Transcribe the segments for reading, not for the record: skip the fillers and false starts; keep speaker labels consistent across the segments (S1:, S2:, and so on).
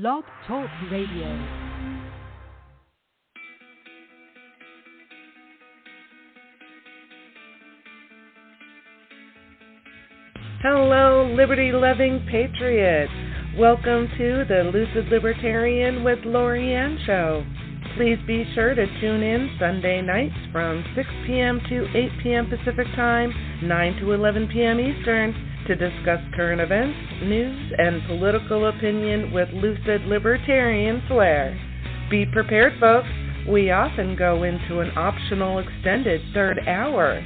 S1: Blog Talk Radio.
S2: Hello, liberty-loving patriots. Welcome to the Lucid Libertarian with Lorianne show. Please be sure to tune in Sunday nights from 6 p.m. to 8 p.m. Pacific Time, 9 to 11 p.m. Eastern, to discuss current events, news, and political opinion with Lucid Libertarian flair. Be prepared, folks. We often go into an optional extended third hour.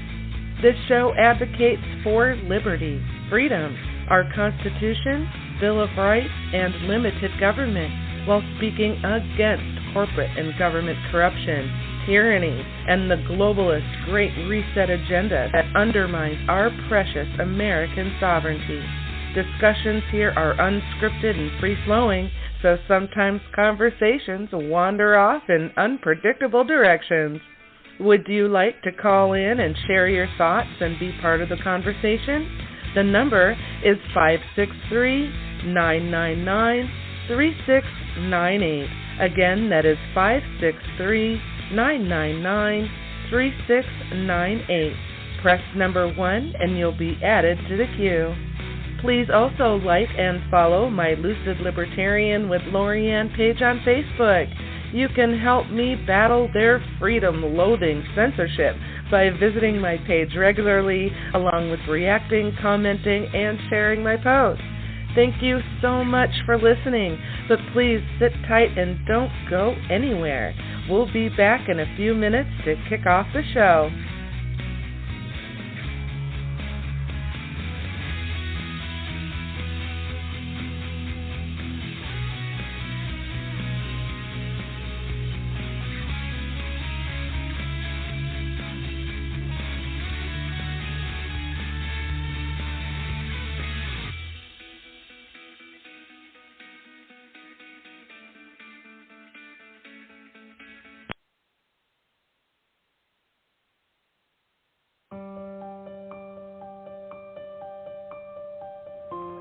S2: This show advocates for liberty, freedom, our Constitution, Bill of Rights, and limited government, while speaking against corporate and government corruption, tyranny, and the globalist Great Reset agenda that undermines our precious American sovereignty. Discussions here are unscripted and free-flowing, so sometimes conversations wander off in unpredictable directions. Would you like to call in and share your thoughts and be part of the conversation? The number is 563-999-3698. Again, that is 563-999-3698. Press number 1 and you'll be added to the queue. Please also like and follow my Lucid Libertarian with Lorianne page on Facebook. You can help me battle their freedom-loathing censorship by visiting my page regularly, along with reacting, commenting, and sharing my posts. Thank you so much for listening, but please sit tight and don't go anywhere. We'll be back in a few minutes to kick off the show.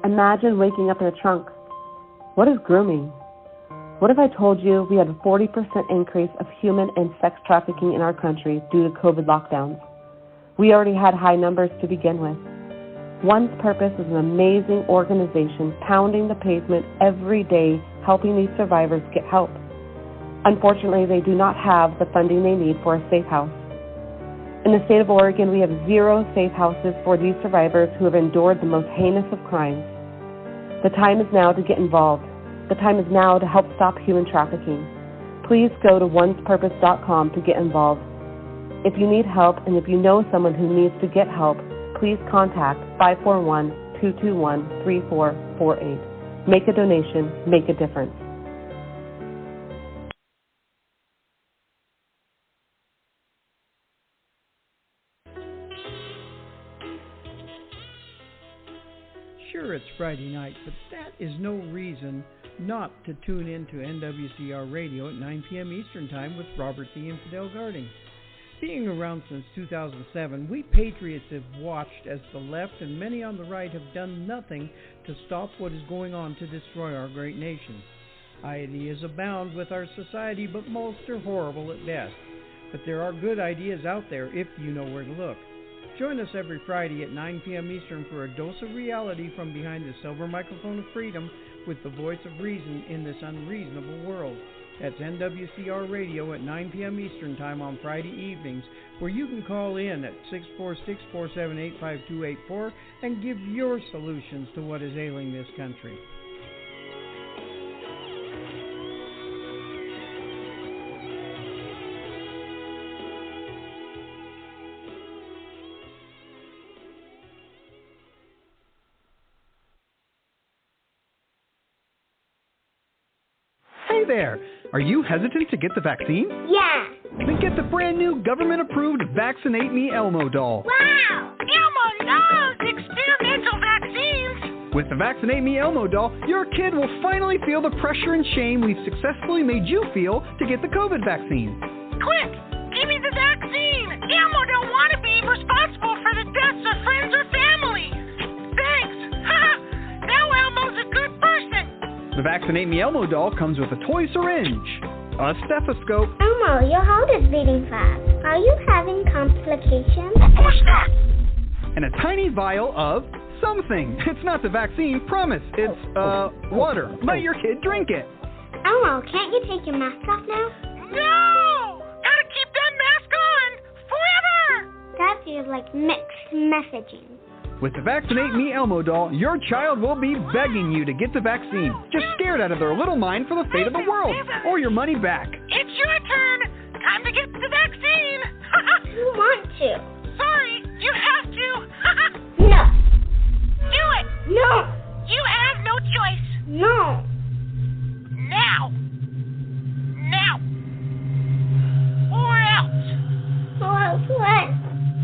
S3: Imagine waking up in a trunk. What is grooming? What if I told you we had a 40% increase of human and sex trafficking in our country due to COVID lockdowns? We already had high numbers to begin with. One's Purpose is an amazing organization pounding the pavement every day, helping these survivors get help. Unfortunately, they do not have the funding they need for a safe house. In the state of Oregon, we have 0 safe houses for these survivors who have endured the most heinous of crimes. The time is now to get involved. The time is now to help stop human trafficking. Please go to onespurpose.com to get involved. If you need help and if you know someone who needs to get help, please contact 541-221-3448. Make a donation, make a difference.
S4: Sure, it's Friday night, but that is no reason not to tune in to NWCR Radio at 9 p.m. Eastern Time with Robert the Infidel Garding. Being around since 2007, we patriots have watched as the left and many on the right have done nothing to stop what is going on to destroy our great nation. Ideas abound with our society, but most are horrible at best. But there are good ideas out there if you know where to look. Join us every Friday at 9 p.m. Eastern for a dose of reality from behind the silver microphone of freedom with the voice of reason in this unreasonable world. That's NWCR Radio at 9 p.m. Eastern Time on Friday evenings, where you can call in at 646-478-5284 and give your solutions to what is ailing this country.
S5: Hey there! Are you hesitant to get the vaccine?
S6: Yeah!
S5: Then get the brand new government-approved Vaccinate Me Elmo doll.
S6: Wow! Elmo loves experimental vaccines!
S5: With the Vaccinate Me Elmo doll, your kid will finally feel the pressure and shame we've successfully made you feel to get the COVID vaccine.
S6: Quick! Give me the vaccine! Elmo don't want to be responsible for the deaths of friends or family! Thanks! Now Elmo's a good person!
S5: The Vaccinate Me Elmo doll comes with a toy syringe, a stethoscope,
S7: Elmo, your heart is beating fast. Are you having complications?
S6: Of course not.
S5: and a tiny vial of something. It's not the vaccine, promise. It's, water. Let your kid drink it.
S7: Elmo, can't you take your mask off now?
S6: No! Gotta keep that mask on forever!
S7: That feels like mixed messaging.
S5: With the Vaccinate Me Elmo doll, your child will be begging you to get the vaccine, just scared out of their little mind for the fate of the world, or your money back.
S6: It's your turn! Time to get the vaccine!
S7: You want to.
S6: Sorry, you have to!
S7: No.
S6: Do it!
S7: No.
S6: You have no choice!
S7: No.
S6: Now! Now! Or else!
S7: Well, what?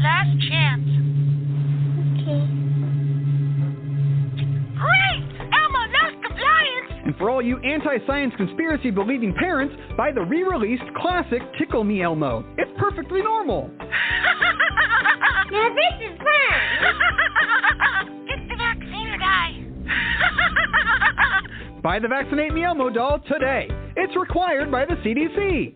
S6: Last chance.
S7: Okay.
S6: Great! Elmo lost compliance!
S5: And for all you anti-science conspiracy believing parents, buy the re-released classic Tickle Me Elmo. It's perfectly normal.
S7: Now this is fun.
S6: Get the vaccine or die.
S5: Buy the Vaccinate Me Elmo doll today. It's required by the CDC.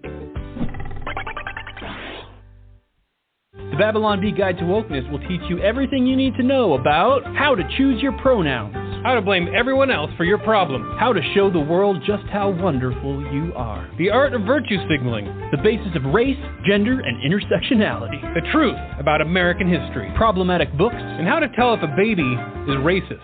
S8: The Babylon Bee Guide to Wokeness will teach you everything you need to know about how to choose your pronouns, how to blame everyone else for your problems, how to show the world just how wonderful you are, the art of virtue signaling, the basis of race, gender, and intersectionality, the truth about American history, problematic books, and how to tell if a baby is racist.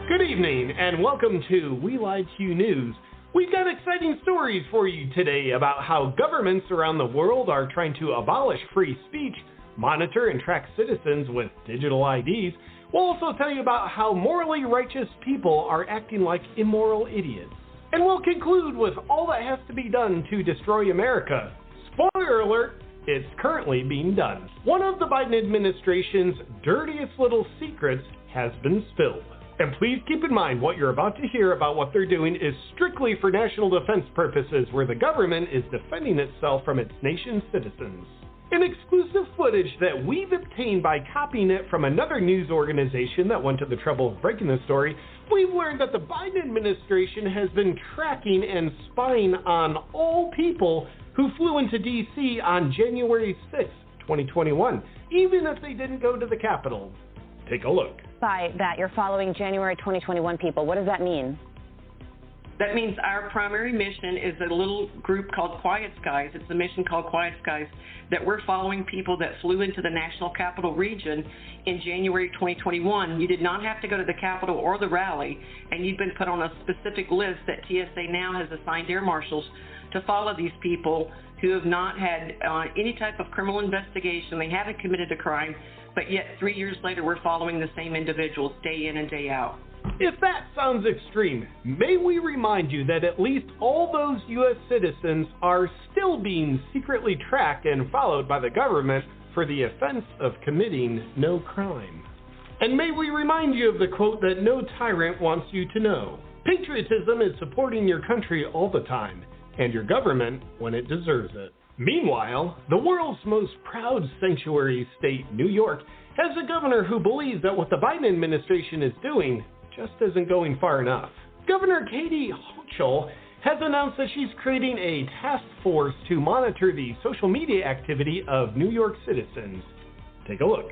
S9: Good evening, and welcome to We Lied to You News. We've got exciting stories for you today about how governments around the world are trying to abolish free speech, monitor and track citizens with digital IDs. We'll also tell you about how morally righteous people are acting like immoral idiots. And we'll conclude with all that has to be done to destroy America. Spoiler alert, it's currently being done. One of the Biden administration's dirtiest little secrets has been spilled. And please keep in mind what you're about to hear about what they're doing is strictly for national defense purposes, where the government is defending itself from its nation's citizens. In exclusive footage that we've obtained by copying it from another news organization that went to the trouble of breaking the story, we've learned that the Biden administration has been tracking and spying on all people who flew into D.C. on January 6, 2021, even if they didn't go to the Capitol. Take a look.
S10: By that, you're following January 2021 people. What does that mean?
S11: That means our primary mission is a little group called Quiet Skies. It's a mission called Quiet Skies that we're following people that flew into the National Capital Region in January 2021. You did not have to go to the Capitol or the rally, and you've been put on a specific list that TSA now has assigned air marshals to follow these people who have not had any type of criminal investigation. They haven't committed a crime, but yet 3 years later we're following the same individuals day in and day out.
S9: If that sounds extreme, may we remind you that at least all those U.S. citizens are still being secretly tracked and followed by the government for the offense of committing no crime. And may we remind you of the quote that no tyrant wants you to know. Patriotism is supporting your country all the time, and your government when it deserves it. Meanwhile, the world's most proud sanctuary state, New York, has a governor who believes that what the Biden administration is doing just isn't going far enough. Governor Katie Hochul has announced that she's creating a task force to monitor the social media activity of New York citizens. Take a look.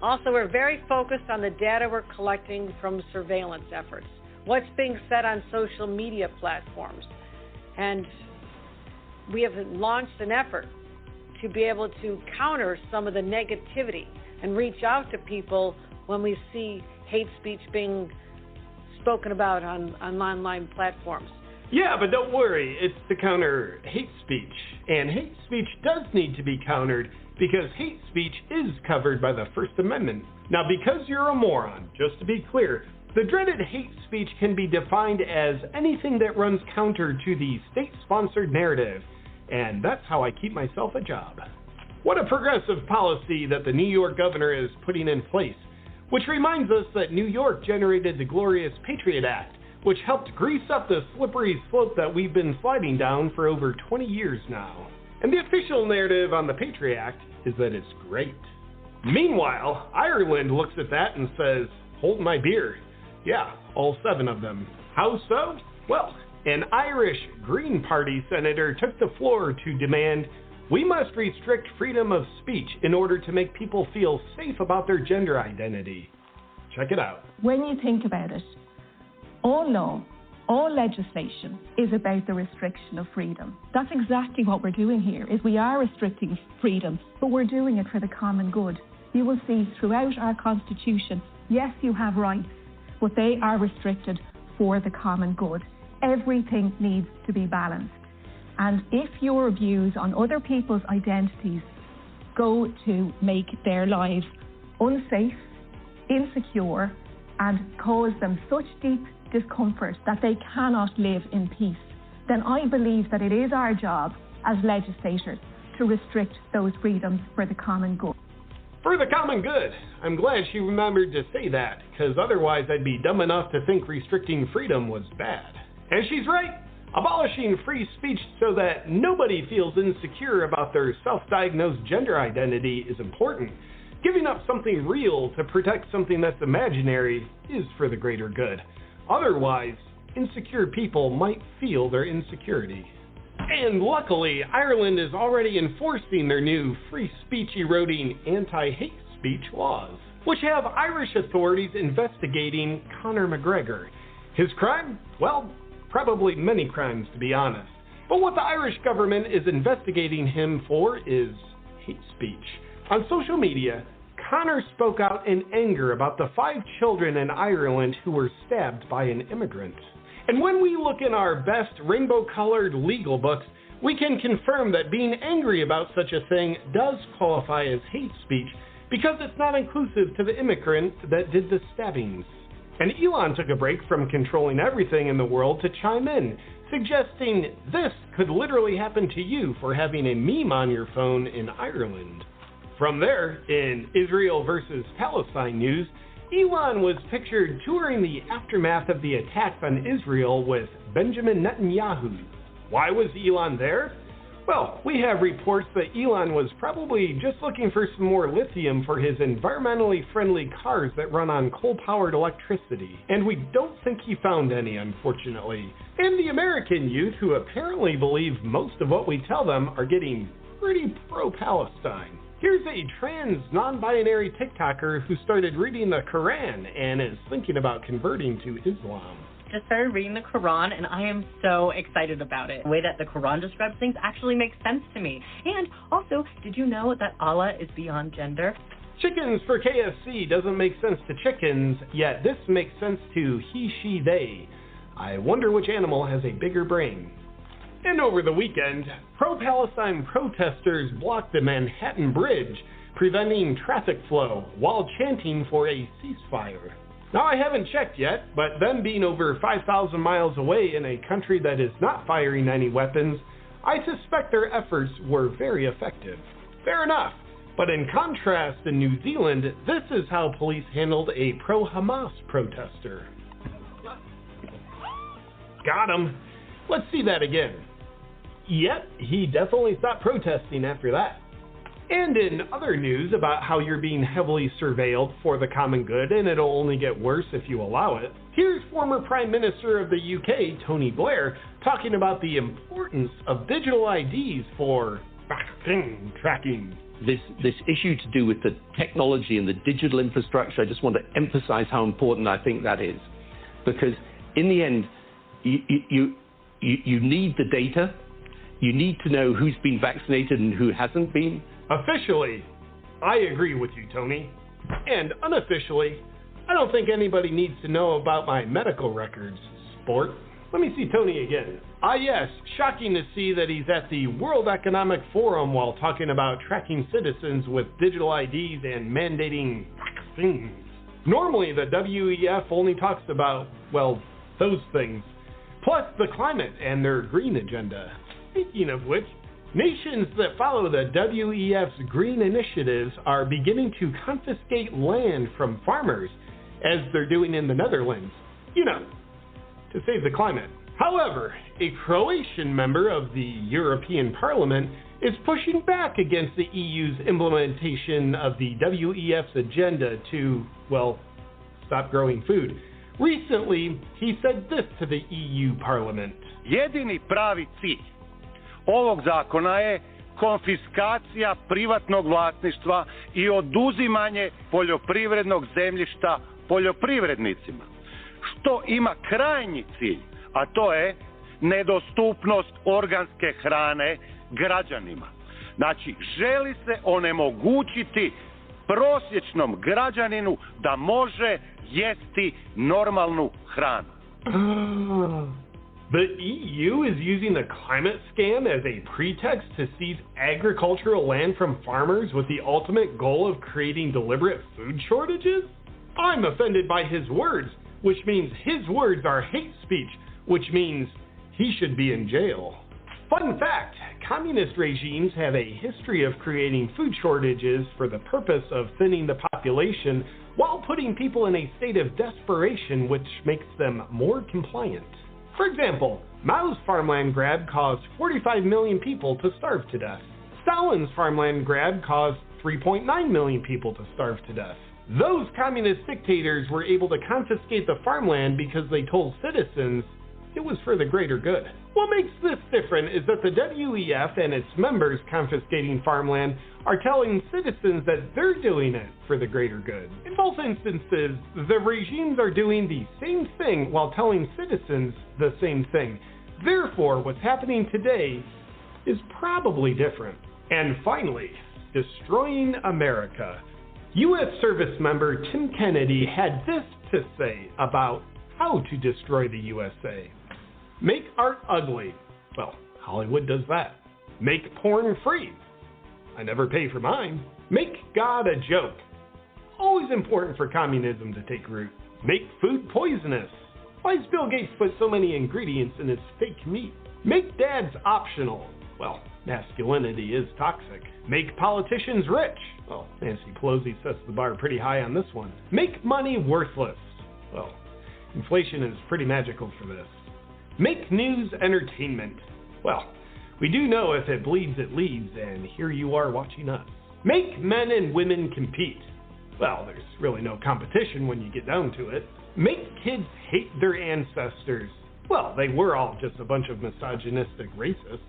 S12: Also, we're very focused on the data we're collecting from surveillance efforts. What's being said on social media platforms. And we have launched an effort to be able to counter some of the negativity and reach out to people when we see hate speech being spoken about on online platforms.
S9: Yeah, but don't worry, it's to counter hate speech. And hate speech does need to be countered because hate speech is covered by the First Amendment. Now, because you're a moron, just to be clear, the dreaded hate speech can be defined as anything that runs counter to the state-sponsored narrative, and that's how I keep myself a job. What a progressive policy that the New York governor is putting in place, which reminds us that New York generated the glorious Patriot Act, which helped grease up the slippery slope that we've been sliding down for over 20 years now. And the official narrative on the Patriot Act is that it's great. Meanwhile, Ireland looks at that and says, hold my beer. Yeah, all 7 of them. How so? Well, an Irish Green Party senator took the floor to demand we must restrict freedom of speech in order to make people feel safe about their gender identity. Check it out.
S13: When you think about it, all law, all legislation is about the restriction of freedom. That's exactly what we're doing here, is we are restricting freedom, but we're doing it for the common good. You will see throughout our Constitution, yes, you have rights, but they are restricted for the common good. Everything needs to be balanced. And if your views on other people's identities go to make their lives unsafe, insecure, and cause them such deep discomfort that they cannot live in peace, then I believe that it is our job as legislators to restrict those freedoms for the common good.
S9: For the common good. I'm glad she remembered to say that, because otherwise I'd be dumb enough to think restricting freedom was bad. And she's right. Abolishing free speech so that nobody feels insecure about their self-diagnosed gender identity is important. Giving up something real to protect something that's imaginary is for the greater good. Otherwise, insecure people might feel their insecurity. And luckily, Ireland is already enforcing their new free speech eroding anti-hate speech laws, which have Irish authorities investigating Conor McGregor. His crime? Well, probably many crimes, to be honest. But what the Irish government is investigating him for is hate speech. On social media, Conor spoke out in anger about the 5 children in Ireland who were stabbed by an immigrant. And when we look in our best rainbow-colored legal books, we can confirm that being angry about such a thing does qualify as hate speech because it's not inclusive to the immigrant that did the stabbings. And Elon took a break from controlling everything in the world to chime in, suggesting this could literally happen to you for having a meme on your phone in Ireland. From there, in Israel versus Palestine news, Elon was pictured touring the aftermath of the attacks on Israel with Benjamin Netanyahu. Why was Elon there? Well, we have reports that Elon was probably just looking for some more lithium for his environmentally friendly cars that run on coal-powered electricity. And we don't think he found any, unfortunately. And the American youth, who apparently believe most of what we tell them, are getting pretty pro-Palestine. Here's a trans, non-binary TikToker who started reading the Quran and is thinking about converting to Islam.
S14: Just started reading the Quran, and I am so excited about it. The way that the Quran describes things actually makes sense to me. And also, did you know that Allah is beyond gender?
S9: Chickens for KFC doesn't make sense to chickens, yet this makes sense to he, she, they. I wonder which animal has a bigger brain. And over the weekend, pro-Palestine protesters blocked the Manhattan Bridge, preventing traffic flow while chanting for a ceasefire. Now, I haven't checked yet, but them being over 5,000 miles away in a country that is not firing any weapons, I suspect their efforts were very effective. Fair enough, but in contrast in New Zealand, this is how police handled a pro-Hamas protester. Got him. Let's see that again. Yep, he definitely stopped protesting after that. And in other news about how you're being heavily surveilled for the common good and it'll only get worse if you allow it, here's former Prime Minister of the UK, Tony Blair, talking about the importance of digital IDs for vaccine tracking.
S15: This issue to do with the technology and the digital infrastructure, I just want to emphasize how important I think that is. Because in the end, you need the data. You need to know who's been vaccinated and who hasn't been.
S9: Officially, I agree with you, Tony. And unofficially, I don't think anybody needs to know about my medical records, sport. Let me see Tony again. Ah yes, shocking to see that he's at the World Economic Forum while talking about tracking citizens with digital IDs and mandating vaccines. Normally, the WEF only talks about, well, those things. Plus the climate and their green agenda. Speaking of which, nations that follow the WEF's green initiatives are beginning to confiscate land from farmers, as they're doing in the Netherlands. You know, to save the climate. However, a Croatian member of the European Parliament is pushing back against the EU's implementation of the WEF's agenda to, well, stop growing food. Recently, he said this to the EU Parliament.
S16: Jedini pravi cilj ovog zakona je konfiskacija privatnog vlasništva i oduzimanje poljoprivrednog zemljišta poljoprivrednicima, što ima krajnji cilj, a to je nedostupnost organske hrane građanima. Znači, želi se onemogućiti prosječnom građaninu da može jesti normalnu hranu.
S9: The EU is using the climate scam as a pretext to seize agricultural land from farmers with the ultimate goal of creating deliberate food shortages? I'm offended by his words, which means his words are hate speech, which means he should be in jail. Fun fact, communist regimes have a history of creating food shortages for the purpose of thinning the population while putting people in a state of desperation which makes them more compliant. For example, Mao's farmland grab caused 45 million people to starve to death. Stalin's farmland grab caused 3.9 million people to starve to death. Those communist dictators were able to confiscate the farmland because they told citizens it was for the greater good. What makes this different is that the WEF and its members confiscating farmland are telling citizens that they're doing it for the greater good. In both instances, the regimes are doing the same thing while telling citizens the same thing. Therefore, what's happening today is probably different. And finally, destroying America. U.S. service member Tim Kennedy had this to say about how to destroy the USA. Make art ugly. Well, Hollywood does that. Make porn free. I never pay for mine. Make God a joke. Always important for communism to take root. Make food poisonous. Why does Bill Gates put so many ingredients in his fake meat? Make dads optional. Well, masculinity is toxic. Make politicians rich. Well, Nancy Pelosi sets the bar pretty high on this one. Make money worthless. Well, inflation is pretty magical for this. Make news entertainment. Well, we do know if it bleeds, it leads, and here you are watching us. Make men and women compete. Well, there's really no competition when you get down to it. Make kids hate their ancestors. Well, they were all just a bunch of misogynistic racists.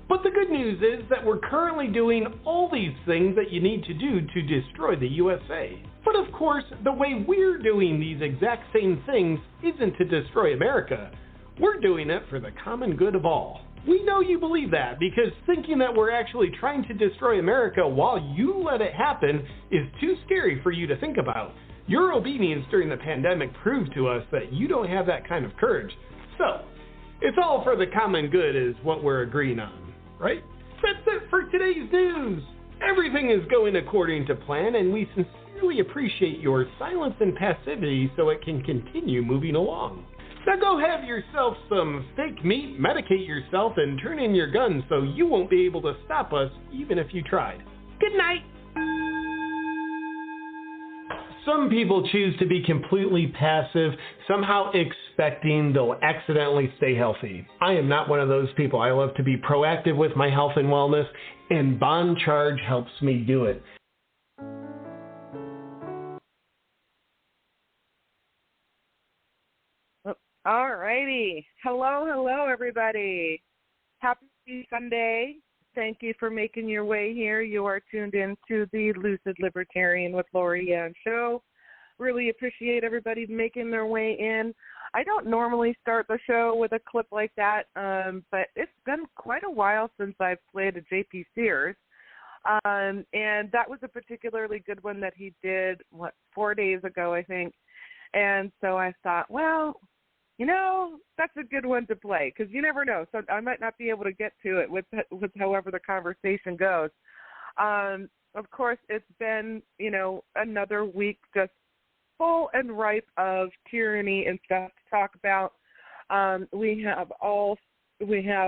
S9: But the good news is that we're currently doing all these things that you need to do to destroy the USA. But of course, the way we're doing these exact same things isn't to destroy America. We're doing it for the common good of all. We know you believe that because thinking that we're actually trying to destroy America while you let it happen is too scary for you to think about. Your obedience during the pandemic proved to us that you don't have that kind of courage. So, it's all for the common good is what we're agreeing on, right? That's it for today's news. Everything is going according to plan, and we sincerely appreciate your silence and passivity so it can continue moving along. Now go have yourself some fake meat, medicate yourself, and turn in your gun so you won't be able to stop us even if you tried. Good night! Some people choose to be completely passive, somehow expecting they'll accidentally stay healthy. I am not one of those people. I love to be proactive with my health and wellness, and Bond Charge helps me do it.
S2: All righty. Hello, everybody. Happy Sunday. Thank you for making your way here. You are tuned in to the Lucid Libertarian with Lori Ann show. Really appreciate everybody making their way in. I don't normally start the show with a clip like that, but it's been quite a while since I've played a J.P. Sears. And that was a particularly good one that he did, 4 days ago, I think. And so I thought, well, you know, that's a good one to play because you never know. So I might not be able to get to it with however the conversation goes. Of course, it's been, another week just full and ripe of tyranny and stuff to talk about. We have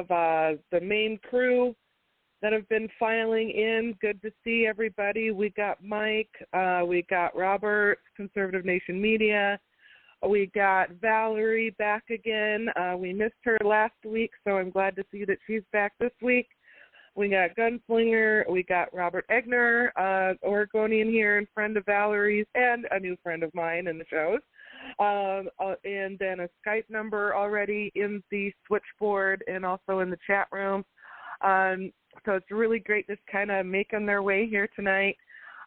S2: the main crew that have been filing in. Good to see everybody. We got Mike. We got Robert, Conservative Nation Media. We got Valerie back again. We missed her last week, so I'm glad to see that she's back this week. We got Gunslinger. We got Robert Egner, Oregonian here and friend of Valerie's and a new friend of mine in the shows. and then a Skype number already in the switchboard and also in the chat room. So it's really great just kind of making their way here tonight.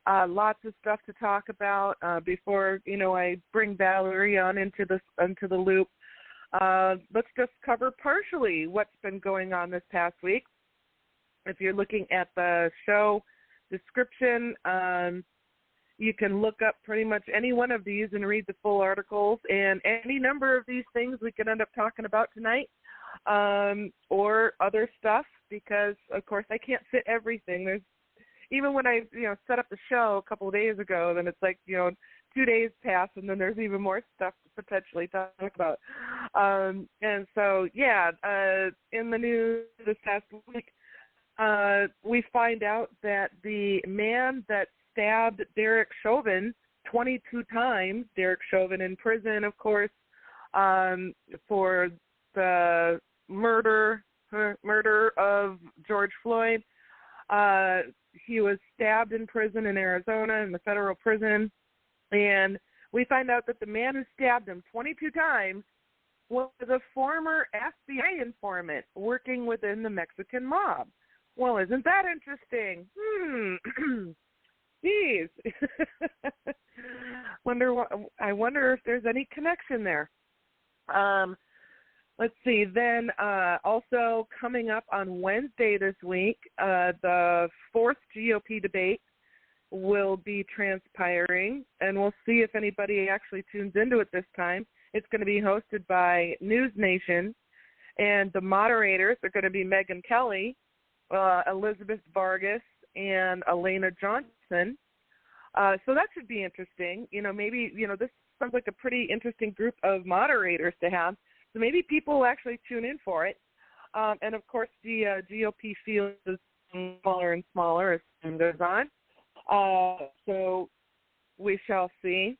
S2: Lots of stuff to talk about before, I bring Valerie on into the loop. Let's just cover partially what's been going on this past week. If you're looking at the show description, you can look up pretty much any one of these and read the full articles, and any number of these things we can end up talking about tonight, or other stuff, because, of course, I can't fit everything. Even when I set up the show a couple of days ago, then it's like 2 days pass, and then there's even more stuff to potentially talk about. And so, in the news this past week, we find out that the man that stabbed Derek Chauvin 22 times, Derek Chauvin in prison, of course, for the murder of George Floyd. He was stabbed in prison in Arizona, in the federal prison, and we find out that the man who stabbed him 22 times was a former FBI informant working within the Mexican mob. Well, isn't that interesting? Geez. I wonder if there's any connection there. Let's see. Then also coming up on Wednesday this week, the fourth GOP debate will be transpiring, and we'll see if anybody actually tunes into it this time. It's going to be hosted by News Nation, and the moderators are going to be Megyn Kelly, Elizabeth Vargas, and Elena Johnson. So that should be interesting. Maybe, this sounds like a pretty interesting group of moderators to have. So maybe people will actually tune in for it. And, of course, the GOP field is smaller and smaller as time goes on. So we shall see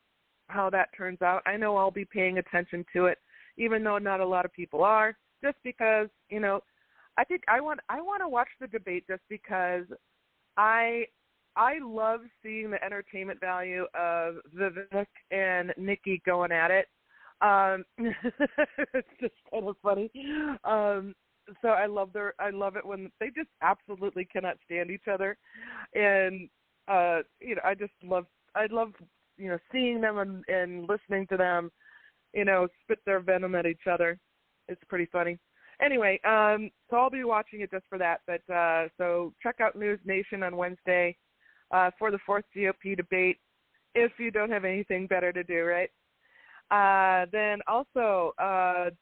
S2: how that turns out. I know I'll be paying attention to it, even though not a lot of people are, just because, I think I want to watch the debate just because I love seeing the entertainment value of Vivek and Nikki going at it. It's just kind of funny. So I love it when they just absolutely cannot stand each other, and I love seeing them and listening to them, spit their venom at each other. It's pretty funny. Anyway, so I'll be watching it just for that. But so check out News Nation on Wednesday for the fourth GOP debate if you don't have anything better to do, right? Then also,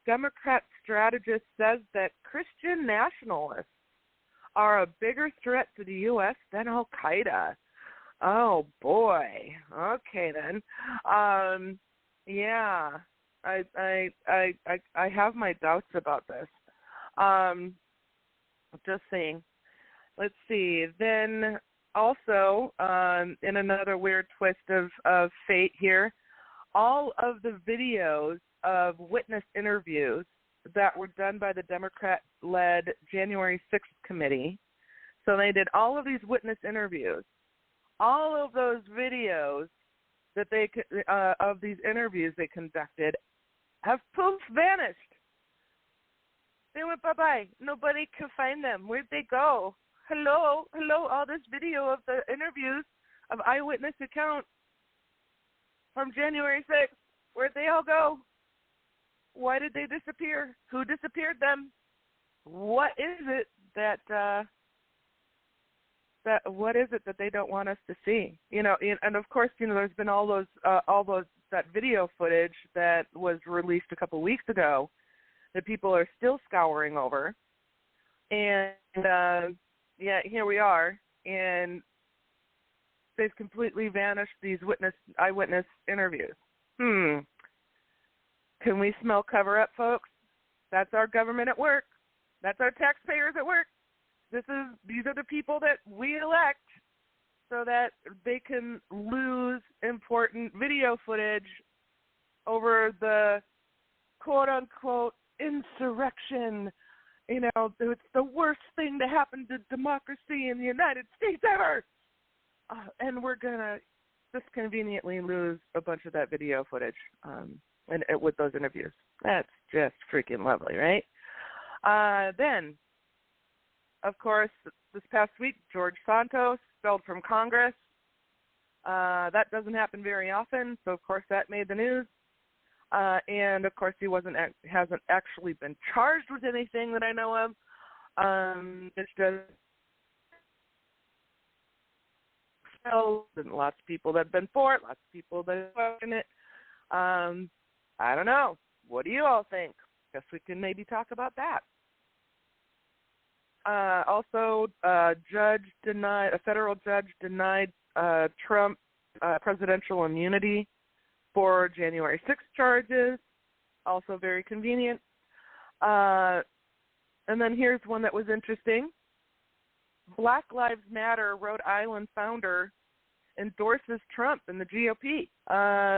S2: Democrat strategist says that Christian nationalists are a bigger threat to the U.S. than Al-Qaeda. Oh, boy. Okay, then. Yeah, I have my doubts about this. Just saying. Let's see. Then also, in another weird twist of fate here, all of the videos of witness interviews that were done by the Democrat-led January 6th committee, so they did all of these witness interviews, all of those videos that of these interviews they conducted have poof vanished. They went bye-bye. Nobody can find them. Where'd they go? Hello, all this video of the interviews of eyewitness accounts from January 6th. Where'd they all go? Why did they disappear? Who disappeared them? What is it that they don't want us to see? And of course, there's been all that video footage that was released a couple weeks ago that people are still scouring over. And here we are, and they've completely vanished these eyewitness interviews. Can we smell cover-up, folks? That's our government at work. That's our taxpayers at work. These are the people that we elect so that they can lose important video footage over the quote-unquote insurrection. It's the worst thing to happen to democracy in the United States ever. And we're going to just conveniently lose a bunch of that video footage and with those interviews. That's just freaking lovely, right? Then, of course, this past week, George Santos expelled from Congress. That doesn't happen very often, so of course that made the news. And of course he hasn't actually been charged with anything that I know of. It's just and lots of people that have been for it, lots of people that have questioned it. I don't know. What do you all think? Guess we can maybe talk about that. Also, a federal judge denied Trump presidential immunity for January 6th charges. Also very convenient. And then here's one that was interesting. Black Lives Matter Rhode Island founder endorses Trump and the GOP.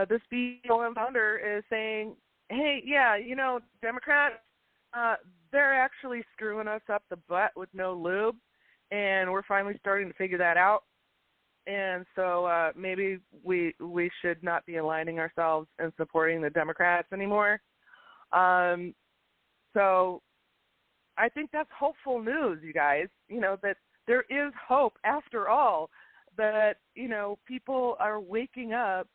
S2: This BLM founder is saying, hey, yeah, Democrats, they're actually screwing us up the butt with no lube, and we're finally starting to figure that out. And so maybe we should not be aligning ourselves and supporting the Democrats anymore. So I think that's hopeful news, you guys, that there is hope after all, that, people are waking up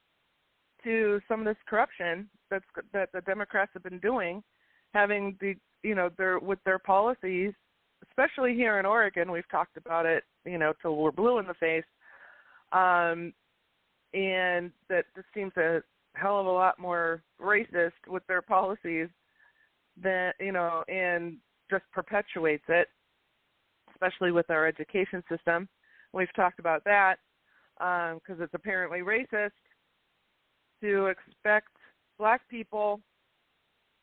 S2: to some of this corruption that the Democrats have been doing, having with their policies, especially here in Oregon. We've talked about it, till we're blue in the face. And that just seems a hell of a lot more racist with their policies than, and just perpetuates it, especially with our education system. We've talked about that because it's apparently racist to expect black people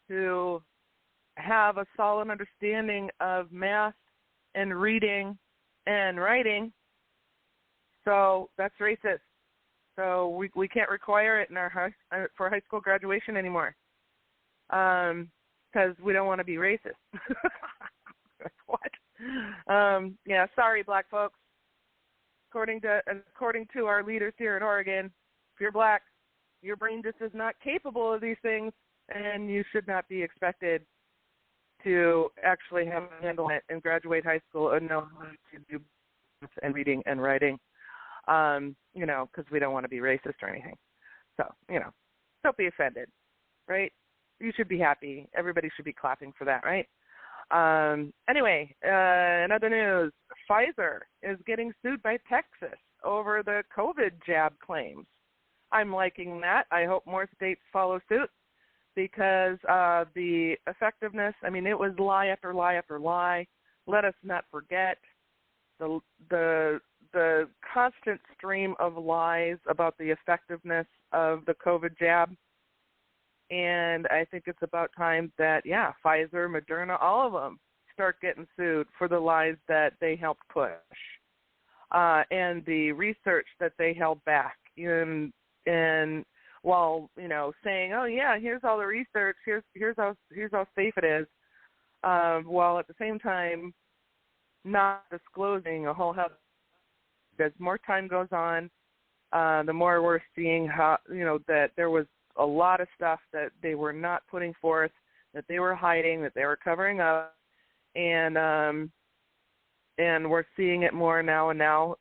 S2: to have a solid understanding of math and reading and writing. So that's racist. So we can't require it in our for high school graduation anymore because we don't want to be racist. What? Yeah, sorry, black folks. According to our leaders here in Oregon, if you're black, your brain just is not capable of these things, and you should not be expected to actually have a handle it and graduate high school and know how to do and reading and writing, because we don't want to be racist or anything. So, don't be offended, right? You should be happy. Everybody should be clapping for that, right? Anyway, in other news, Pfizer is getting sued by Texas over the COVID jab claims. I'm liking that. I hope more states follow suit because the effectiveness, it was lie after lie after lie. Let us not forget the constant stream of lies about the effectiveness of the COVID jab. And I think it's about time that, Pfizer, Moderna, all of them start getting sued for the lies that they helped push and the research that they held back. And while, saying, oh, yeah, here's all the research, here's how safe it is, while at the same time not disclosing a whole hell. As more time goes on, the more we're seeing how, that there was a lot of stuff that they were not putting forth, that they were hiding, that they were covering up, and we're seeing it more now and now.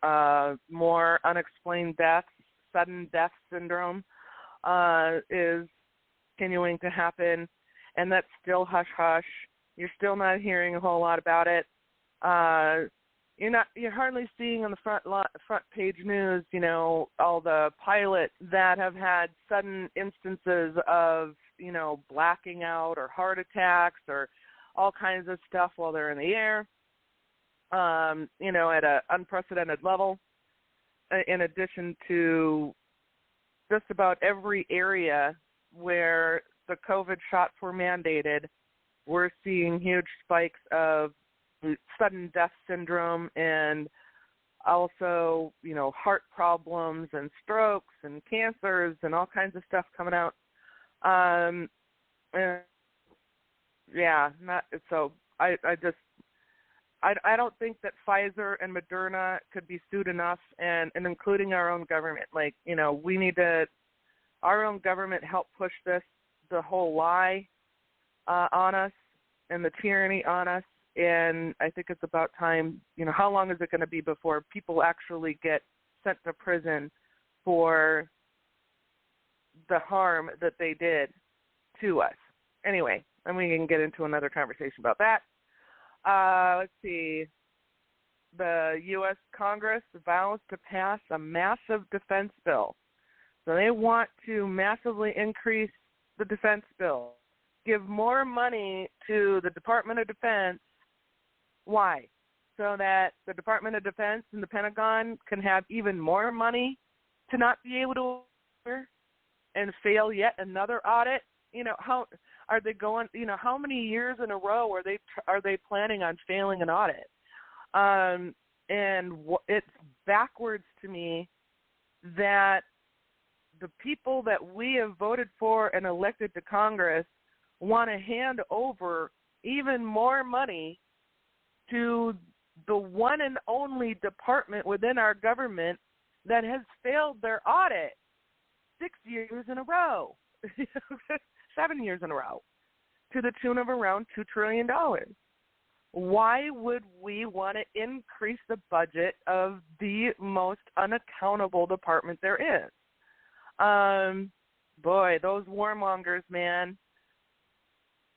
S2: More unexplained deaths, sudden death syndrome is continuing to happen, and that's still hush-hush. You're still not hearing a whole lot about it. You're hardly seeing on the front page news, all the pilots that have had sudden instances of, blacking out or heart attacks or all kinds of stuff while they're in the air, at an unprecedented level, in addition to just about every area where the COVID shots were mandated, we're seeing huge spikes of sudden death syndrome and also, heart problems and strokes and cancers and all kinds of stuff coming out. I I don't think that Pfizer and Moderna could be sued enough, and including our own government. Like, we need to, our own government help push the whole lie on us and the tyranny on us. And I think it's about time, how long is it going to be before people actually get sent to prison for the harm that they did to us? Anyway, and we can get into another conversation about that. Let's see. The U.S. Congress vows to pass a massive defense bill. So they want to massively increase the defense bill, give more money to the Department of Defense. Why? So that the Department of Defense and the Pentagon can have even more money to not be able to order and fail yet another audit. How are they going? How many years in a row are they planning on failing an audit? And it's backwards to me that the people that we have voted for and elected to Congress want to hand over even more money to the one and only department within our government that has failed their audit 6 years in a row. 7 years in a row, to the tune of around $2 trillion. Why would we want to increase the budget of the most unaccountable department there is? Boy, those warmongers, man,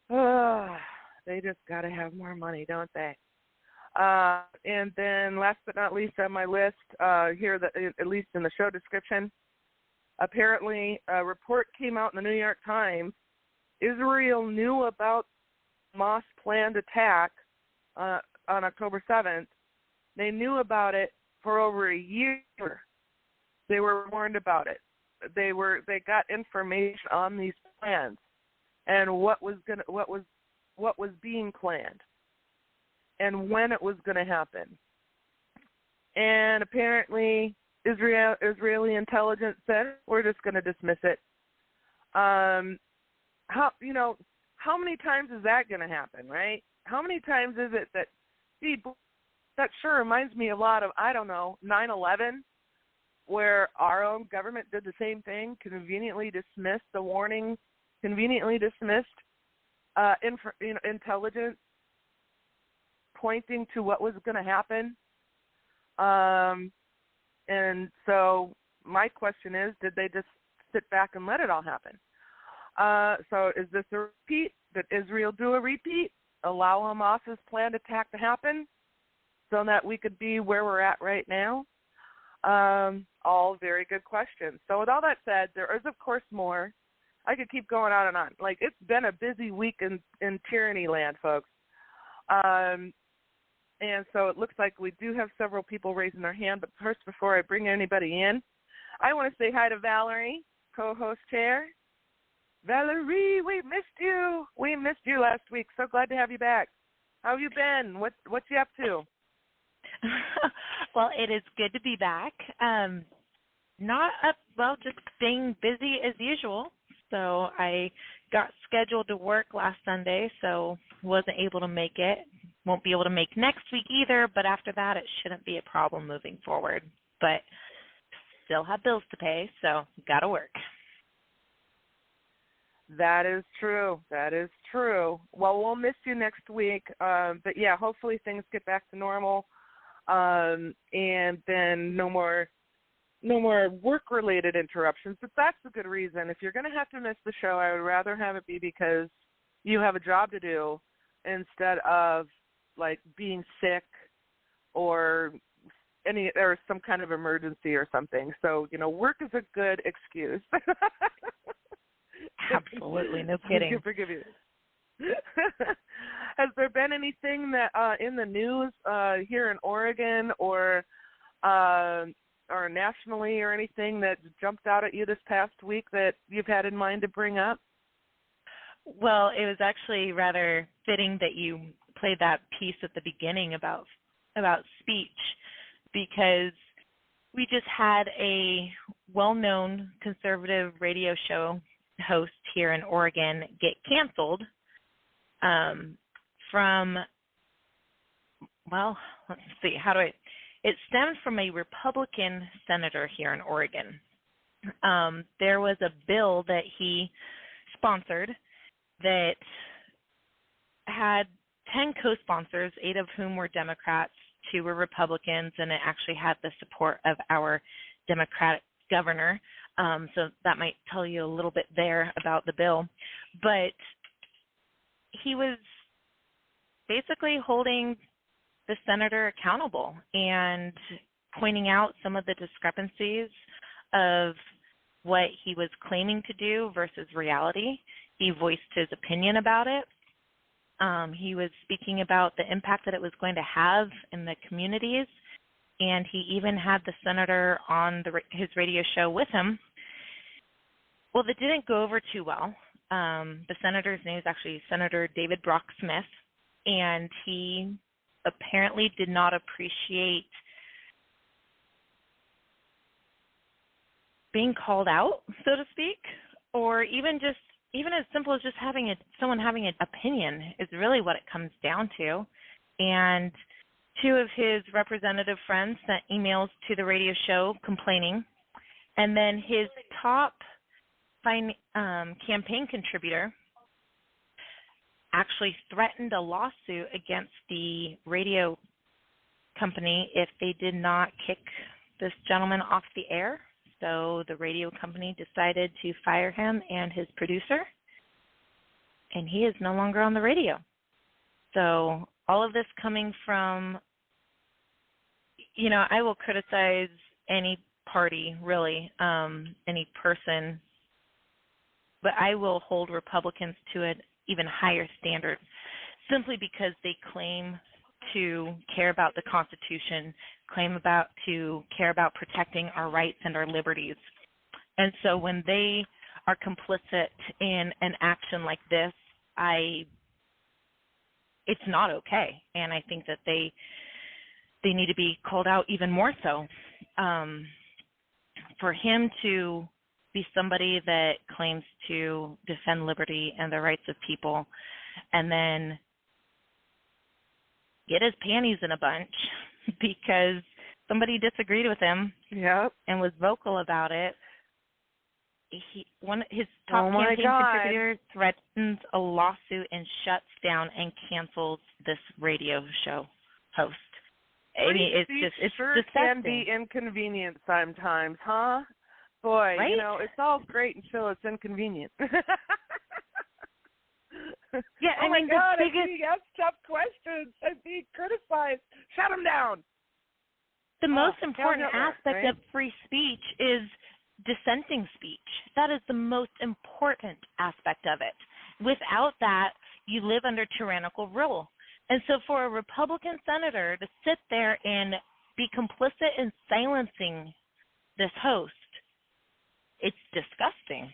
S2: they just got to have more money, don't they? And then last but not least on my list, here, at least in the show description, apparently a report came out in the New York Times. Israel knew about Hamas' planned attack on October 7th. They knew about it for over a year. They were warned about it. They got information on these plans and what was being planned and when it was going to happen. And apparently Israeli intelligence said, we're just going to dismiss it. How many times is that going to happen, right? How many times is it that sure reminds me a lot of, 9/11, where our own government did the same thing, conveniently dismissed the warning, conveniently dismissed intelligence pointing to what was going to happen. And so my question is, did they just sit back and let it all happen? So is this a repeat? Did Israel do a repeat? Allow Hamas's planned attack to happen so that we could be where we're at right now? All very good questions. So with all that said, there is, of course, more. I could keep going on and on. Like, it's been a busy week in tyranny land, folks. And so it looks like we do have several people raising their hand. But first, before I bring anybody in, I want to say hi to Valerie, co-host chair. Valerie, we missed you. We missed you last week. So glad to have you back. How have you been? What you up to?
S17: Well, it is good to be back. Just staying busy as usual. So I got scheduled to work last Sunday, so wasn't able to make it. Won't be able to make next week either, but after that it shouldn't be a problem moving forward. But still have bills to pay, so got to work.
S2: That is true. That is true. Well, we'll miss you next week. But, yeah, hopefully things get back to normal. And then no more work-related interruptions. But that's a good reason. If you're going to have to miss the show, I would rather have it be because you have a job to do instead of, like, being sick or some kind of emergency or something. So, work is a good excuse.
S17: Absolutely, no kidding.
S2: I forgive you. Has there been anything that in the news here in Oregon or nationally or anything that jumped out at you this past week that you've had in mind to bring up?
S17: Well, it was actually rather fitting that you played that piece at the beginning about speech, because we just had a well-known conservative radio show host here in Oregon get canceled from well, let's see, it stemmed from a Republican senator here in Oregon. There was a bill that he sponsored that had 10 co-sponsors, 8 of whom were Democrats, 2 were Republicans, and it actually had the support of our Democratic governor. So that might tell you a little bit there about the bill. But he was basically holding the senator accountable and pointing out some of the discrepancies of what he was claiming to do versus reality. He voiced his opinion about it. He was speaking about the impact that it was going to have in the communities, and he even had the senator on his radio show with him. Well, that didn't go over too well. The senator's name is actually Senator David Brock Smith, and he apparently did not appreciate being called out, so to speak, or even as simple as just someone having an opinion is really what it comes down to. And 2 of his representative friends sent emails to the radio show complaining, and then his top campaign contributor actually threatened a lawsuit against the radio company if they did not kick this gentleman off the air. So the radio company decided to fire him and his producer, and he is no longer on the radio. So all of this coming from, I will criticize any party, really, any person, but I will hold Republicans to an even higher standard simply because they claim to care about the Constitution, to care about protecting our rights and our liberties. And so when they are complicit in an action like this, it's not okay. And I think that they need to be called out even more so. For him to be somebody that claims to defend liberty and the rights of people and then get his panties in a bunch because somebody disagreed with him and was vocal about it. His top campaign contributor threatens a lawsuit and shuts down and cancels this radio show host. I mean, it's disgusting.
S2: Can be inconvenient sometimes, huh? Boy,
S17: right?
S2: It's all great until it's inconvenient.
S17: Yeah,
S2: oh my God, if he asks tough questions and be criticized, shut him down.
S17: The most important aspect of free speech is dissenting speech. That is the most important aspect of it. Without that, you live under tyrannical rule. And so for a Republican senator to sit there and be complicit in silencing this host, it's disgusting.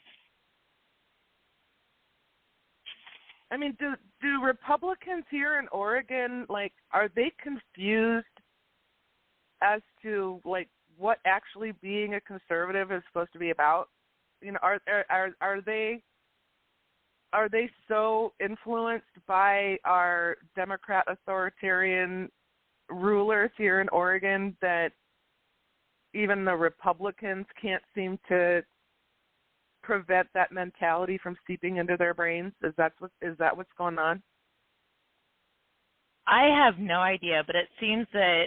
S2: I mean, do Republicans here in Oregon, are they confused as to, what actually being a conservative is supposed to be about? Are they so influenced by our Democrat authoritarian rulers here in Oregon that even the Republicans can't seem to prevent that mentality from seeping into their brains? Is that what's going on?
S17: I have no idea, but it seems that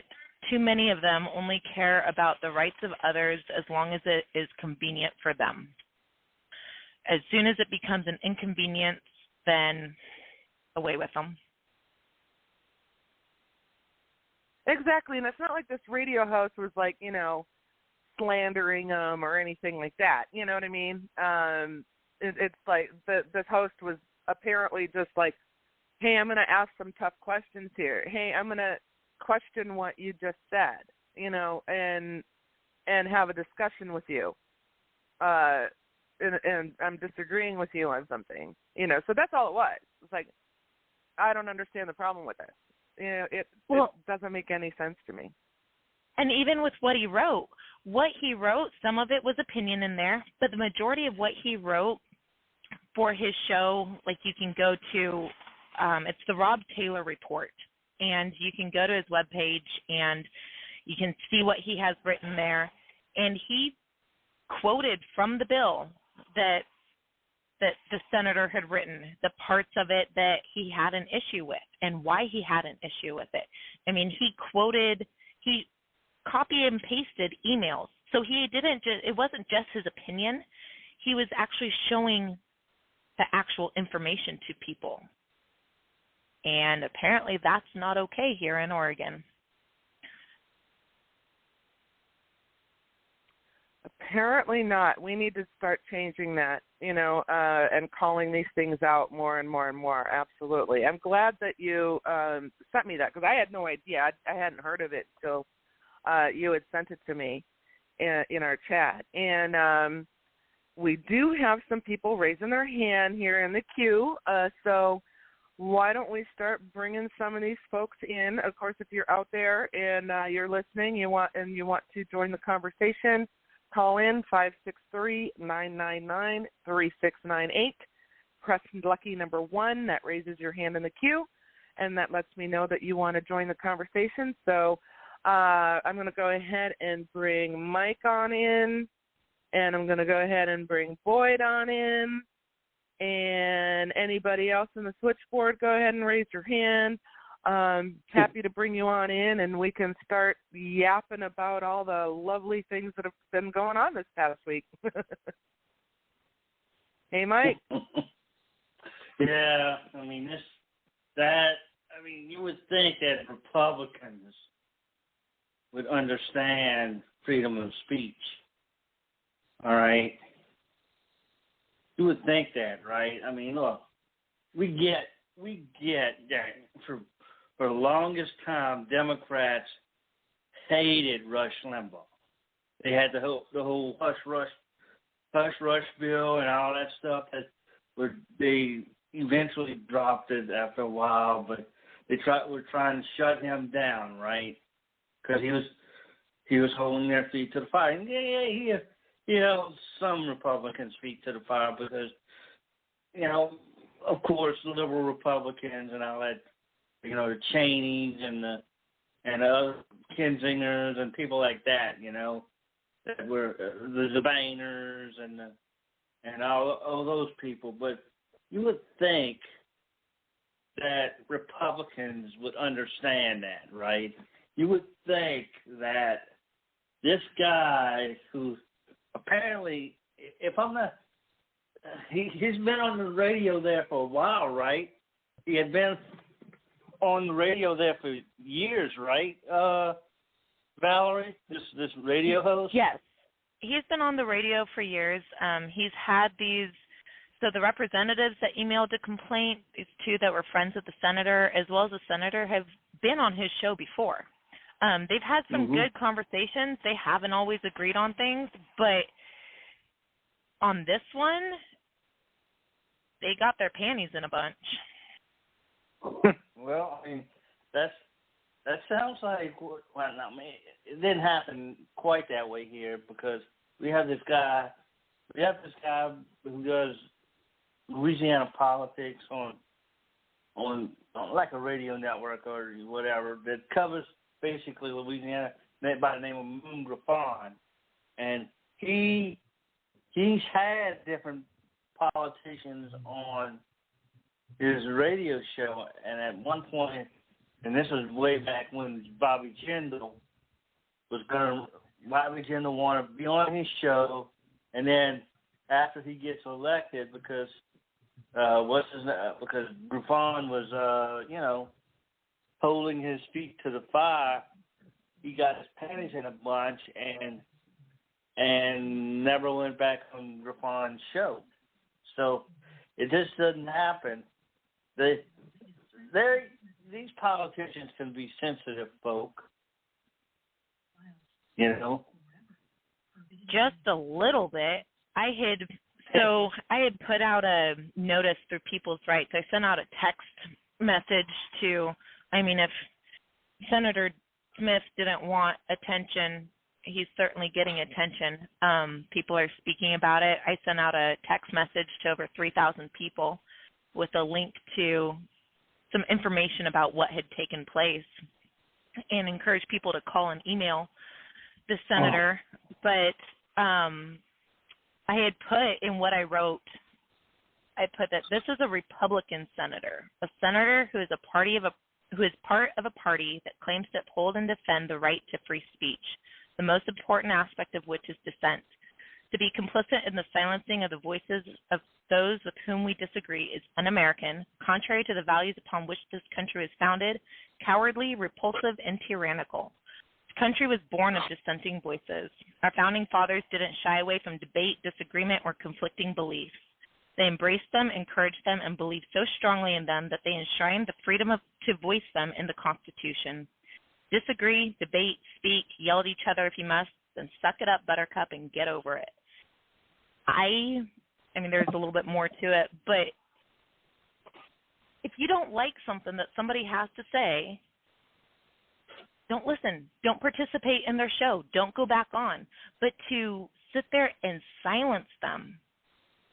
S17: too many of them only care about the rights of others as long as it is convenient for them. As soon as it becomes an inconvenience, then away with them.
S2: Exactly, and it's not like this radio host was slandering them or anything like that. You know what I mean? It's like this host was apparently just like, hey, I'm going to ask some tough questions here. Hey, I'm going to question what you just said, and have a discussion with you. And I'm disagreeing with you on something, So that's all it was. It's like, I don't understand the problem with this. It doesn't make any sense to me.
S17: And even with what he wrote, some of it was opinion in there, but the majority of what he wrote for his show, you can go to, it's the Rob Taylor Report. and you can go to his webpage and you can see what he has written there. And he quoted from the bill that the senator had written, the parts of it that he had an issue with and why he had an issue with it. I mean, he copy and pasted emails. So it wasn't just his opinion. He was actually showing the actual information to people. And apparently that's not okay here in Oregon.
S2: Apparently not. We need to start changing that, and calling these things out more and more and more. Absolutely. I'm glad that you sent me that, because I had no idea. I hadn't heard of it until you had sent it to me in our chat. And we do have some people raising their hand here in the queue, so why don't we start bringing some of these folks in? Of course, if you're out there and you're listening, you want to join the conversation, call in 563-999-3698. Press lucky number 1. That raises your hand in the queue, and that lets me know that you want to join the conversation. So I'm going to go ahead and bring Mike on in, and I'm going to go ahead and bring Boyd on in. And anybody else in the switchboard, go ahead and raise your hand. Happy to bring you on in, and we can start yapping about all the lovely things that have been going on this past week. Hey, Mike.
S18: Yeah, you would think that Republicans would understand freedom of speech. All right? You would think that, right? I mean, look, we get that for the longest time, Democrats hated Rush Limbaugh. They had the whole hush rush bill and all that stuff they eventually dropped it after a while, but were trying to shut him down, right? Because he was holding their feet to the fire. And he held some Republicans' feet to the fire because, of course, the liberal Republicans and all that, the Cheneys and the other Kinzingers and people like that, that were the Boehners and all those people. But you would think that Republicans would understand that, right? You would think that this guy who apparently, if I'm not, he's been on the radio there for a while, right? He had been on the radio there for years, right? Valerie, this radio host?
S17: Yes. He's been on the radio for years. He's had the representatives that emailed a complaint, these two that were friends with the senator, as well as the senator, have been on his show before. They've had some good conversations. They haven't always agreed on things, but on this one, they got their panties in a bunch.
S18: Well, that sounds like, it didn't happen quite that way here because we have this guy who does Louisiana politics on like a radio network or whatever that covers basically Louisiana by the name of Moon Griffon, and he's had different politicians on his radio show, and at one point, and this was way back when Bobby Jindal wanted to be on his show, and then after he gets elected, because Griffon was holding his feet to the fire, he got his panties in a bunch and never went back on Griffon's show. So it just doesn't happen. These politicians can be sensitive folk,
S17: Just a little bit. I had put out a notice through People's Rights. I sent out a text message to, if Senator Smith didn't want attention, he's certainly getting attention. People are speaking about it. I sent out a text message to over 3,000 people with a link to some information about what had taken place and encourage people to call and email the senator. But I had put in what I wrote, I put that this is a Republican senator who is who is part of a party that claims to uphold and defend the right to free speech, the most important aspect of which is dissent. To be complicit in the silencing of the voices of those with whom we disagree is un-American, contrary to the values upon which this country is founded, cowardly, repulsive, and tyrannical. This country was born of dissenting voices. Our founding fathers didn't shy away from debate, disagreement, or conflicting beliefs. They embraced them, encouraged them, and believed so strongly in them that they enshrined the freedom to voice them in the Constitution. Disagree, debate, speak, yell at each other if you must, then suck it up, buttercup, and get over it. I mean, there's a little bit more to it, but if you don't like something that somebody has to say, don't listen. Don't participate in their show. Don't go back on. But to sit there and silence them,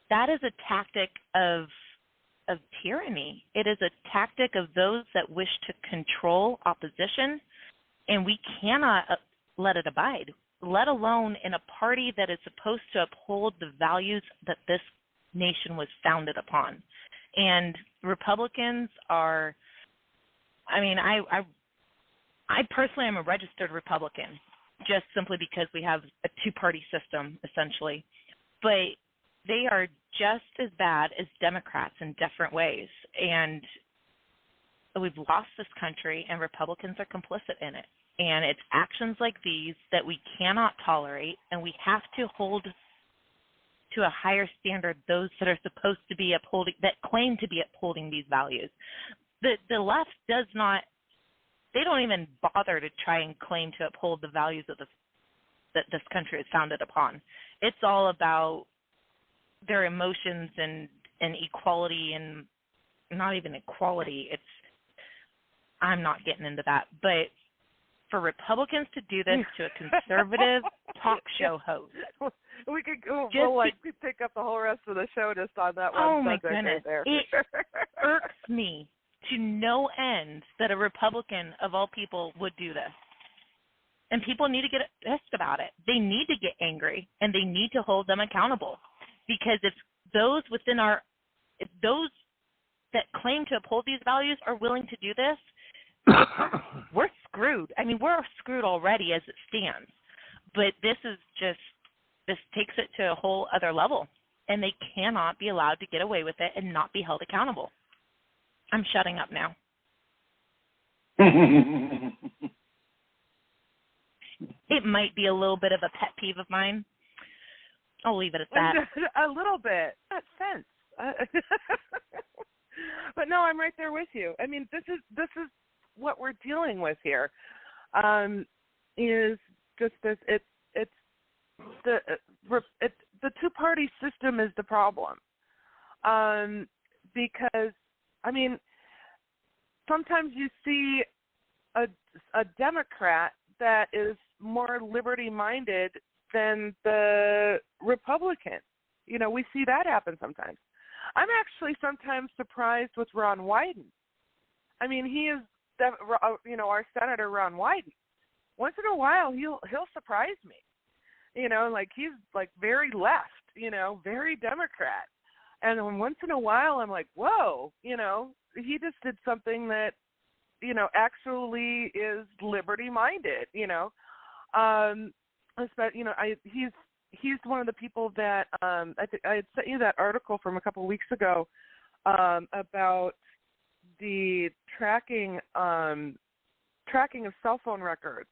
S17: that is a tactic of tyranny. It is a tactic of those that wish to control opposition, and we cannot let it abide, let alone in a party that is supposed to uphold the values that this nation was founded upon. And Republicans are, I mean, I personally am a registered Republican, just simply because we have a two-party system, essentially. But they are just as bad as Democrats in different ways. And we've lost this country, and Republicans are complicit in it. And it's actions like these that we cannot tolerate, and we have to hold to a higher standard those that are supposed to be upholding, that claim to be upholding these values. The left does not, they don't even bother to try and claim to uphold the values of that this country is founded upon. It's all about their emotions and equality, and not even equality. I'm not getting into that, but for Republicans to do this to a conservative talk show host.
S2: We could go, we could pick up the whole rest of the show just on that one subject right there.
S17: It irks me to no end that a Republican, of all people, would do this. And people need to get pissed about it. They need to get angry, and they need to hold them accountable. Because if those that claim to uphold these values are willing to do this, we're screwed. I mean, we're screwed already as it stands. But this takes it to a whole other level. And they cannot be allowed to get away with it and not be held accountable. I'm shutting up now. It might be a little bit of a pet peeve of mine. I'll leave it at that.
S2: A little bit. That sense. But no, I'm right there with you. I mean, this is what we're dealing with here. Is just this. It's the two-party system is the problem. Because I mean, sometimes you see a Democrat that is more liberty-minded than the Republican. You know, we see that happen sometimes. I'm actually sometimes surprised with Ron Wyden. I mean, he is, our Senator Ron Wyden. Once in a while, he'll surprise me. You know, like he's like very left. You know, very Democrat. And then once in a while, I'm like, whoa. You know, he just did something that, you know, actually is liberty-minded. You know. You know, he's one of the people that I had sent you that article from a couple of weeks ago about the tracking of cell phone records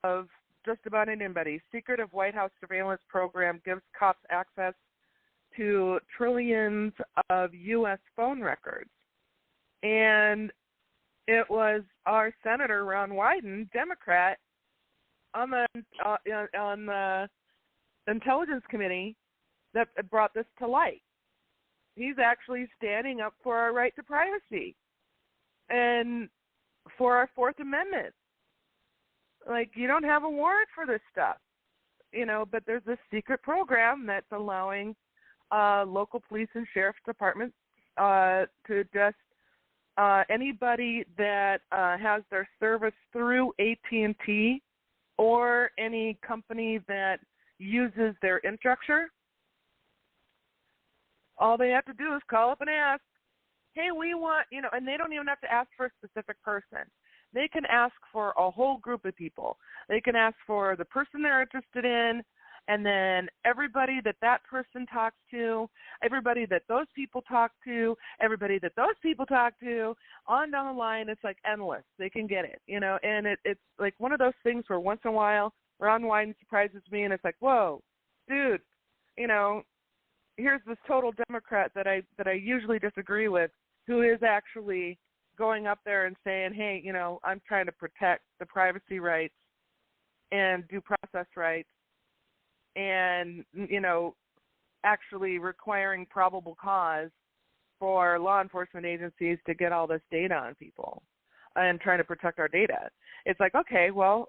S2: of just about anybody. Secretive White House surveillance program gives cops access to trillions of U.S. phone records, and it was our Senator Ron Wyden, Democrat, on the Intelligence Committee that brought this to light. He's actually standing up for our right to privacy and for our Fourth Amendment. Like, you don't have a warrant for this stuff, you know, but there's this secret program that's allowing local police and sheriff's departments to just anybody that has their service through AT&T or any company that uses their infrastructure, all they have to do is call up and ask, hey, we want, and they don't even have to ask for a specific person. They can ask for a whole group of people. They can ask for the person they're interested in, and then everybody that person talks to, everybody that those people talk to, everybody that those people talk to, on down the line. It's like endless. They can get it, and it's like one of those things where once in a while Ron Wyden surprises me, and it's like, whoa, dude, here's this total Democrat that I usually disagree with, who is actually going up there and saying, hey, I'm trying to protect the privacy rights and due process rights, and, actually requiring probable cause for law enforcement agencies to get all this data on people and trying to protect our data. It's like, okay, well,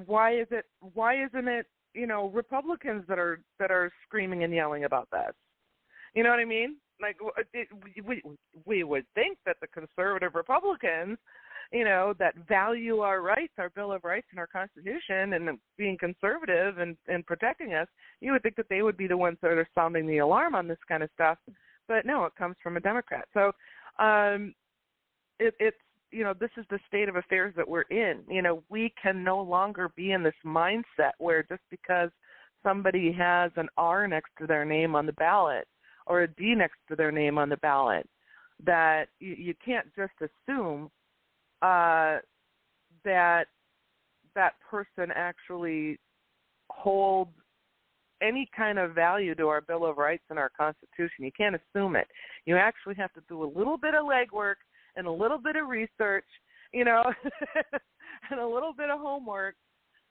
S2: why isn't it, Republicans that are screaming and yelling about this? You know what I mean? Like, we would think that the conservative Republicans, that value our rights, our Bill of Rights and our Constitution, and being conservative and protecting us, you would think that they would be the ones that are sounding the alarm on this kind of stuff. But no, it comes from a Democrat. So it's, this is the state of affairs that we're in. We can no longer be in this mindset where just because somebody has an R next to their name on the ballot or a D next to their name on the ballot, that you can't just assume that person actually holds any kind of value to our Bill of Rights and our Constitution. You can't assume it. You actually have to do a little bit of legwork and a little bit of research, and a little bit of homework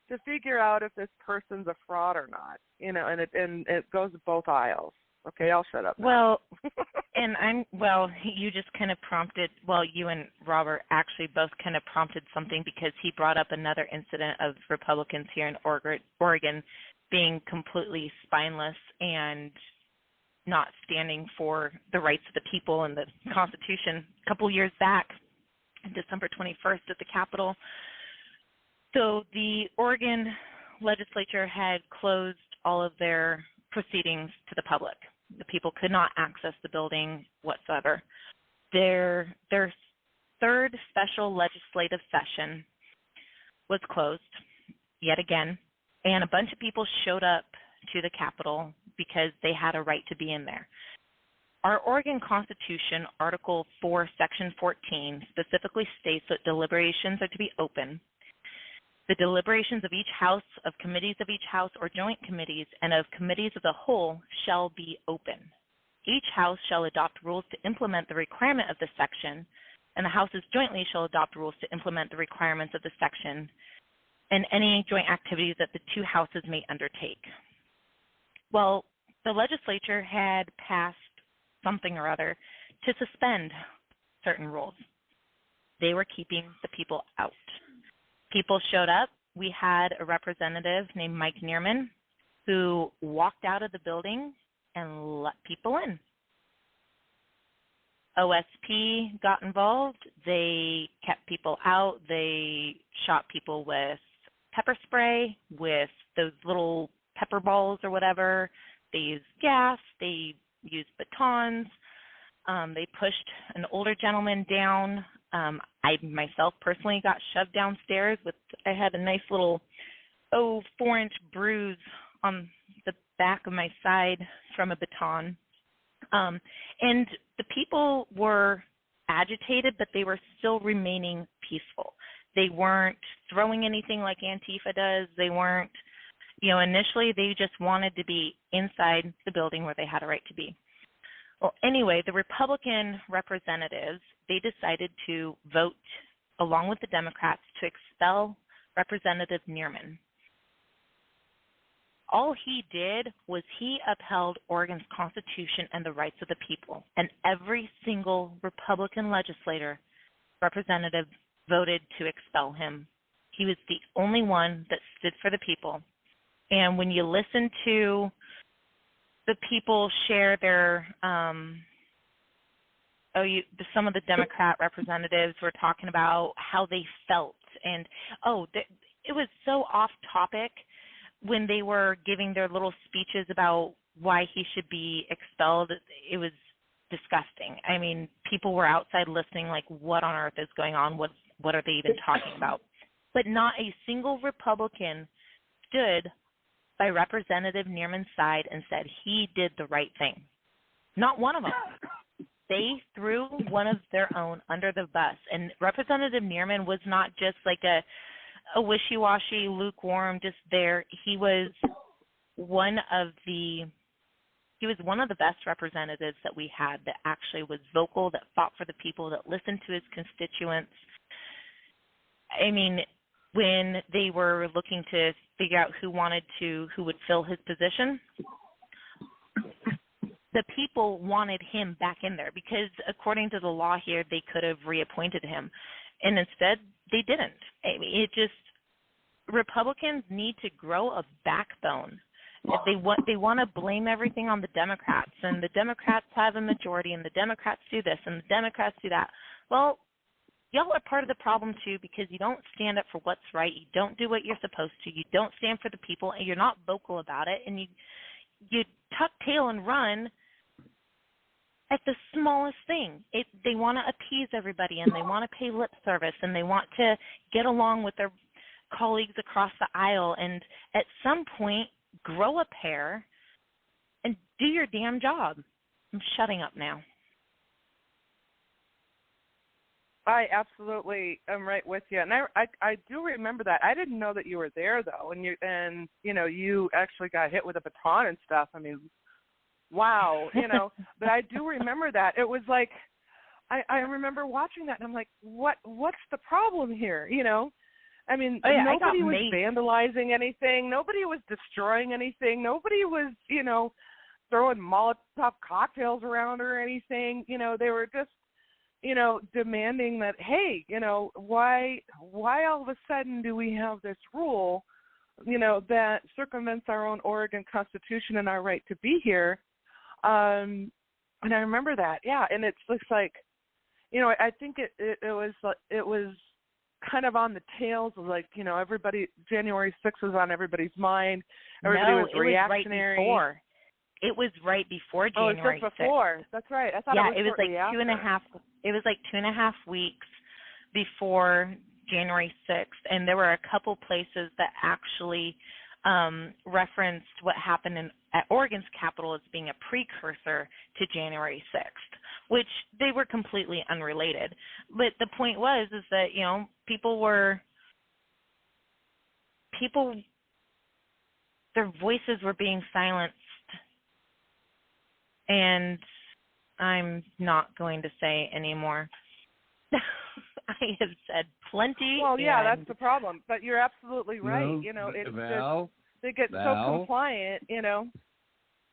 S2: to figure out if this person's a fraud or not, and it goes both aisles. Okay, I'll shut up now.
S17: Well, you just kind of prompted, you and Robert actually both kind of prompted something, because he brought up another incident of Republicans here in Oregon being completely spineless and not standing for the rights of the people and the Constitution a couple years back, December 21st at the Capitol. So the Oregon legislature had closed all of their proceedings to the public. The people could not access the building whatsoever. Their third special legislative session was closed yet again, and a bunch of people showed up to the Capitol because they had a right to be in there. Our Oregon Constitution, Article 4, Section 14, specifically states that deliberations are to be open. The deliberations of each house, of committees of each house or joint committees, and of committees of the whole shall be open. Each house shall adopt rules to implement the requirement of this section, and the houses jointly shall adopt rules to implement the requirements of the section and any joint activities that the two houses may undertake. Well, the legislature had passed something or other to suspend certain rules. They were keeping the people out. People showed up. We had a representative named Mike Neerman who walked out of the building and let people in. OSP got involved. They kept people out. They shot people with pepper spray, with those little pepper balls or whatever. They used gas. They used batons. They pushed an older gentleman down. I myself personally got shoved downstairs I had a nice little 4-inch bruise on the back of my side from a baton. And the people were agitated, but they were still remaining peaceful. They weren't throwing anything like Antifa does. They weren't, initially they just wanted to be inside the building where they had a right to be. Well, anyway, the Republican representatives, they decided to vote along with the Democrats to expel Representative Neerman. All he did was he upheld Oregon's Constitution and the rights of the people, and every single Republican representative voted to expel him. He was the only one that stood for the people. And when you listen to the people share some of the Democrat representatives were talking about how they felt, and it was so off topic when they were giving their little speeches about why he should be expelled. It was disgusting. I mean, people were outside listening like, what on earth is going on? What are they even talking about? But not a single Republican stood by Representative Neerman's side and said he did the right thing. Not one of them. They threw one of their own under the bus. And Representative Neerman was not just like a wishy-washy, lukewarm, just there. He was one of the best representatives that we had that actually was vocal, that fought for the people, that listened to his constituents. I mean, when they were looking to figure out who would fill his position, the people wanted him back in there because according to the law here, they could have reappointed him. And instead, they didn't. I mean, Republicans need to grow a backbone. If they want to blame everything on the Democrats, and the Democrats have a majority, and the Democrats do this, and the Democrats do that. Well, y'all are part of the problem too, because you don't stand up for what's right. You don't do what you're supposed to. You don't stand for the people, and you're not vocal about it. And you tuck tail and run at the smallest thing. They want to appease everybody, and they want to pay lip service, and they want to get along with their colleagues across the aisle. And at some point, grow a pair and do your damn job. I'm shutting up now.
S2: I absolutely am right with you, and I do remember that. I didn't know that you were there though, and you actually got hit with a baton and stuff. I mean, wow, But I do remember that. It was like I remember watching that, and I'm like, what's the problem here? I mean, nobody was vandalizing anything. Nobody was destroying anything. Nobody was, throwing Molotov cocktails around or anything. They were just, demanding that, hey, why all of a sudden do we have this rule, that circumvents our own Oregon Constitution and our right to be here? And I remember that, yeah. And it's just like, I think it was kind of on the tails of like, everybody, January 6th was on everybody's mind. Everybody was reactionary.
S17: It was right before January 6th.
S2: Oh, it was just before. That's right. I thought it was
S17: like
S2: after.
S17: 2.5 weeks before January 6th, and there were a couple places that actually referenced what happened at Oregon's Capitol as being a precursor to January 6th, which they were completely unrelated. But the point is that, their voices were being silenced, and I'm not going to say any more. I have said plenty.
S2: Well, yeah, that's the problem. But you're absolutely right. It's
S19: Val,
S2: just they get so compliant.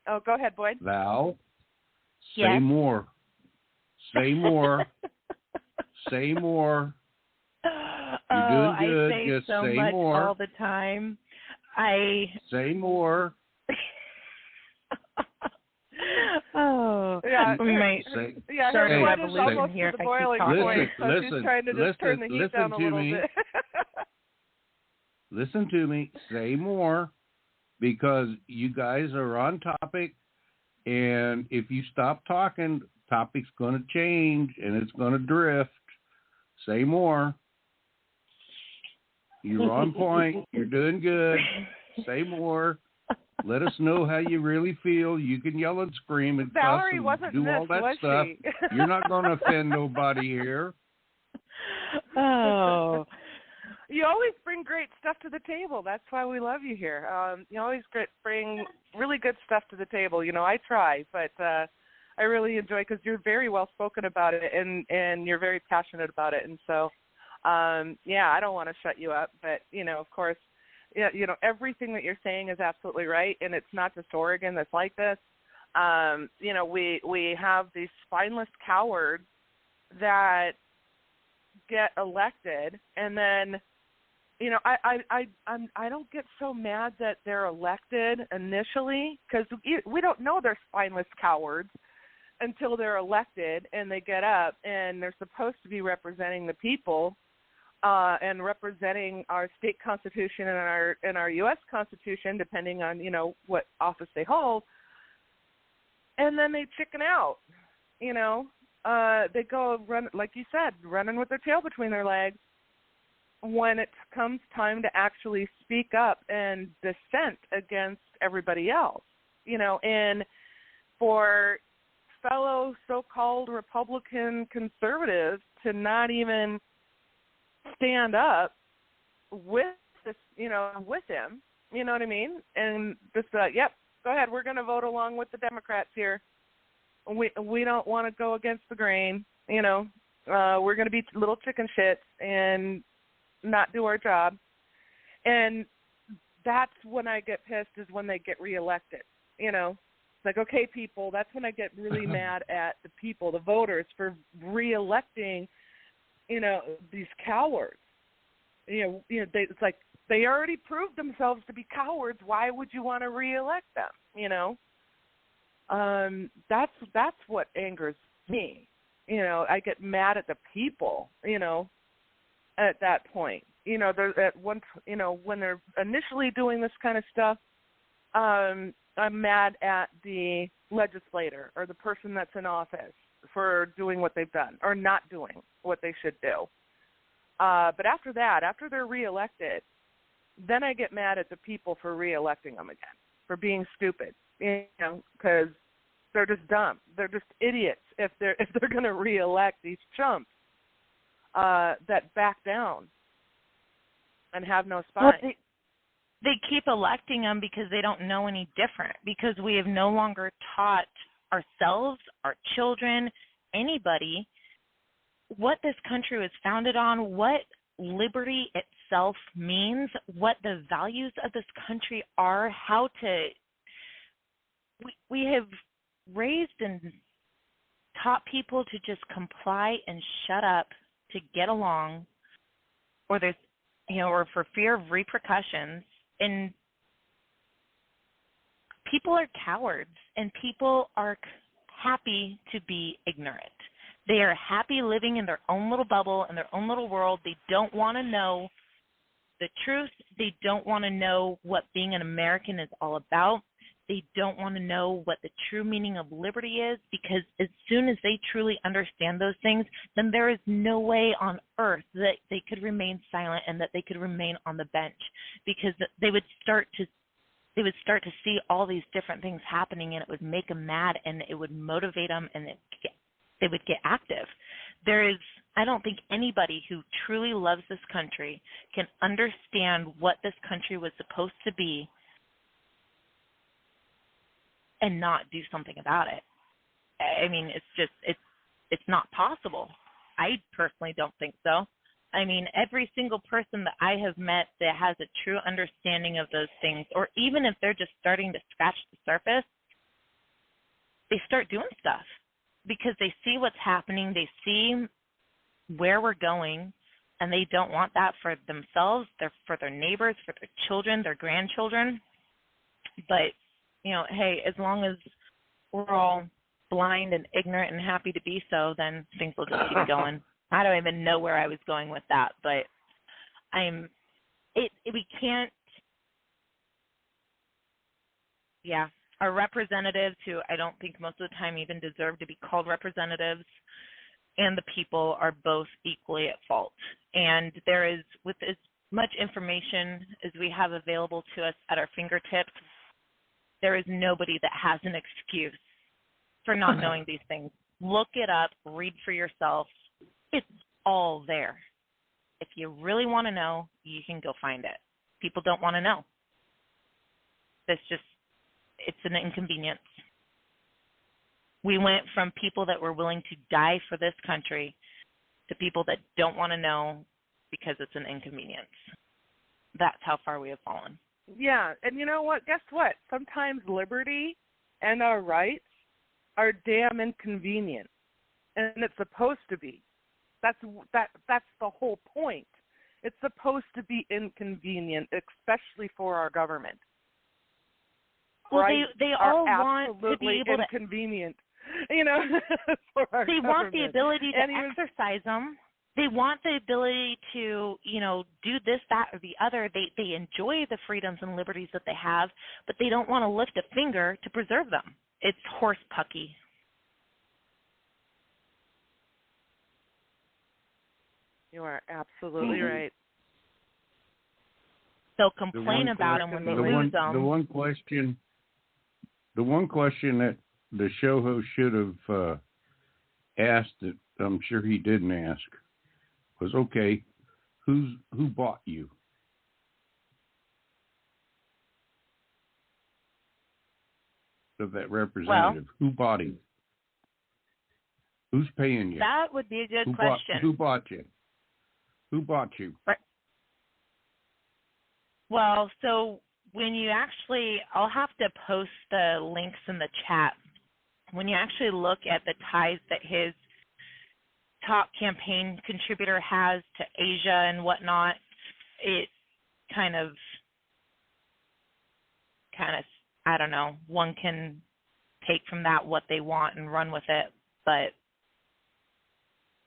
S2: Oh, go ahead, Boyd.
S19: Val,
S17: yes?
S19: Say more. Say more. Say more. You're doing good.
S17: I say
S19: Just
S17: so
S19: say
S17: much
S19: more.
S17: all the time.
S19: Say more.
S17: Oh,
S2: yeah.
S17: We might start a revolution here if I keep talking.
S2: She's trying to just turn the heat down a little bit.
S19: Listen to me. Say more, because you guys are on topic, and if you stop talking, topic's going to change and it's going to drift. Say more. You're on point. You're doing good. Say more. Let us know how you really feel. You can yell and scream and
S2: Valerie
S19: cuss and do all that stuff. You're not going to offend nobody here.
S17: Oh.
S2: You always bring great stuff to the table. That's why we love you here. You always bring really good stuff to the table. I try, but I really enjoy because you're very well spoken about it, and you're very passionate about it. And so, I don't want to shut you up, but of course, everything that you're saying is absolutely right, and it's not just Oregon that's like this. We have these spineless cowards that get elected, and then I don't get so mad that they're elected initially because we don't know they're spineless cowards. until they're elected and they get up and they're supposed to be representing the people and representing our state constitution and our U.S. Constitution, depending on, you know, what office they hold. And then they chicken out, you know. They go run, like you said, running with their tail between their legs when it comes time to actually speak up and dissent against everybody else, you know. And for fellow so-called Republican conservatives to not even stand up with this, you know, with him, you know what I mean? And just, yep, go ahead, we're going to vote along with the Democrats here. We don't want to go against the grain, you know. We're going to be little chicken shits and not do our job. And that's when I get pissed, is when they get reelected, you know. It's like, okay, people, that's when I get really mad at the people, the voters, for reelecting, you know, these cowards. You know, it's like they already proved themselves to be cowards. Why would you want to reelect them, you know? That's what angers me. You know, I get mad at the people, you know, at that point. You know, they're at one, you know, when they're initially doing this kind of stuff, I'm mad at the legislator or the person that's in office for doing what they've done or not doing what they should do. But after that, after they're reelected, then I get mad at the people for reelecting them again, for being stupid. You know, because they're just dumb. They're just idiots if they're going to reelect these chumps that back down and have no spine.
S17: Well, they keep electing them because they don't know any different, because we have no longer taught ourselves, our children, anybody, what this country was founded on, what liberty itself means, what the values of this country are, how to... We have raised and taught people to just comply and shut up to get along, or there's, you know, or for fear of repercussions. And people are cowards, and people are happy to be ignorant. They are happy living in their own little bubble, in their own little world. They don't want to know the truth. They don't want to know what being an American is all about. They don't want to know what the true meaning of liberty is, because as soon as they truly understand those things, then there is no way on earth that they could remain silent and that they could remain on the bench, because they would start to see all these different things happening, and it would make them mad, and it would motivate them, and they would get active. I don't think anybody who truly loves this country can understand what this country was supposed to be and not do something about it. I mean, it's not possible. I personally don't think so. I mean, every single person that I have met that has a true understanding of those things, or even if they're just starting to scratch the surface, they start doing stuff because they see what's happening, they see where we're going, and they don't want that for themselves, for their neighbors, for their children, their grandchildren. But you know, hey, as long as we're all blind and ignorant and happy to be so, then things will just keep going. I don't even know where I was going with that, but we can't, yeah, our representatives, who I don't think most of the time even deserve to be called representatives, and the people are both equally at fault. And there is, with as much information as we have available to us at our fingertips, there is nobody that has an excuse for not knowing these things. Look it up, read for yourself. It's all there. If you really want to know, you can go find it. People don't want to know. It's an inconvenience. We went from people that were willing to die for this country to people that don't want to know because it's an inconvenience. That's how far we have fallen.
S2: Yeah, and you know what? Guess what? Sometimes liberty and our rights are damn inconvenient, and it's supposed to be. That's the whole point. It's supposed to be inconvenient, especially for our government.
S17: Well,
S2: right?
S17: they all want to
S2: absolutely
S17: be able
S2: inconvenient. you know, for our
S17: They want the
S2: government.
S17: ability to
S2: And he was-
S17: exercise them. They want the ability to, you know, do this, that, or the other. They enjoy the freedoms and liberties that they have, but they don't want to lift a finger to preserve them. It's horse pucky.
S2: You are absolutely right.
S17: They'll complain about them when they lose them.
S19: The one question that the show host should have asked that I'm sure he didn't ask was, okay, who bought you? Of that representative, who bought him? Who's paying you?
S17: That would be a good question.
S19: Who bought you? Who bought you?
S17: Right. Well, so when you actually, I'll have to post the links in the chat. When you actually look at the ties that his top campaign contributor has to Asia and whatnot, it kind of, I don't know, one can take from that what they want and run with it, but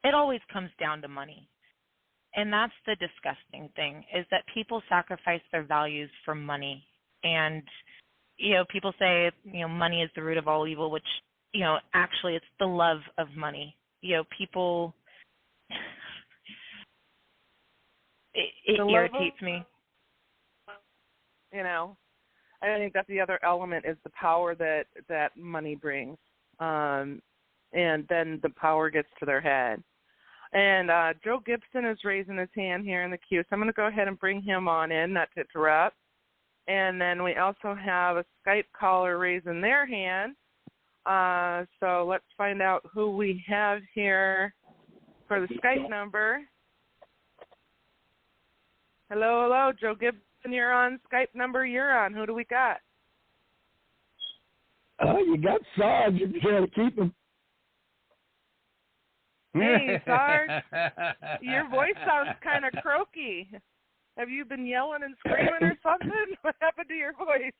S17: it always comes down to money. And that's the disgusting thing, is that people sacrifice their values for money. And, you know, people say, you know, money is the root of all evil, which, you know, actually it's the love of money. You know, people, it irritates me.
S2: You know, I think that the other element is the power that money brings. And then the power gets to their head. And Joe Gibson is raising his hand here in the queue, so I'm going to go ahead and bring him on in, not to interrupt. And then we also have a Skype caller raising their hand. So let's find out who we have here for the Skype number. Hello, Joe Gibson, you're on. Skype number, you're on. Who do we got?
S20: You got Sarge if you got to keep him.
S2: Hey, Sarge, your voice sounds kind of croaky. Have you been yelling and screaming or something? What happened to your voice?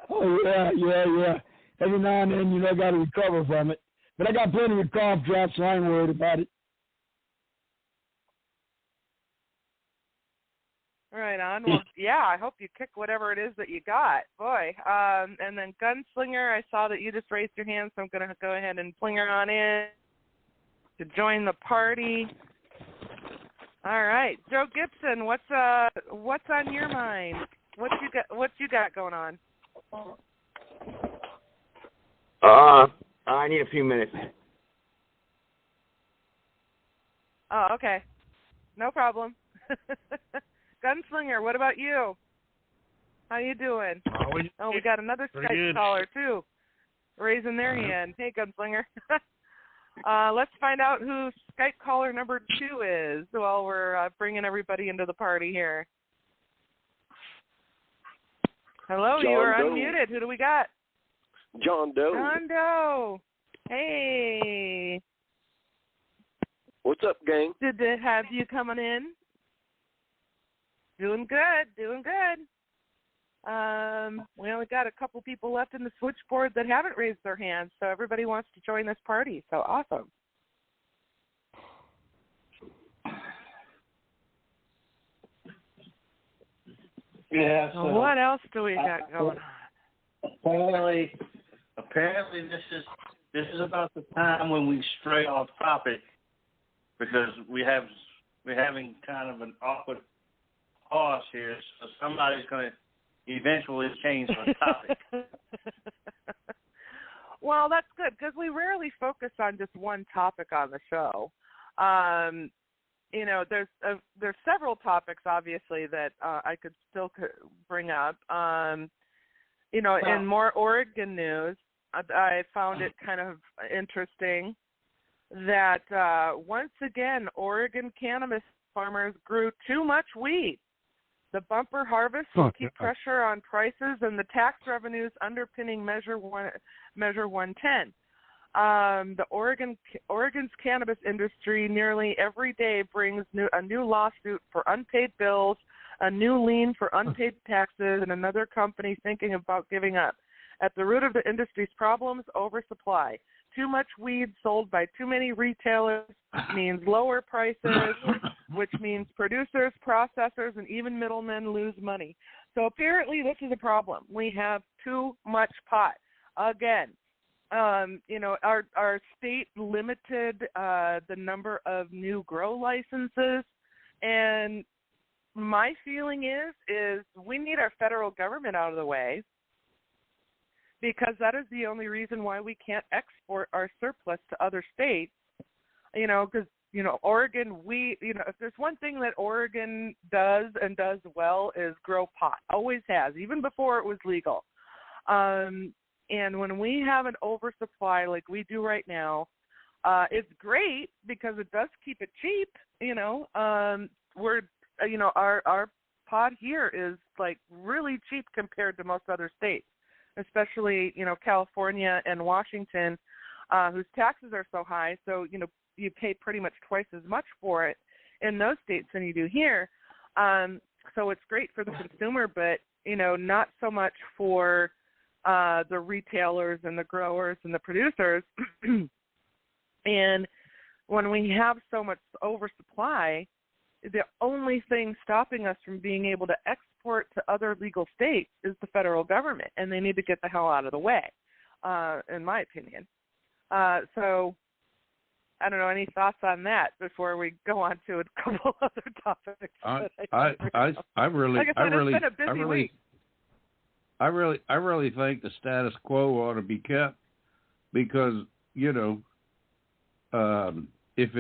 S20: Oh, yeah. Every now and then, you know, I got to recover from it. But I got plenty of cough drops, so I ain't worried about it.
S2: Right on. Well, yeah, I hope you kick whatever it is that you got. Boy. And then Gunslinger, I saw that you just raised your hand, so I'm going to go ahead and fling her on in to join the party. All right, Joe Gibson, what's on your mind? What you got going on?
S21: I need a few minutes.
S2: Oh, okay. No problem. Gunslinger, what about you? How you doing? Oh, we got another Skype caller too, raising their hand. Hey, Gunslinger. Let's find out who Skype caller number 2 is while we're bringing everybody into the party here. Hello,
S22: John
S2: you are
S22: Doe.
S2: unmuted. Who do we got?
S22: John Doe.
S2: John Doe. Hey.
S22: What's up, gang?
S2: Good to have you coming in. Doing good. We only got a couple people left in the switchboard that haven't raised their hands, so everybody wants to join this party. So awesome.
S18: Yeah. So
S2: what else do we got going on?
S18: Apparently, this is about the time when we stray off topic, because we're having kind of an awkward pause here. So somebody's going to eventually change the topic.
S2: Well, that's good, because we rarely focus on just one topic on the show. You know, there's several topics, obviously, that I could still bring up. You know, in more Oregon news, I found it kind of interesting that once again, Oregon cannabis farmers grew too much weed. The bumper harvest will keep pressure on prices and the tax revenues underpinning Measure 110. Oregon's cannabis industry nearly every day brings a new lawsuit for unpaid bills, a new lien for unpaid taxes, and another company thinking about giving up. At the root of the industry's problems, oversupply. too much weed sold by too many retailers means lower prices, which means producers, processors, and even middlemen lose money. So apparently this is a problem. We have too much pot. Again, our state limited the number of new grow licenses, and my feeling is we need our federal government out of the way, because that is the only reason why we can't export our surplus to other states. Because Oregon, if there's one thing that Oregon does and does well is grow pot. Always has, even before it was legal. And when we have an oversupply like we do right now, it's great because it does keep it cheap. Our pot here is like really cheap compared to most other states, especially California and Washington, whose taxes are so high. So you pay pretty much twice as much for it in those states than you do here. So it's great for the consumer, but not so much for the retailers and the growers and the producers. And when we have so much oversupply, the only thing stopping us from being able to export to other legal states is the federal government, and they need to get the hell out of the way, in my opinion. So I don't know, any thoughts on that before we go on to a couple other topics?
S19: I really think the status quo ought to be kept, because if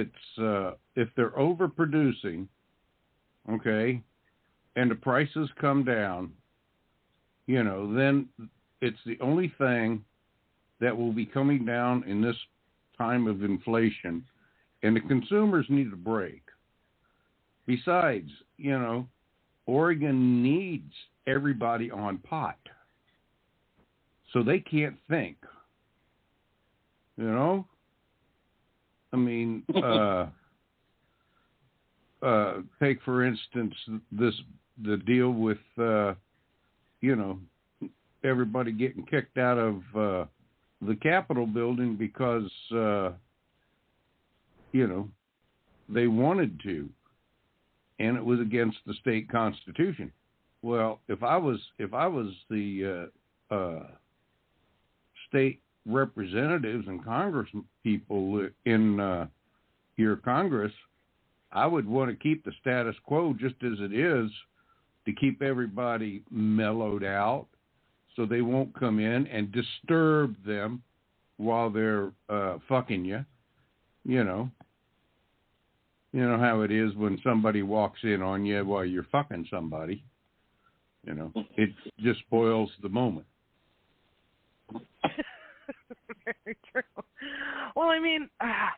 S19: they're overproducing, okay, and the prices come down, then it's the only thing that will be coming down in this time of inflation, and the consumers need a break. Besides, Oregon needs everybody on pot, so they can't think. I mean, take for instance the deal with everybody getting kicked out of the Capitol building because they wanted to, and it was against the state constitution. Well, if I was the state representatives and Congress people in your Congress, I would want to keep the status quo just as it is, to keep everybody mellowed out so they won't come in and disturb them while they're fucking you. You know how it is when somebody walks in on you while you're fucking somebody. It just spoils the moment.
S2: Very true. Well, I mean, I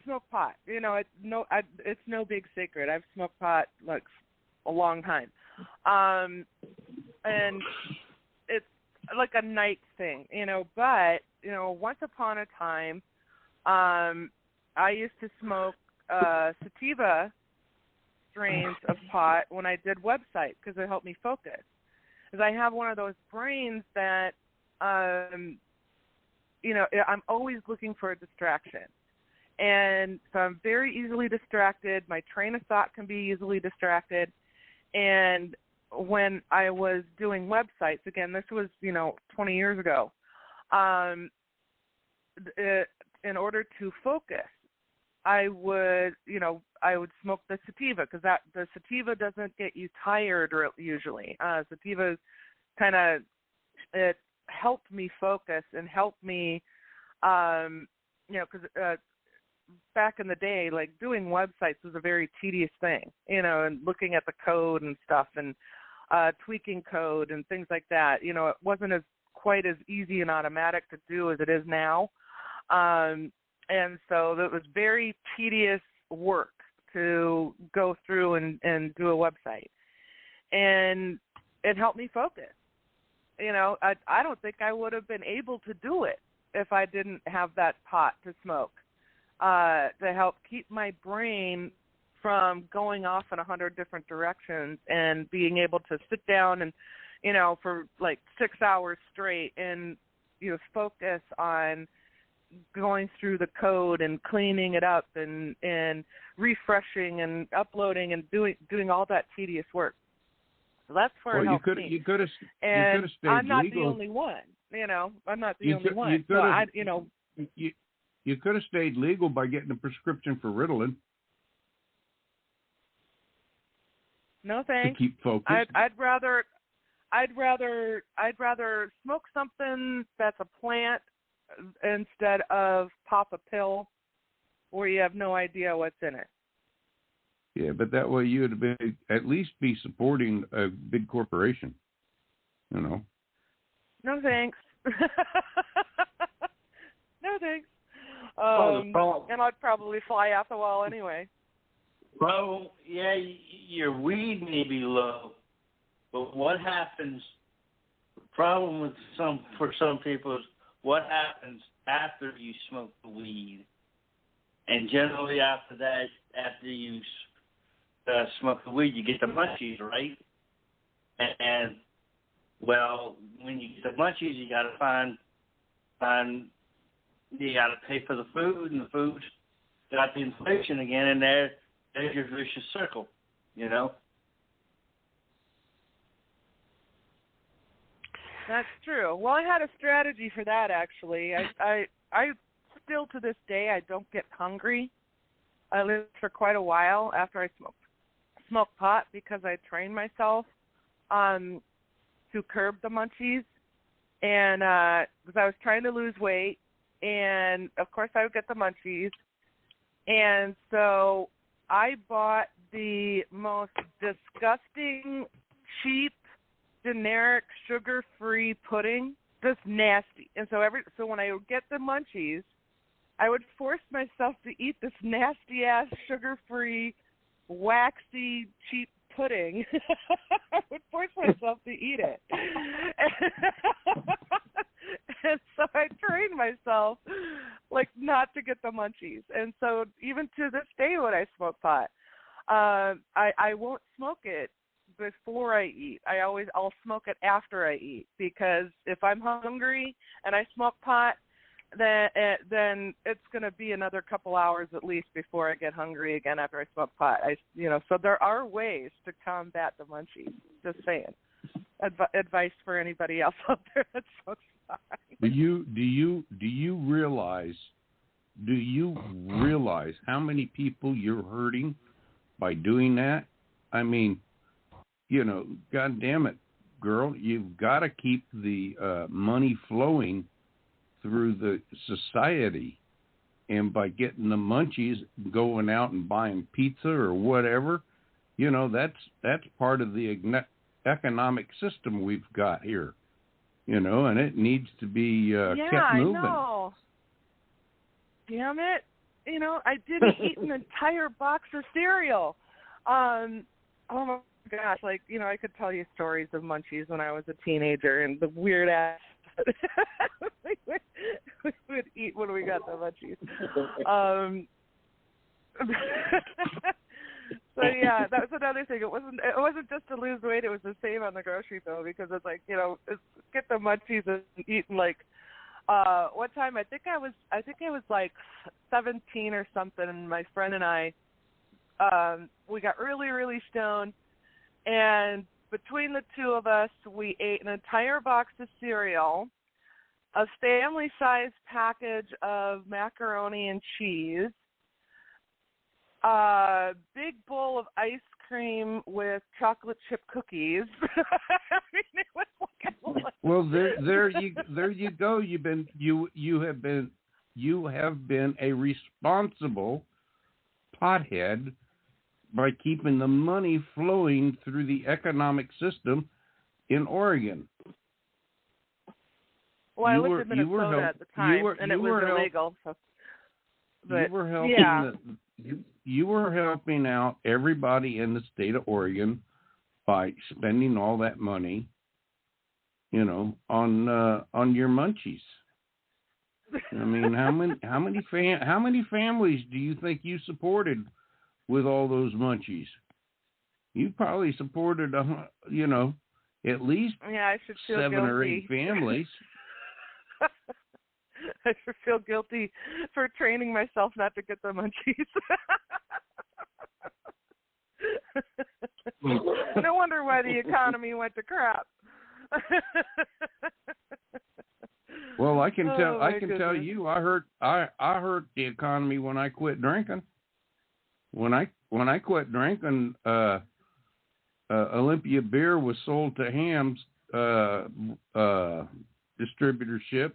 S2: smoke pot. It's no big secret. I've smoked pot like a long time, and it's like a night thing, But once upon a time, I used to smoke sativa strains of pot when I did websites because it helped me focus. Because I have one of those brains that, I'm always looking for a distraction. And so I'm very easily distracted. My train of thought can be easily distracted. And when I was doing websites, again, this was, 20 years ago, in order to focus, I would smoke the sativa, because the sativa doesn't get you tired usually. Sativa it helped me focus and helped me, because back in the day, like doing websites was a very tedious thing, and looking at the code and stuff and tweaking code and things like that. It wasn't quite as easy and automatic to do as it is now. And so it was very tedious work to go through and do a website. And it helped me focus. I don't think I would have been able to do it if I didn't have that pot to smoke to help keep my brain from going off in 100 different directions and being able to sit down and, for like 6 hours straight and focus on going through the code and cleaning it up and refreshing and uploading and doing all that tedious work. So that's where it helps me.
S19: You could have stayed
S2: I'm not
S19: legal.
S2: the only one. I'm not the only one. So
S19: you could have stayed legal by getting a prescription for Ritalin.
S2: No thanks.
S19: To keep focused.
S2: I'd rather smoke something that's a plant instead of pop a pill where you have no idea what's in it.
S19: Yeah, but that way you would at least be supporting a big corporation.
S2: No thanks. No thanks. And I'd probably fly off the wall anyway.
S18: Bro, yeah, your weed may be low, but what happens? The problem for some people is what happens after you smoke the weed, and generally after that, after you smoke the weed, you get the munchies, right? And well, when you get the munchies, you got to you got to pay for the food, and the food's got the inflation again, and there's your vicious circle,
S2: That's true. Well, I had a strategy for that, actually. I still, to this day, I don't get hungry. I lived for quite a while after I smoked pot because I trained myself to curb the munchies, and because I was trying to lose weight, and of course I would get the munchies, and so I bought the most disgusting, cheap, generic, sugar-free pudding, just nasty. And so when I would get the munchies, I would force myself to eat this nasty-ass, sugar-free, waxy, cheap pudding. I would force myself to eat it. And so I trained myself, not to get the munchies. And so even to this day when I smoke pot, I won't smoke it before I eat. I'll smoke it after I eat, because if I'm hungry and I smoke pot, then it's going to be another couple hours at least before I get hungry again after I smoke pot. So there are ways to combat the munchies. Just saying. Advice for anybody else out there that smokes pot.
S19: Do you realize how many people you're hurting by doing that? I mean, God damn it, girl, you've got to keep the money flowing through the society, and by getting the munchies, going out and buying pizza or whatever, that's part of the economic system we've got here, and it needs to be kept moving.
S2: I know. Damn it. I didn't eat an entire box of cereal. Oh my gosh, I could tell you stories of munchies when I was a teenager and the weird ass we would eat when we got the munchies. So yeah, that was another thing. It wasn't just to lose weight. It was the same on the grocery bill, because it's get the munchies and eating one time I think I was 17 or something, and my friend and I we got really, really stoned, and between the two of us, we ate an entire box of cereal, a family-sized package of macaroni and cheese, a big bowl of ice cream with chocolate chip cookies. I mean, it was
S19: well, there you go. You have been a responsible pothead by keeping the money flowing through the economic system in Oregon.
S2: Well, I lived in Minnesota at the time, and it was illegal.
S19: You were helping out everybody in the state of Oregon by spending all that money, on your munchies. I mean, how many families do you think you supported with all those munchies? You probably supported, at least 7 or 8 families.
S2: I feel guilty for training myself not to get the munchies. No wonder why the economy went to crap.
S19: Well, I can tell.
S2: Oh,
S19: I can tell you. I hurt the economy when I quit drinking. When I quit drinking, Olympia beer was sold to Ham's distributorship,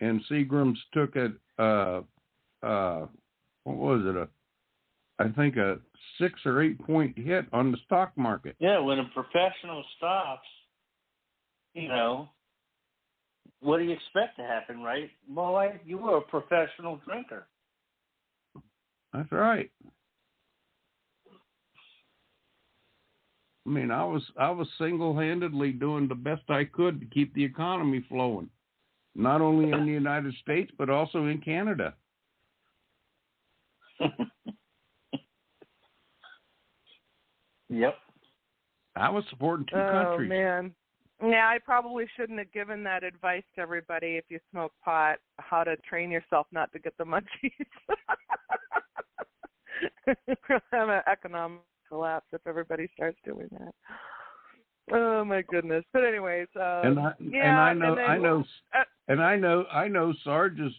S19: and Seagram's took it. What was it? I think a 6 or 8 point hit on the stock market.
S18: Yeah, when a professional stops, what do you expect to happen, right? Boy, you were a professional drinker.
S19: That's right. I mean, I was single-handedly doing the best I could to keep the economy flowing, not only in the United States but also in Canada.
S18: Yep.
S19: I was supporting two countries.
S2: Oh, man. Yeah, I probably shouldn't have given that advice to everybody if you smoke pot, how to train yourself not to get the munchies. We'll have an economic collapse if everybody starts doing that. Oh, my goodness. But anyways,
S19: I know Sarge is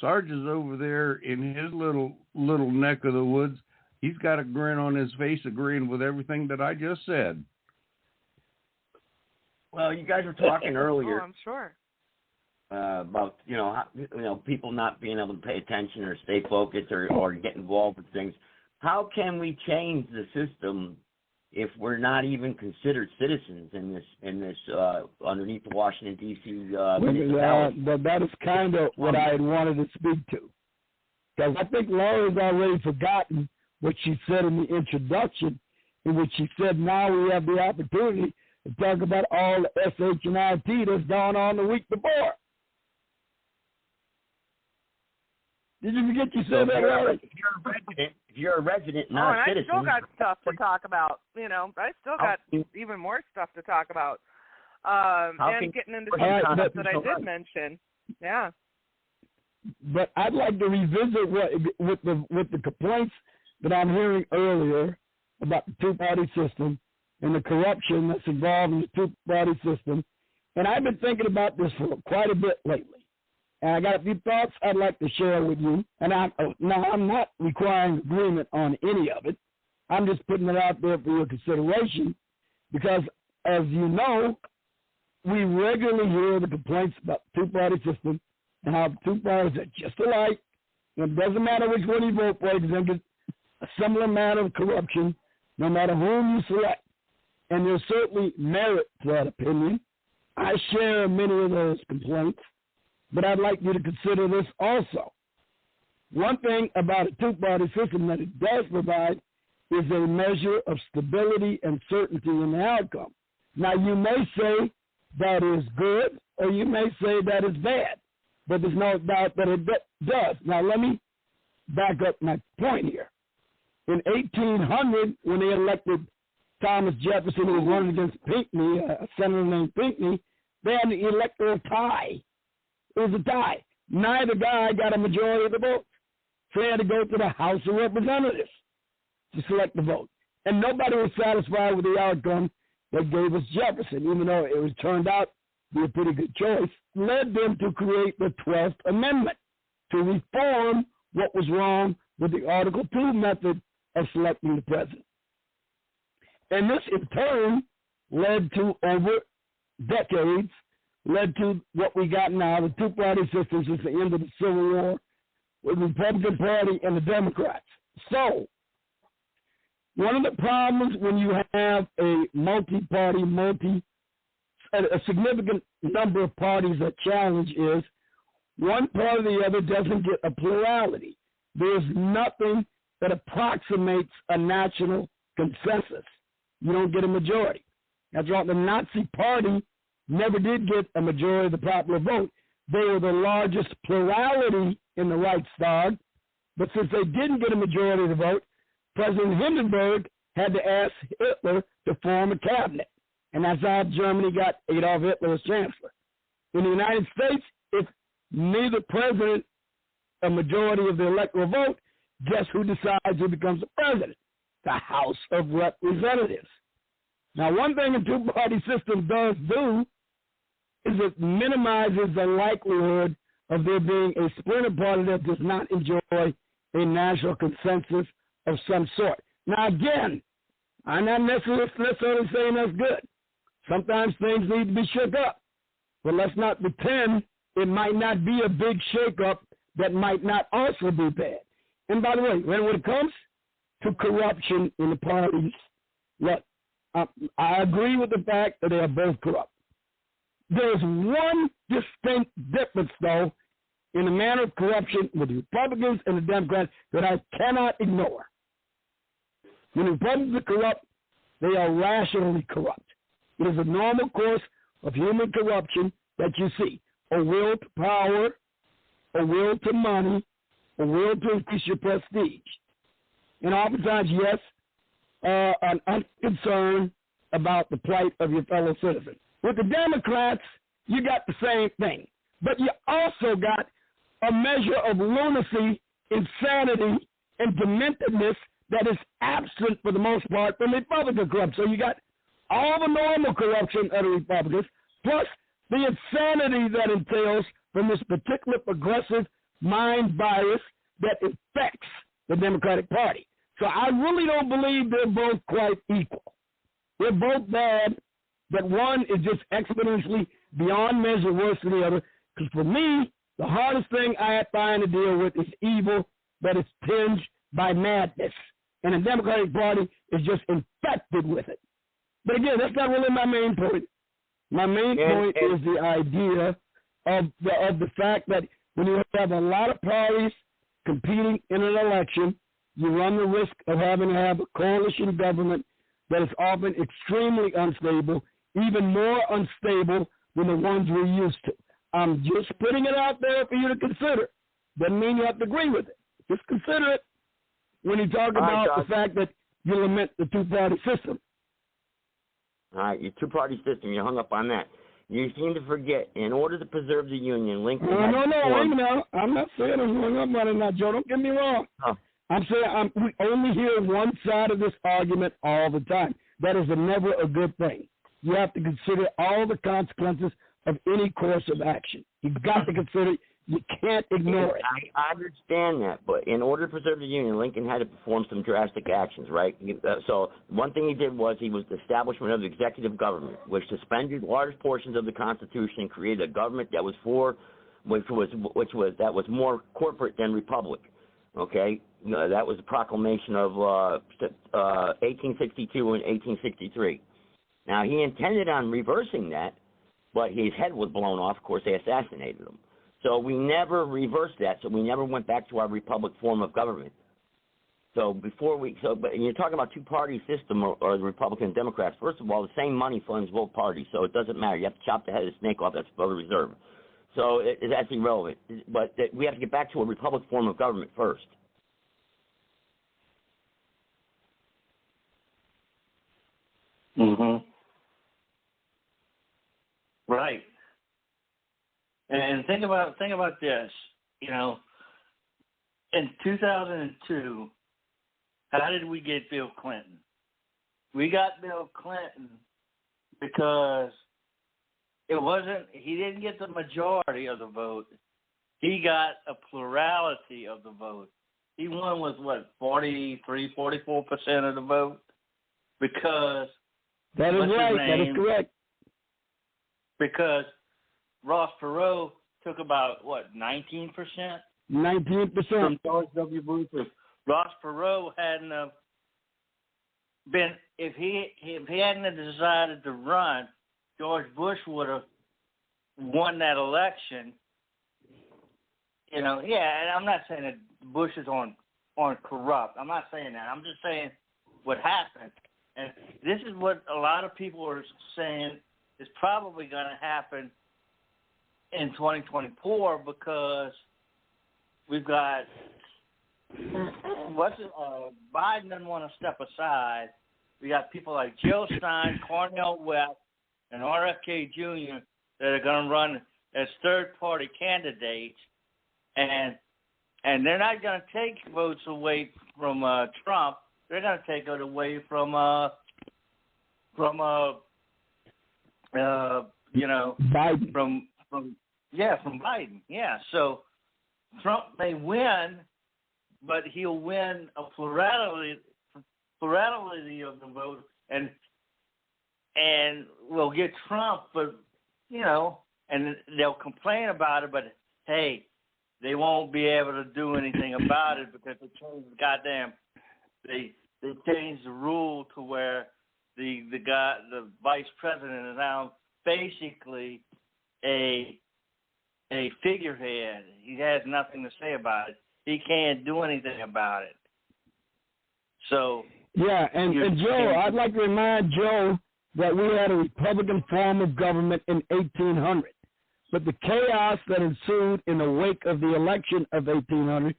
S19: over there in his little neck of the woods. He's got a grin on his face, agreeing with everything that I just said.
S1: Well, you guys were talking earlier.
S2: Oh, I'm sure.
S1: About people not being able to pay attention or stay focused or get involved with things. How can we change the system if we're not even considered citizens in this underneath the Washington D.C. municipality?
S20: That is kind of what I had wanted to speak to, because I think Laura's already forgotten what she said in the introduction, in which she said now we have the opportunity to talk about all the SH&IT that's gone on the week before. Did you forget you said that already?
S1: If you're a resident, not a citizen.
S2: I still got stuff to talk about. I still got even more stuff to talk about. And getting into some stuff that I did mention. Yeah.
S20: But I'd like to revisit with the complaints that I'm hearing earlier about the two-party system and the corruption that's involved in the two-party system. And I've been thinking about this for quite a bit lately. And I got a few thoughts I'd like to share with you. And I'm not requiring agreement on any of it. I'm just putting it out there for your consideration because, as you know, we regularly hear the complaints about the two-party system and how the two parties are just alike. And it doesn't matter which one you vote for, there's a similar amount of corruption no matter whom you select. And there's certainly merit to that opinion. I share many of those complaints, but I'd like you to consider this also. One thing about a two-party system that it does provide is a measure of stability and certainty in the outcome. Now, you may say that is good, or you may say that is bad, but there's no doubt that it does. Now, let me back up my point here. In 1800, when they elected Thomas Jefferson, who was running against Pinckney, a senator named Pinckney, they had an electoral tie. It was a tie. Neither guy got a majority of the vote. So they had to go to the House of Representatives to select the vote. And nobody was satisfied with the outcome that gave us Jefferson, even though it was turned out to be a pretty good choice, led them to create the 12th Amendment to reform what was wrong with the Article 2 method of selecting the president. And this, in turn, led to, over decades, led to what we got now, the two-party system since the end of the Civil War, with the Republican Party and the Democrats. So, one of the problems when you have a multi-party, a significant number of parties that challenge is one part or the other doesn't get a plurality. There's nothing that approximates a national consensus. You don't get a majority. That's right. The Nazi Party never did get a majority of the popular vote. They were the largest plurality in the Reichstag, but since they didn't get a majority of the vote, President Hindenburg had to ask Hitler to form a cabinet, and that's how Germany got Adolf Hitler as chancellor. In the United States, if neither president a majority of the electoral vote. Guess who decides who becomes the president? The House of Representatives. Now, one thing a two-party system does do is it minimizes the likelihood of there being a splinter party that does not enjoy a national consensus of some sort. Now, again, I'm not necessarily saying that's good. Sometimes things need to be shook up. But let's not pretend it might not be a big shakeup that might not also be bad. And by the way, when it comes to corruption in the parties, look, I agree with the fact that they are both corrupt. There's one distinct difference, though, in the manner of corruption with the Republicans and the Democrats that I cannot ignore. When the Republicans are corrupt, they are rationally corrupt. It is a normal course of human corruption that you see. A will to power, a will to money, a will to increase your prestige. And oftentimes, yes, an unconcern about the plight of your fellow citizens. With the Democrats, you got the same thing. But you also got a measure of lunacy, insanity, and dementedness that is absent for the most part from Republican corruption. So you got all the normal corruption of the Republicans, plus the insanity that entails from this particular progressive mind bias that affects the Democratic Party. So I really don't believe they're both quite equal. They're both bad, but one is just exponentially beyond measure worse than the other. Because for me, the hardest thing I find to deal with is evil that is tinged by madness. And the Democratic Party is just infected with it. But again, that's not really my main point. My main point is the idea of the fact that when you have a lot of parties competing in an election, you run the risk of having to have a coalition government that is often extremely unstable, even more unstable than the ones we're used to. I'm just putting it out there for you to consider. Doesn't mean you have to agree with it. Just consider it when you talk about the fact that you lament the two-party system.
S1: All right, your two-party system, you hung up on that. You seem to forget, in order to preserve the Union, Lincoln
S20: No, wait a minute. I'm not saying I'm hung up on it now, Joe. Don't get me wrong.
S1: Oh.
S20: I'm saying we only hear one side of this argument all the time. That is never a good thing. You have to consider all the consequences of any course of action. You've got to consider it. You can't ignore it.
S1: I understand that, but in order to preserve the Union, Lincoln had to perform some drastic actions, right? So one thing he did was the establishment of the executive government, which suspended large portions of the Constitution and created a government that was more corporate than republic. Okay, that was the proclamation of 1862 and 1863. Now he intended on reversing that, but his head was blown off. Of course, they assassinated him. So we never reversed that. So we never went back to our republic form of government. So but you're talking about two-party system or the Republican and Democrats. First of all, the same money funds both parties, so it doesn't matter. You have to chop the head of the snake off. That's Federal Reserve. So that's irrelevant. But we have to get back to a republic form of government first.
S18: Mm-hmm. Right. And think about this, in 2002, how did we get Bill Clinton? We got Bill Clinton because he didn't get the majority of the vote. He got a plurality of the vote. He won with 44% of the vote because
S20: that is right. That is correct.
S18: Because Ross Perot took about 19%?
S20: 19%
S18: from George W. Bush. If Ross Perot hadn't been, if he hadn't decided to run, George Bush would have won that election. And I'm not saying that Bush is on corrupt. I'm not saying that. I'm just saying what happened. And this is what a lot of people are saying is probably going to happen in 2024 because we've got Biden doesn't want to step aside. We got people like Jill Stein, Cornel West, and RFK Jr. that are going to run as third-party candidates, and they're not going to take votes away from Trump. They're going to take it away from
S20: Biden.
S18: From Biden. Yeah. So Trump may win, but he'll win a plurality of the vote, and we'll get Trump, but and they'll complain about it, but hey, they won't be able to do anything about it because they changed they changed the rule to where the vice president is now basically a figurehead. He has nothing to say about it. He can't do anything about it. So
S20: yeah, and Joe, I'd like to remind Joe that we had a Republican form of government in 1800. But the chaos that ensued in the wake of the election of 1800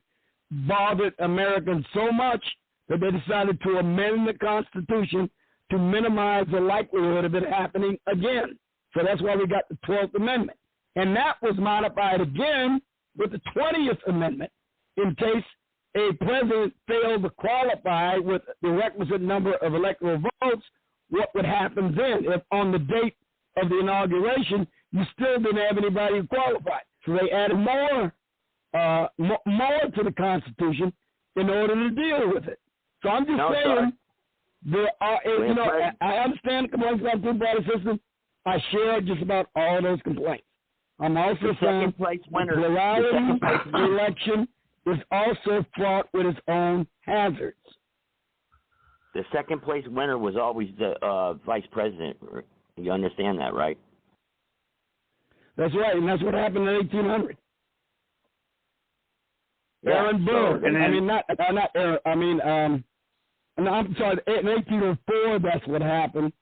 S20: bothered Americans so much that they decided to amend the Constitution to minimize the likelihood of it happening again. So that's why we got the 12th Amendment. And that was modified again with the 20th Amendment in case a president failed to qualify with the requisite number of electoral votes. What would happen then if on the date of the inauguration you still didn't have anybody who qualified? So they added more to the Constitution in order to deal with it. So I'm just saying, there are, I understand the complaints about the two-party system. I share just about all those complaints. I'm also saying the plurality election is also fraught with its own hazards.
S1: The second place winner was always the vice president. You understand that, right?
S20: That's right, and that's what happened in 1800.
S1: Yeah,
S20: Aaron Burr. I'm sorry, in 1804, that's what happened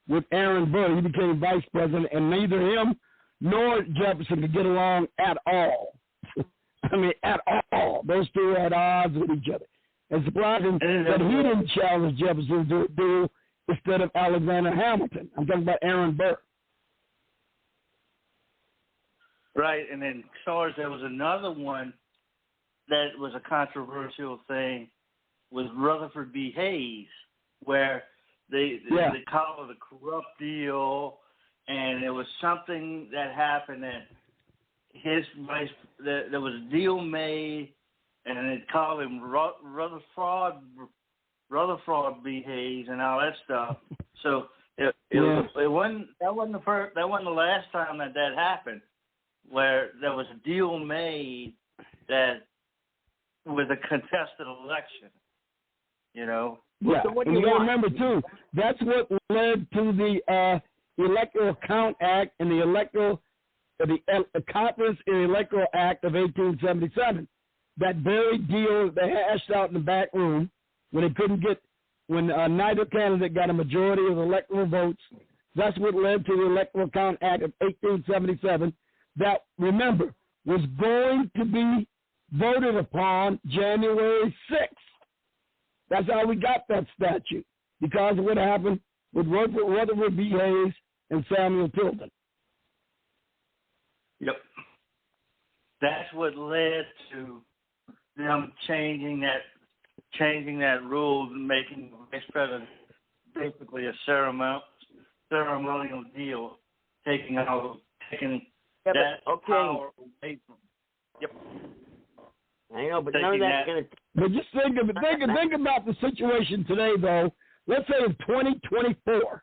S20: with Aaron Burr. He became vice president, and neither him nor Jefferson could get along at all. At all. Those two had odds with each other. It's surprising that he didn't challenge Jefferson to do instead of Alexander Hamilton. I'm talking about Aaron Burr.
S18: Right, and then SARS, there was another one that was a controversial thing was Rutherford B. Hayes, where they call it a corrupt deal, and it was something that happened that there was a deal made, and they called him Rutherford B. Hayes and all that stuff. So it wasn't the last time that happened, where there was a deal made that was a contested election.
S20: Yeah, and you got to remember too, that's what led to the Electoral Count Act and the Conference in the Electoral Act of 1877. That very deal they hashed out in the back room when neither candidate got a majority of the electoral votes. That's what led to the Electoral Count Act of 1877 that, remember, was going to be voted upon January 6th. That's how we got that statute, because of what happened with Rutherford B. Hayes and Samuel Tilden.
S18: Yep. That's what led to them changing that rule, making the vice president basically a ceremonial deal, taking that power away from him. Yep.
S1: I know, but none of that's going to...
S20: But just think about the situation today, though. Let's say in 2024,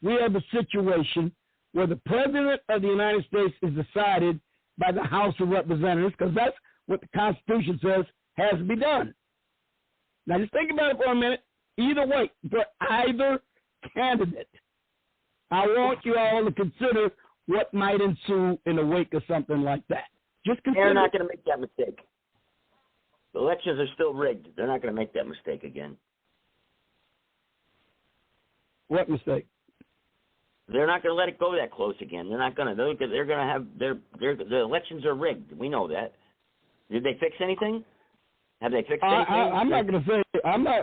S20: we have a situation where the President of the United States is decided by the House of Representatives, because that's what the Constitution says has to be done. Now, just think about it for a minute. Either way, for either candidate, I want you all to consider what might ensue in the wake of something like that. Just consider.
S1: They're not going to make that mistake. The elections are still rigged. They're not going to make that mistake again.
S20: What mistake?
S1: They're not going to let it go that close again. They're not going to. They're going to have the elections are rigged. We know that. Did they fix anything? Have they fixed anything?
S20: I'm not going to say.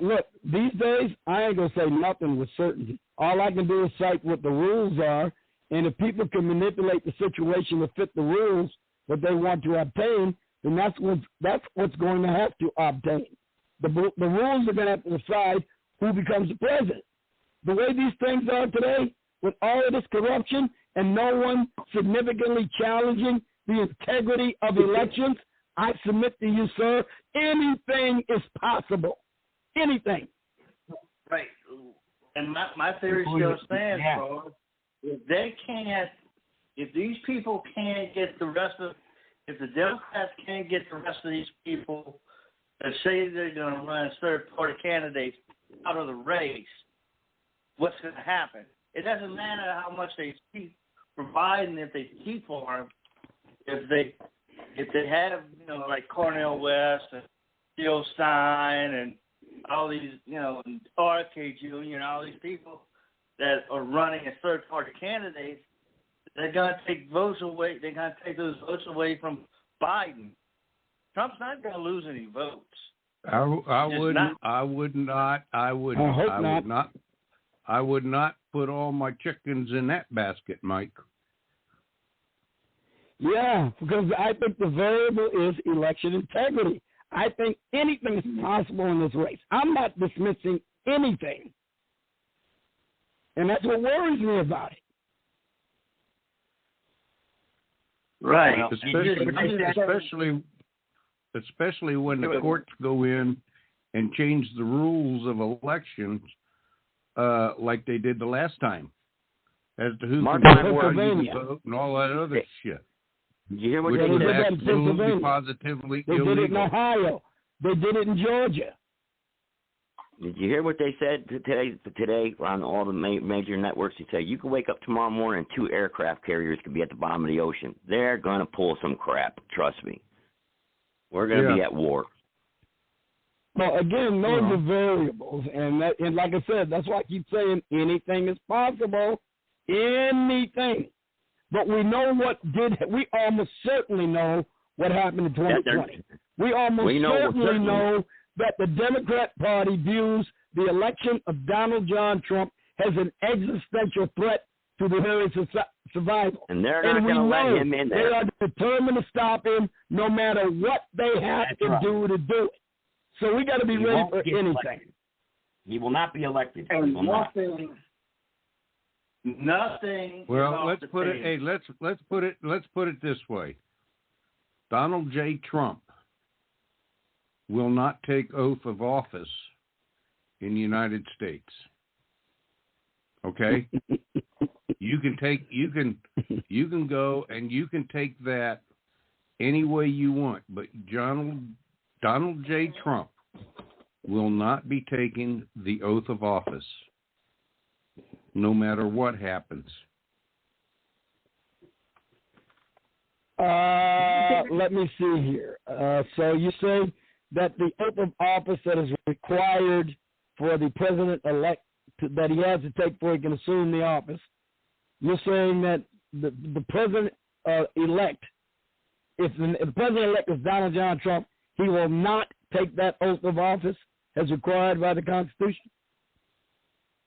S20: Look, these days I ain't going to say nothing with certainty. All I can do is cite what the rules are And if people can manipulate the situation to fit the rules that they want to obtain, then that's what's going to have to obtain. The rules are going to have to decide who becomes the president. The way these things are today, with all of this corruption and no one significantly challenging the integrity of elections, I submit to you, sir, anything is possible. Anything.
S18: Right. And my theory still stands, bro. If these people can't get the rest of, if the Democrats can't get the rest of these people that say they're going to run as third-party candidates out of the race, what's going to happen? It doesn't matter how much they keep providing, if they keep for them, if they have, like Cornel West and Jill Stein and all these, and RFK Jr. and all these people that are running as third-party candidates, they're going to take votes away. They're going to take those votes away from Biden. Trump's not going to lose any votes.
S19: I would not put all my chickens in that basket, Mike.
S20: Yeah, because I think the variable is election integrity. I think anything is possible in this race. I'm not dismissing anything. And that's what worries me about it.
S18: Right.
S19: Especially when the courts go in and change the rules of elections like they did the last time as to who can vote and all that other shit.
S1: Did you hear what they said?
S19: Positively
S20: they
S19: illegal.
S20: did it in Ohio. They did it in Georgia.
S1: Did you hear what they said today on all the major networks? They say you can wake up tomorrow morning and 2 aircraft carriers could be at the bottom of the ocean. They're going to pull some crap. Trust me. We're going to be at war.
S20: Well, again, those are variables. And like I said, that's why I keep saying anything is possible. Anything. But we know we almost certainly know what happened in 2020. We almost certainly know that the Democrat Party views the election of Donald John Trump as an existential threat to the very survival.
S1: And they're not going to let him in there.
S20: They are determined to stop him no matter what they have to do to do it. So we got to be ready for anything.
S1: Elected. He will not be elected.
S18: And nothing.
S19: Well, let's put it. Hey, let's put it this way. Donald J. Trump will not take oath of office in the United States. Okay? You can go and you can take that any way you want, but Donald J. Trump will not be taking the oath of office, no matter what happens.
S20: Let me see here. So you say that the oath of office that is required for the president-elect that he has to take before he can assume the office, you're saying that the president-elect, if the president-elect is Donald John Trump, he will not take that oath of office as required by the Constitution?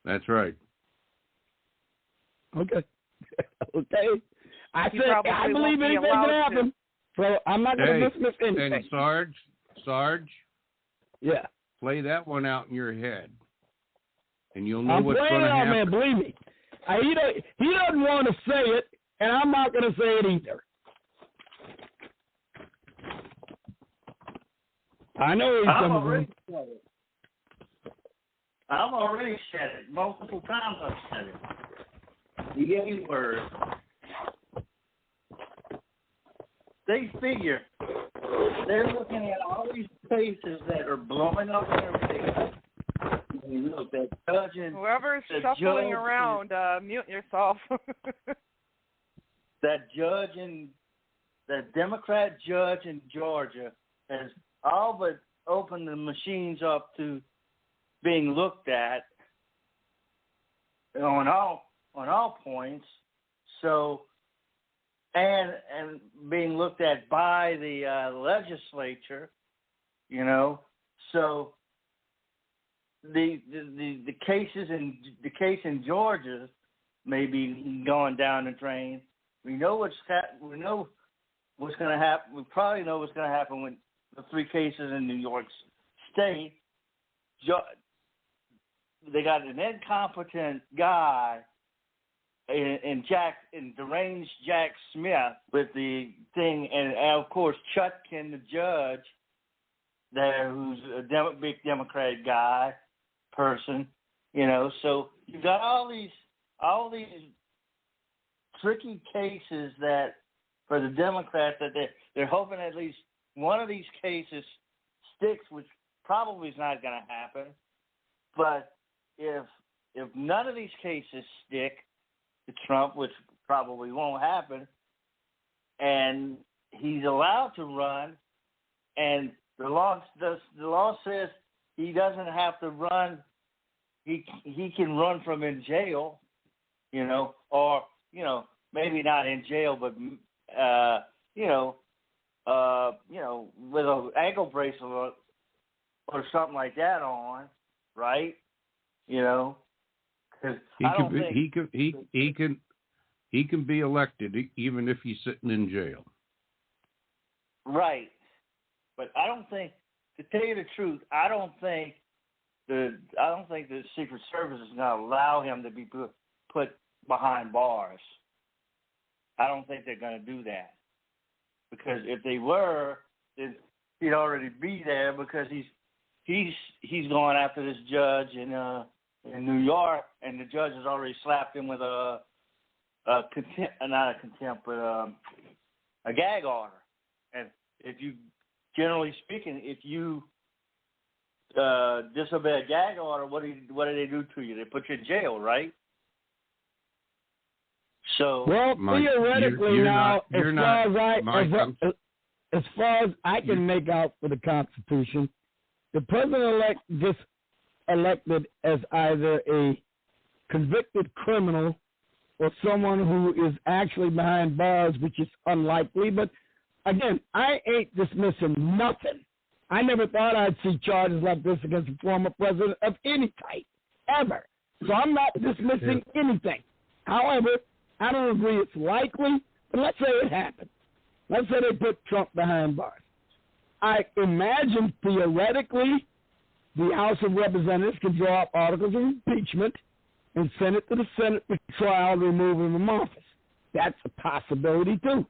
S19: That's right.
S20: Okay. Okay. I believe anything can happen. So I'm not going to dismiss anything.
S19: And Sarge.
S20: Yeah.
S19: Play that one out in your head, and you'll know what's going to happen.
S20: Man, believe me. He doesn't want to say it, and I'm not going to say it either. I know he's
S18: I've already said it. Multiple times I've said it. The A word. They figure they're looking at all these cases that are blowing up and everything. And look, that judge and
S2: whoever's shuffling around, mute yourself.
S18: That Democrat judge in Georgia has all but opened the machines up to being looked at on all points. So, and being looked at by the legislature, So the case in Georgia maybe going down the drain. We know what's going to happen. We probably know what's going to happen with the 3 cases in New York State. They got an incompetent guy in deranged Jack Smith with the thing, and of course Chutkin, the judge there, who's a big Democratic guy person, So you got all these tricky cases that for the Democrats that they're hoping at least one of these cases sticks, which probably is not going to happen. But if none of these cases stick to Trump, which probably won't happen, and he's allowed to run, and the law says he doesn't have to run. He can run from in jail, or maybe not in jail, but with an ankle bracelet or something like that on, right? Because
S19: he can be elected even if he's sitting in jail.
S18: Right, but I don't think, to tell you the truth, I don't think the Secret Service is going to allow him to be put behind bars. I don't think they're going to do that, because if they were, then he'd already be there, because he's going after this judge in New York, and the judge has already slapped him with a gag order. And if you, generally speaking, if you disobey a gag order, what do they do to you? They put you in jail, right? So,
S20: well, theoretically now, as far as I can make out for the Constitution, the president-elect gets elected as either a convicted criminal or someone who is actually behind bars, which is unlikely. But again, I ain't dismissing nothing. I never thought I'd see charges like this against a former president of any type, ever. So I'm not dismissing anything. However, I don't agree it's likely, but let's say it happened. Let's say they put Trump behind bars. I imagine theoretically the House of Representatives can draw up articles of impeachment and send it to the Senate for trial to remove him from office. That's a possibility too.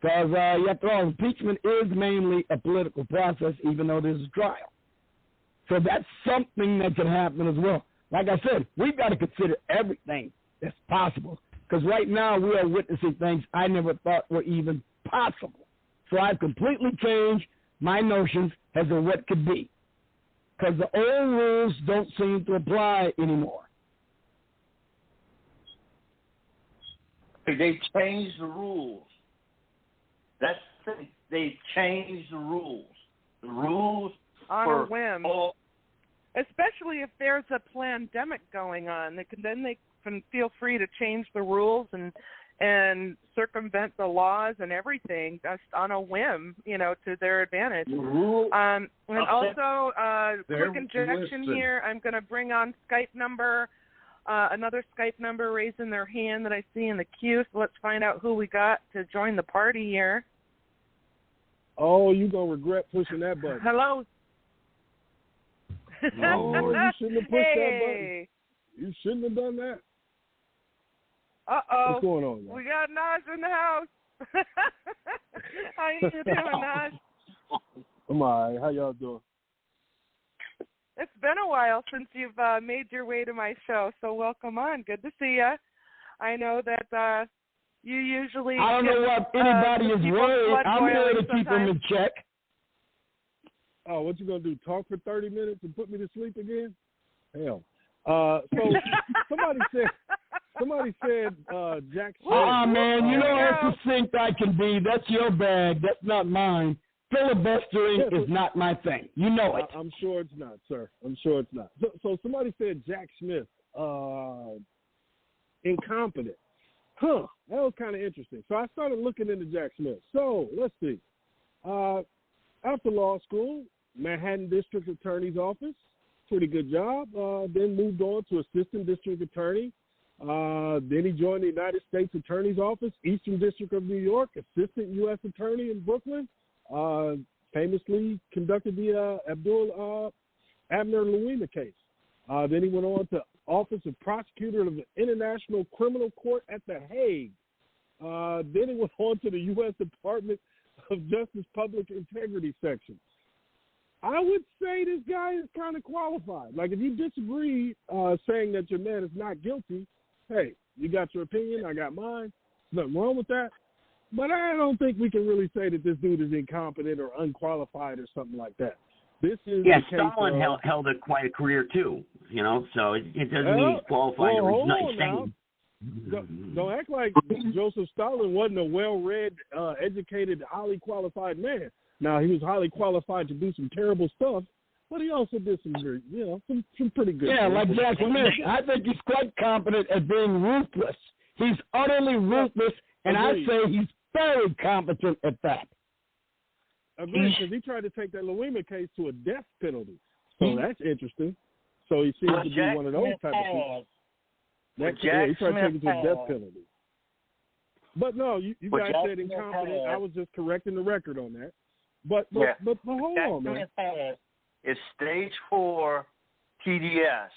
S20: Because after all, impeachment is mainly a political process, even though there's a trial. So that's something that can happen as well. Like I said, we've got to consider everything that's possible, because right now we are witnessing things I never thought were even possible. So I've completely changed my notions as to what could be, because the old rules don't seem to apply anymore.
S18: They've changed the rules. That's the thing. They've changed the rules. The rules
S2: on
S18: for
S2: a whim. Especially if there's a pandemic going on, they can feel free to change the rules and circumvent the laws and everything just on a whim, to their advantage. And also, quick injection here, I'm going to bring on Skype number, another Skype number raising their hand that I see in the queue. So let's find out who we got to join the party here.
S3: Oh, you're going to regret pushing that button.
S2: Hello.
S3: No, you shouldn't have pushed that button. You shouldn't have done that.
S2: Uh-oh.
S3: What's going on, man?
S2: We got Naj in the house. How you doing, Naj?
S3: I'm all right. How y'all doing?
S2: It's been a while since you've made your way to my show, so welcome on. Good to see you. I know that you usually...
S20: I don't know what anybody is worried. I'm here to keep them in check.
S3: Oh, what you going to do, talk for 30 minutes and put me to sleep again? Hell. So somebody said Jack Smith.
S20: Oh, man, you know how succinct I can be. That's your bag. That's not mine. Filibustering is not my thing. You know it.
S3: I'm sure it's not, sir. I'm sure it's not. So somebody said Jack Smith, incompetent. Huh. That was kind of interesting. So I started looking into Jack Smith. So let's see. After law school, Manhattan District Attorney's Office, pretty good job. Then moved on to Assistant District Attorney Then he joined the United States Attorney's Office, Eastern District of New York, Assistant U.S. Attorney in Brooklyn. Famously conducted the Abner Louima case. Then he went on to Office of Prosecutor of the International Criminal Court at The Hague. Then he went on to the U.S. Department of Justice Public Integrity Section. I would say this guy is kind of qualified. Like, if you disagree saying that your man is not guilty, hey, you got your opinion, I got mine. Nothing wrong with that. But I don't think we can really say that this dude is incompetent or unqualified or something like that. This is
S1: Stalin held quite a career too, you know, so it doesn't mean he's qualified or he's not insane.
S3: Don't act like Joseph Stalin wasn't a well-read, educated, highly qualified man. Now, he was highly qualified to do some terrible stuff, but he also did some pretty good
S20: things. Like Jack Smith. I think he's quite competent at being ruthless. He's utterly ruthless, and I say he's very competent at that.
S3: Agreed, because he tried to take that Louima case to a death penalty. So that's interesting. So he seems to be one of those type of people. He tried to take it to a death penalty. But no, you guys said incompetent. I was just correcting the record on that. But hold on, man.
S18: It's stage 4 TDS.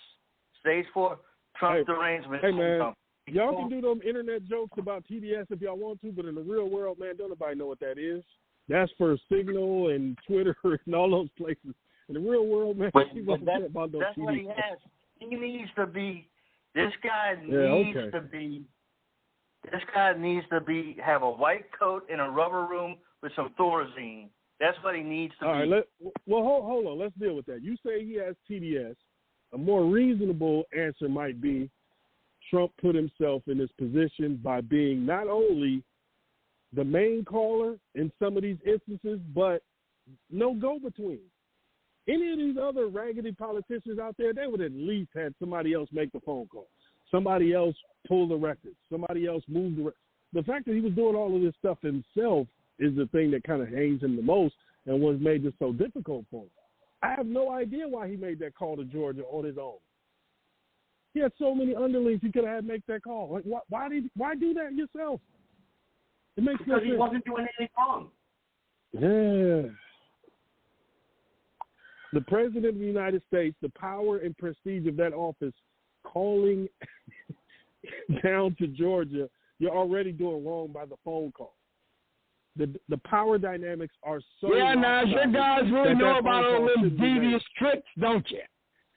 S18: Stage 4 Trump derangement.
S3: Hey, man. Y'all can do them internet jokes about TDS if y'all want to, but in the real world, man, don't nobody know what that is. That's for Signal and Twitter and all those places. In the real world, man,
S18: that's what he has. He needs to be. This guy needs to have a white coat in a rubber room with some Thorazine. That's what he needs to be.
S3: All right, hold on. Let's deal with that. You say he has TDS. A more reasonable answer might be Trump put himself in this position by being not only the main caller in some of these instances, but no go-between. Any of these other raggedy politicians out there, they would at least had somebody else make the phone call, somebody else pull the records, somebody else move the records. The fact that he was doing all of this stuff himself is the thing that kind of hangs him the most and what made this so difficult for him. I have no idea why he made that call to Georgia on his own. He had so many underlings he could have had make that call. Like, why do that yourself? It makes
S1: because he wasn't doing anything wrong.
S3: Yeah. The President of the United States, the power and prestige of that office, calling down to Georgia, you're already doing wrong by the phone call. The power dynamics are so...
S20: Yeah, now, you guys really know about all them devious tricks, don't you?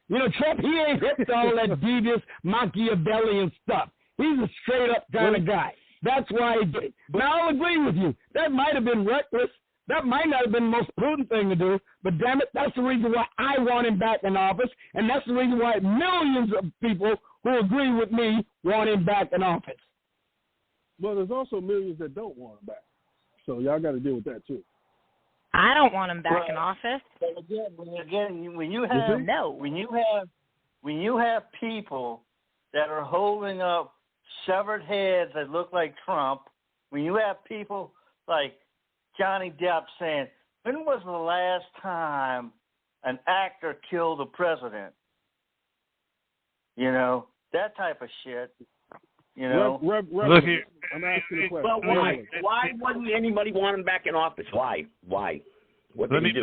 S20: You know, Trump, he ain't hooked all that devious Machiavellian stuff. He's a straight-up kind of guy. That's why he did it. Now, I'll agree with you. That might have been reckless. That might not have been the most prudent thing to do, but damn it, that's the reason why I want him back in office, and that's the reason why millions of people who agree with me want him back in office.
S3: Well, there's also millions that don't want him back. So y'all got to deal with that, too.
S17: I don't want him back in office.
S18: Again, when you have people that are holding up severed heads that look like Trump, when you have people like Johnny Depp saying, when was the last time an actor killed the president? You know, that type of shit. You know,
S3: look here. I'm asking a question.
S1: Well, why wouldn't anybody want him back in office? Why? What did he do?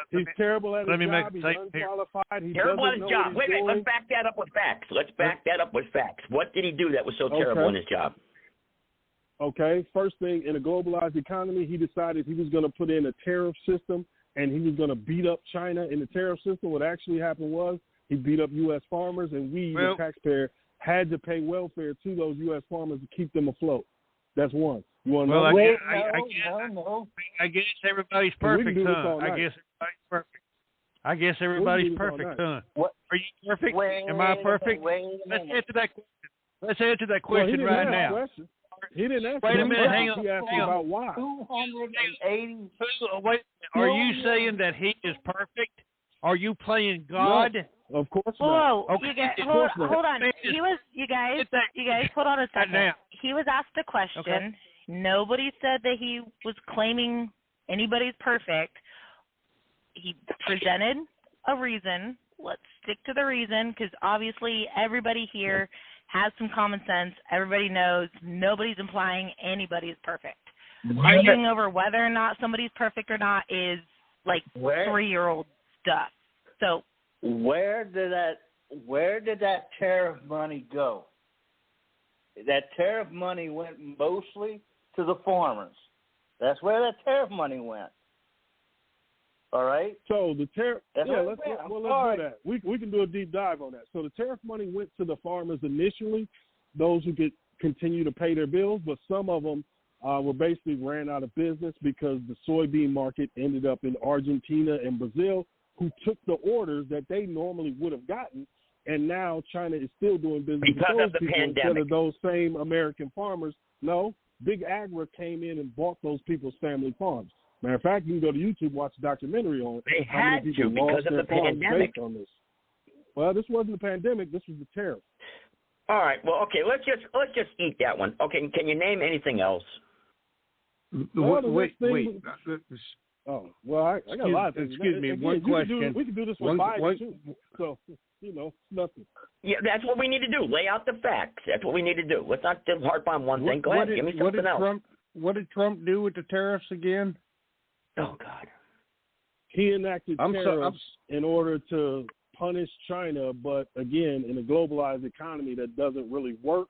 S3: He's terrible at his job. He's unqualified. He
S1: terrible at
S3: his
S1: job. Wait, let's back that up with facts. What did he do that was so terrible in his job?
S3: Okay, first thing, in a globalized economy, he decided he was going to put in a tariff system, and he was going to beat up China in the tariff system. What actually happened was he beat up U.S. farmers, and we, the taxpayer, had to pay welfare to those U.S. farmers to keep them afloat. That's one. You want to know?
S19: I guess everybody's perfect, son. I guess everybody's perfect, son. Are you perfect? Am I perfect? Let's answer that question right now.
S3: He didn't ask.
S19: Wait a minute. Hang on.
S3: He asked about why.
S18: 280.
S19: Wait. Are you saying that he is perfect? Are you playing God?
S3: No, of course
S17: not.
S3: Whoa,
S17: okay. You guys, hold on. You guys, hold on a second. He was asked a question. Okay. Nobody said that he was claiming anybody's perfect. He presented a reason. Let's stick to the reason, because obviously everybody here has some common sense. Everybody knows nobody's implying anybody is perfect. Arguing over whether or not somebody's perfect or not is like 3-year-old stuff. So
S18: where did that tariff money go? That tariff money went mostly to the farmers. That's where that tariff money went. All right.
S3: So the tariff.
S18: Let's
S3: do that. We can do a deep dive on that. So the tariff money went to the farmers initially, those who could continue to pay their bills, but some of them were basically ran out of business because the soybean market ended up in Argentina and Brazil, who took the orders that they normally would have gotten, and now China is still doing business
S1: because
S3: with those
S1: of the
S3: people
S1: pandemic.
S3: instead of those same American farmers. No, Big Agri came in and bought those people's family farms. Matter of fact, you can go to YouTube, watch a documentary on
S1: They
S3: how many
S1: had
S3: people
S1: to because
S3: lost
S1: of
S3: their
S1: the
S3: farms
S1: pandemic.
S3: based on this. Well, this wasn't the pandemic. This was the tariff.
S1: All right. Well, okay. Let's just eat that one. Okay. Can you name anything else?
S19: Wait.
S3: Oh, well, I got a lot of things.
S19: Excuse me,
S3: Again,
S19: one question.
S3: We can do this with Biden, too. So, nothing.
S1: Yeah, that's what we need to do. Lay out the facts. That's what we need to do. Let's not just harp on one thing. Go ahead. Give me something else.
S19: What did Trump do with the tariffs again?
S1: Oh, God.
S3: He enacted tariffs in order to punish China, but again, in a globalized economy, that doesn't really work.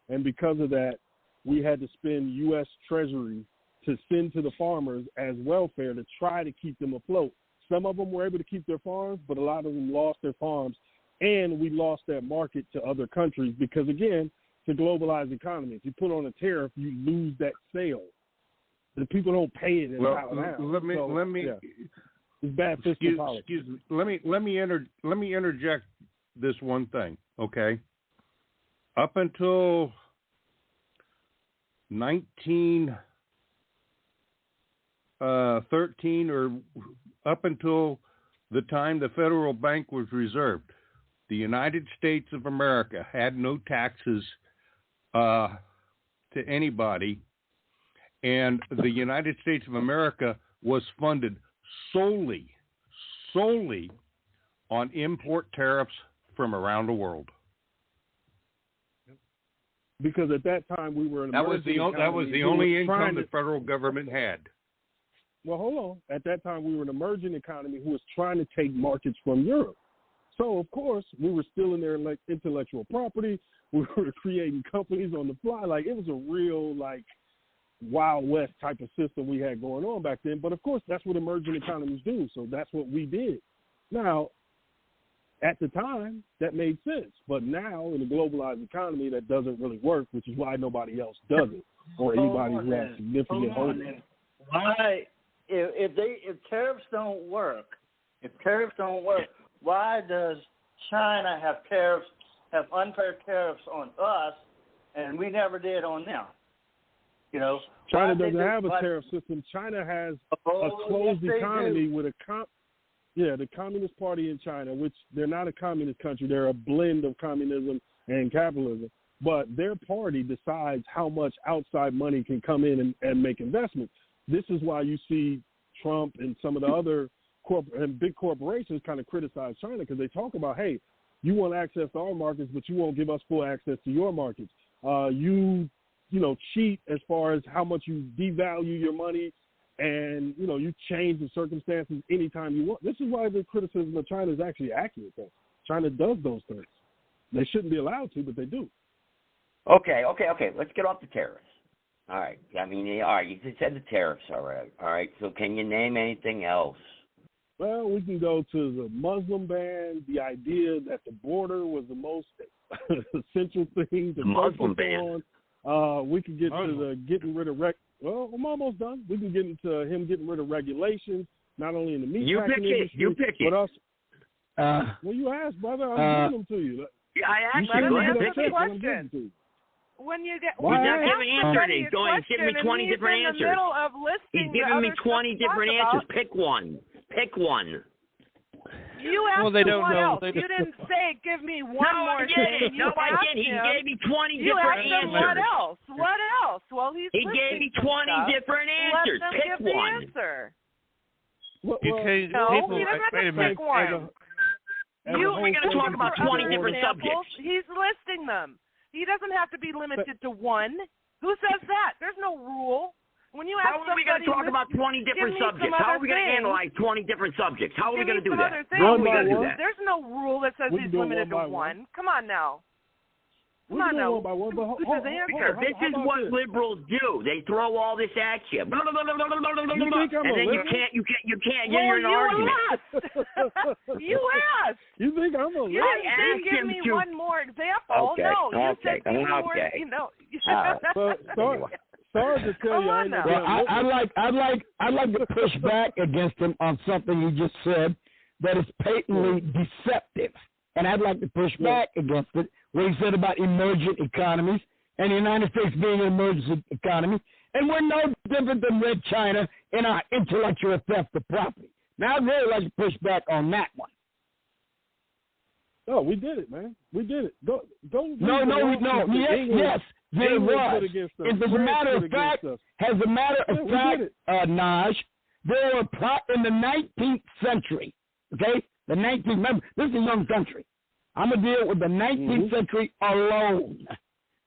S3: And because of that, we had to spend U.S. Treasury to send to the farmers as welfare to try to keep them afloat. Some of them were able to keep their farms, but a lot of them lost their farms, and we lost that market to other countries because, again, it's a globalized economy. If you put on a tariff, you lose that sale. The people don't pay it.
S19: Let me.
S3: It's bad fiscal policy.
S19: Excuse me. Let me interject this one thing. Okay. Up until 1913, or up until the time the federal bank was reserved, the United States of America had no taxes to anybody, and the United States of America was funded solely on import tariffs from around the world.
S3: Because at that time we were an
S19: that was the only income the federal government had.
S3: Well, hold on. At that time we were an emerging economy who was trying to take markets from Europe. So of course we were still in their intellectual property. We were creating companies on the fly. Like, it was a real Wild West type of system we had going on back then. But of course that's what emerging economies do. So that's what we did. Now, at the time, that made sense. But now, in a globalized economy, that doesn't really work, which is why nobody else does it, or anybody who has significant holdings.
S18: Why, if tariffs don't work, why does China have unfair tariffs on us, and we never did on them?
S3: China doesn't have a tariff system. China has a closed economy with the Communist Party in China, which they're not a communist country. They're a blend of communism and capitalism. But their party decides how much outside money can come in and make investments. This is why you see Trump and some of the other big corporations kind of criticize China, because they talk about, hey, you want access to our markets, but you won't give us full access to your markets. You cheat as far as how much you devalue your money, and, you change the circumstances anytime you want. This is why the criticism of China is actually accurate, though. China does those things. They shouldn't be allowed to, but they do.
S1: Okay. Let's get off the tariffs. All right. I mean, all right, you said the tariffs already. All right. So can you name anything else?
S3: Well, we can go to the Muslim ban, the idea that the border was the most essential thing to
S1: Muslim ban.
S3: On. We can get to the getting rid of well, I'm almost done. We can get into him getting rid of regulations, not only in the meatpacking industry.
S1: You pick it.
S3: But also, well, you asked, brother. I'm giving them to you.
S1: Yeah, I asked
S2: you.
S1: Go ahead,
S2: pick
S1: it.
S2: When you get,
S1: He's not giving answers. He's giving me 20 different answers. He's giving me 20 different answers. Pick one.
S2: You asked
S8: they don't
S2: what
S8: know.
S2: else. You didn't say, give me one more
S1: thing.
S2: thing.
S1: I didn't. He gave me 20
S2: you
S1: different
S2: asked him
S1: answers.
S2: What else? Well, he
S1: gave me 20 different answers.
S2: Let them
S1: Pick
S2: give
S1: one.
S2: The answer.
S3: Well,
S2: you don't have to pick one.
S1: We're going to talk about 20 different subjects.
S2: He's listing them. He doesn't have to be limited to one. Who says that? There's no rule. When you ask
S1: how are we going to talk about 20 different subjects? How are we going to analyze 20 different subjects? How are we going to do that? How are we going to do that?
S2: There's no rule that says he's limited to one. Come on now.
S3: We can do one by one, but
S1: this is what liberals do. They throw all this at you, and then you can't get your argument.
S2: You asked.
S3: You think I'm a liar?
S2: You didn't give me one more example.
S1: Okay.
S2: No, you said
S1: Okay.
S2: more. You know.
S3: Sorry to tell you,
S20: I'd like to push back against him on something he just said that is patently deceptive, and I'd like to push back against it. What he said about emergent economies and the United States being an emergent economy, and we're no different than Red China in our intellectual theft of property. Now, I'd really like to push back on that one.
S3: No, we did it, man. We did it. Don't.
S20: No. Yes, there was. As a matter of fact, Naj, there were in the 19th century. Okay, the 19th. Remember, this is a young country. I'm going to deal with the 19th century alone.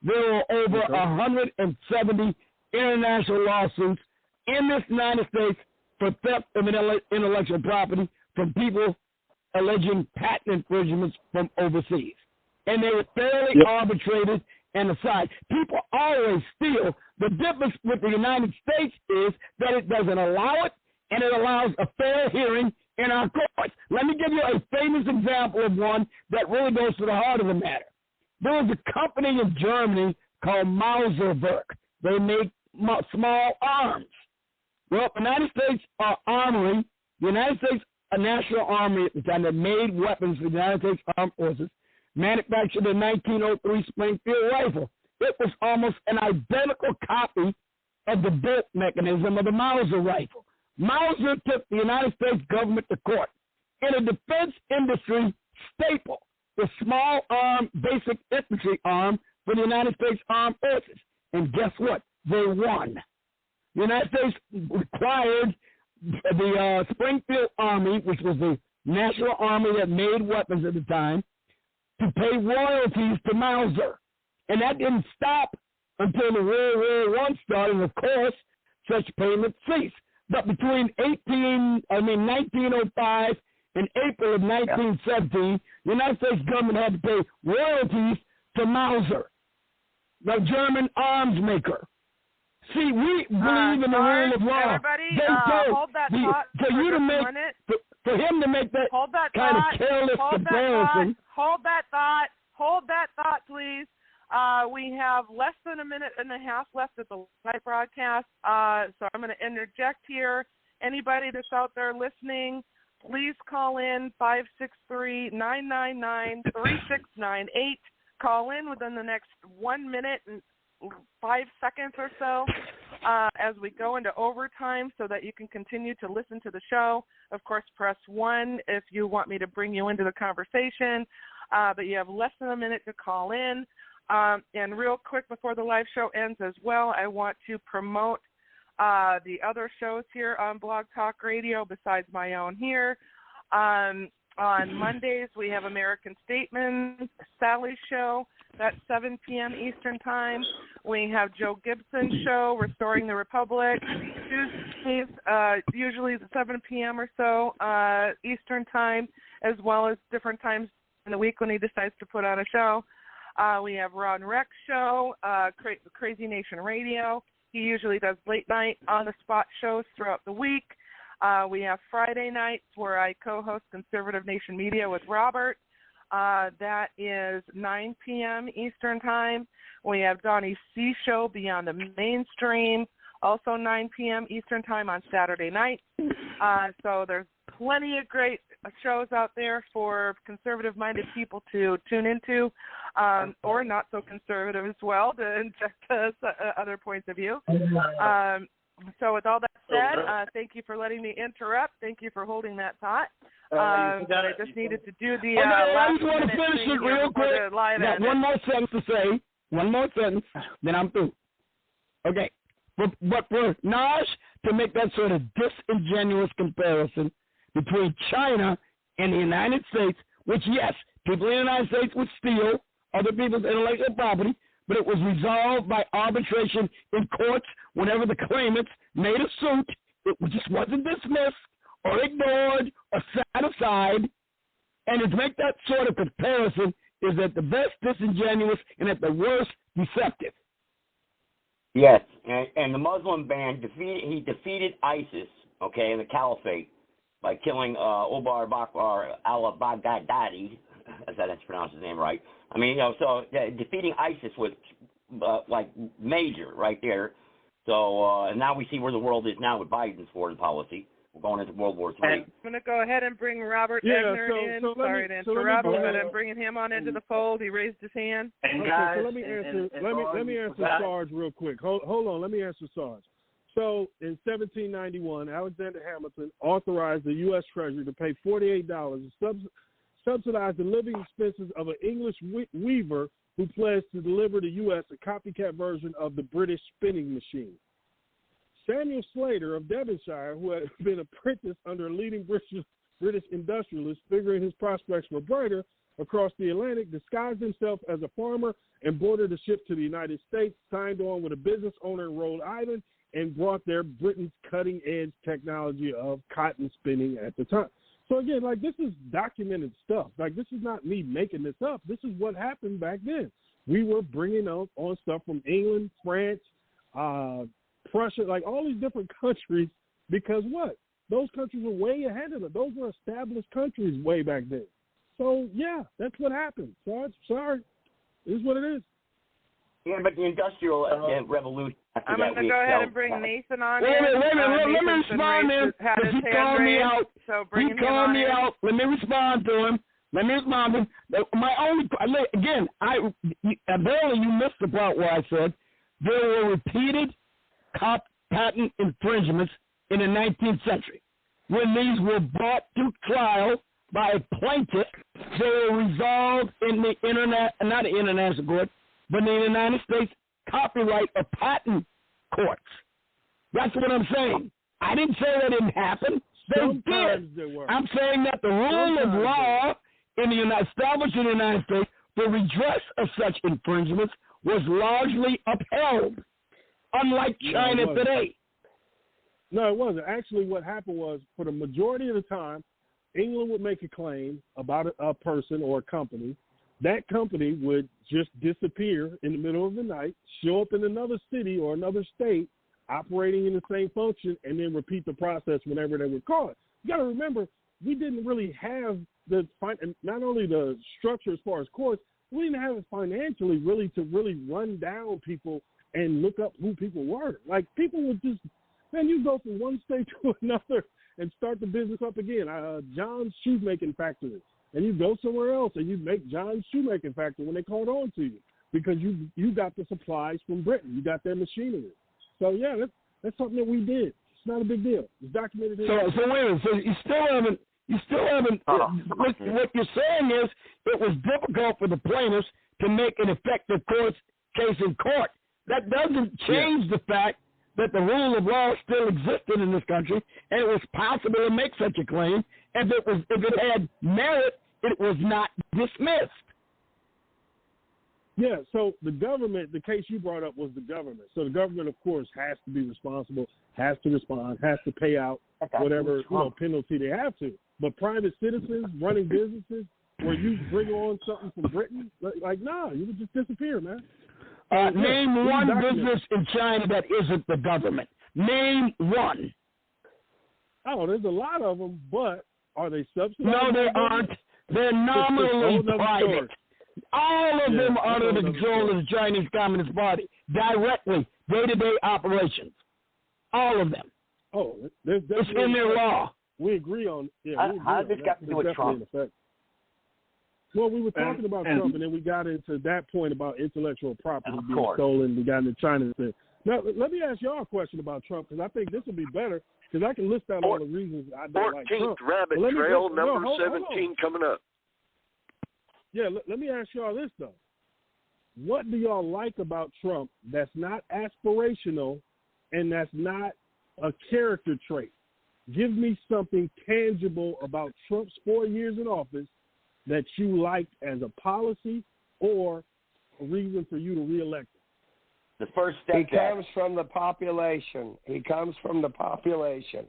S20: There were over 170 international lawsuits in this United States for theft of intellectual property from people alleging patent infringements from overseas. And they were fairly arbitrated and assigned. People always steal. The difference with the United States is that it doesn't allow it, and it allows a fair hearing in our courts. Let me give you a famous example of one that really goes to the heart of the matter. There was a company in Germany called Mauserwerk. They make small arms. Well, the United States Armory, the United States National Army at the time that made weapons for the United States Armed Forces, manufactured a 1903 Springfield rifle. It was almost an identical copy of the bolt mechanism of the Mauser rifle. Mauser took the United States government to court. In a defense industry staple, the small arm, basic infantry arm for the United States Armed Forces. And guess what? They won. The United States required the Springfield Army, which was the national army that made weapons at the time, to pay royalties to Mauser. And that didn't stop until the World War I started, and of course, such payments ceased. But between 1905 and April of 1917, the United States government had to pay royalties to Mauser, the German arms maker. See, we believe in the rule of law.
S2: Everybody, hold that thought
S20: for him to make that kind of careless comparison.
S2: Hold that thought, please. We have less than a minute and a half left at the live broadcast, so I'm going to interject here. Anybody that's out there listening, please call in 563-999-3698. Call in within the next 1 minute and 5 seconds or so as we go into overtime so that you can continue to listen to the show. Of course, press 1 if you want me to bring you into the conversation, but you have less than a minute to call in. And real quick before the live show ends as well, I want to promote the other shows here on Blog Talk Radio besides my own here. On Mondays, we have American Statements, Sally's show. That's 7 p.m. Eastern Time. We have Joe Gibson's show, Restoring the Republic. Tuesdays, usually at 7 p.m. or so Eastern Time, as well as different times in the week when he decides to put on a show. We have Ron Rex show, Crazy Nation Radio. He usually does late night on-the-spot shows throughout the week. We have Friday nights where I co-host Conservative Nation Media with Robert. That is 9 p.m. Eastern Time. We have Donnie C. Show, Beyond the Mainstream, also 9 p.m. Eastern Time on Saturday night. So there's plenty of great shows out there for conservative-minded people to tune into, or not so conservative as well, to inject other points of view. So with all that said, thank you for letting me interrupt. Thank you for holding that thought. I just needed to do the
S20: I just want to finish it real quick. Got one more sentence to say. One more sentence, then I'm through. Okay. But for Naj to make that sort of disingenuous comparison between China and the United States, which, yes, people in the United States would steal other people's intellectual property, but it was resolved by arbitration in courts whenever the claimants made a suit. It just wasn't dismissed or ignored or set aside. And to make that sort of comparison is at the best disingenuous and at the worst deceptive.
S1: Yes, and the Muslim ban defeated ISIS, okay, in the caliphate by killing Omar Bakr al-Baghdadi. That's pronounced his name right. I mean, so defeating ISIS was like major right there. So and now we see where the world is now with Biden's foreign policy. We're going into World War III.
S2: I'm going to go ahead and bring Robert Egner in. Sorry to interrupt, but I'm bringing him on into the fold. He raised his hand.
S3: And
S2: okay,
S3: guys, so let me answer Sarge real quick. Hold on, let me answer Sarge. So in 1791, Alexander Hamilton authorized the U.S. Treasury to pay $48 to subsidize the living expenses of an English weaver who pledged to deliver to U.S. a copycat version of the British spinning machine. Samuel Slater of Devonshire, who had been apprenticed under a leading British industrialist, figuring his prospects were brighter across the Atlantic, disguised himself as a farmer and boarded a ship to the United States, signed on with a business owner in Rhode Island, and brought there Britain's cutting-edge technology of cotton spinning at the time. So again, like, this is documented stuff. Like, this is not me making this up. This is what happened back then. We were bringing on stuff from England, France, Prussia, like all these different countries, because what? Those countries were way ahead of it. Those were established countries way back then. So, yeah, that's what happened. Sorry. It is what it is.
S1: Yeah, but the Industrial Revolution.
S2: I'm going to go ahead and bring Nathan on.
S20: Wait a minute. Let me respond to him. He called me out. He called me out. Let me respond to him. My only, again, apparently you missed the part where I said there were repeated patent infringements in the 19th century. When these were brought to trial by a plaintiff, they were resolved in the not the international court, but in the United States copyright or patent courts. That's what I'm saying. I didn't say that didn't happen. They did. I'm saying that the rule of law established in the United States for redress of such infringements was largely upheld, unlike China today.
S3: No, it wasn't. Actually, what happened was, for the majority of the time, England would make a claim about a person or a company. That company would just disappear in the middle of the night, show up in another city or another state, operating in the same function, and then repeat the process whenever they were caught. You got to remember, we didn't really have not only the structure as far as courts, we didn't have it financially to run down people and look up who people were. Like, people would just, man, you go from one state to another and start the business up again. John's shoemaking factory. And you go somewhere else and you make John's shoemaking factory when they caught on to you, because you got the supplies from Britain. You got their machinery. So, yeah, that's something that we did. It's not a big deal. It's documented.
S20: So wait a minute. So you still haven't. What you're saying is it was difficult for the plaintiffs to make an effective case in court. That doesn't change the fact that the rule of law still existed in this country, and it was possible to make such a claim. And if it had merit, it was not dismissed.
S3: Yeah, so the government, the case you brought up was the government. So the government, of course, has to be responsible, has to respond, has to pay out whatever penalty they have to. But private citizens running businesses where you bring on something from Britain, you would just disappear, man.
S20: Name one business in China that isn't the government. Name one.
S3: Oh, there's a lot of them, but are they subsidized?
S20: No, they aren't. They're nominally private. All of them are under the control of the Chinese Communist Party, directly, day-to-day operations. All of them.
S3: Oh, it's
S20: in their law.
S3: We agree on.
S1: How does this got to do with Trump?
S3: Well, we were talking about Trump, and then we got into that point about intellectual property being stolen. We got into China. Now, let me ask y'all a question about Trump, because I think this will be better, because I can list out all the reasons I don't like Trump.
S22: 14th Rabbit Trail, number 17 coming up.
S3: Yeah, let me ask y'all this, though. What do y'all like about Trump that's not aspirational and that's not a character trait? Give me something tangible about Trump's 4 years in office that you liked as a policy or a reason for you to reelect him?
S1: The first step.
S4: He comes from the population. He comes from the population.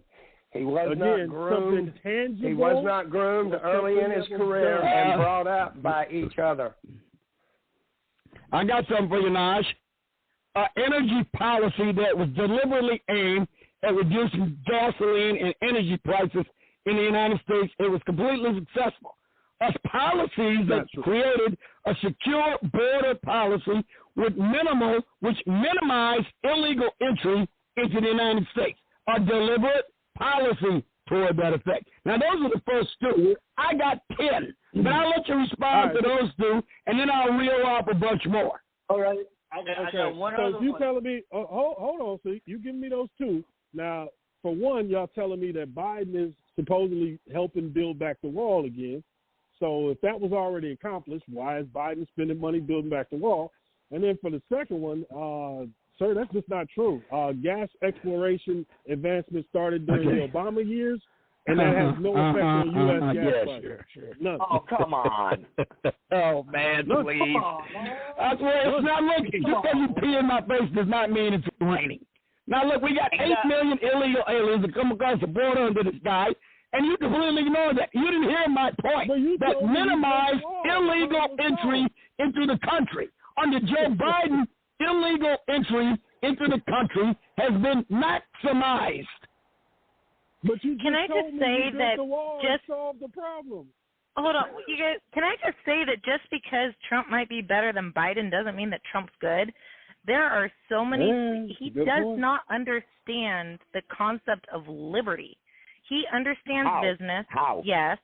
S4: He was not groomed. He was not groomed early in his career and brought up by each other.
S20: I got something for you, Naj. Energy policy that was deliberately aimed at reducing gasoline and energy prices in the United States. It was completely successful. Us policies that created a secure border policy which minimized illegal entry into the United States. A deliberate policy toward that effect. Now, those are the first two. I got 10, but I'll let you respond to those two, and then I'll reel off a bunch more.
S18: All right. I got one other
S3: So you
S18: one.
S3: telling me, hold on, so you giving me those two. Now, for one, y'all telling me that Biden is supposedly helping build back the wall again. So if that was already accomplished, why is Biden spending money building back the wall? And then for the second one, sir, that's just not true. Gas exploration advancement started during the Obama years, and that has no effect on U.S. gas prices.
S1: Sure.
S3: None.
S1: Oh, come on.
S20: Oh, man, please. That's where it's not looking. Just because you pee in my face does not mean it's raining. Now, look, we got 8 million illegal aliens that come across the border under this guy, and you completely ignore that. You didn't hear my point. That minimized illegal entry into the country. Under Joe Biden, illegal entry into the country has been maximized.
S3: But you
S17: can I just say that just
S3: solve the problem?
S17: Hold on, you guys. Can I just say that just because Trump might be better than Biden doesn't mean that Trump's good. There are so many. He does not understand the concept of liberty. He understands business.
S1: How?
S17: Yes.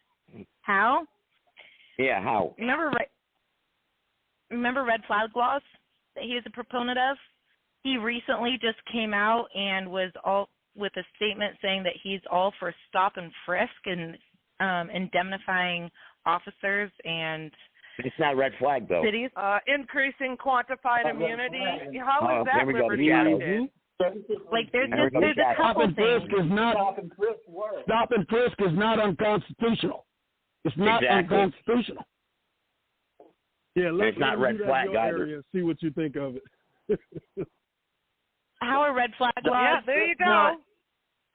S17: How?
S1: Yeah, how?
S17: Remember red flag laws that he was a proponent of? He recently just came out and was all with a statement saying that he's all for stop and frisk and indemnifying officers and
S1: it's not red flag though.
S17: Cities.
S2: Increasing quantified immunity. How is that liberty acted?
S17: Like there's a couple things.
S20: Stop and frisk is not unconstitutional. It's not unconstitutional.
S3: Yeah,
S1: it's not red flag either.
S3: See what you think of it.
S17: How are red flag laws?
S2: Yeah, there you go.
S17: Not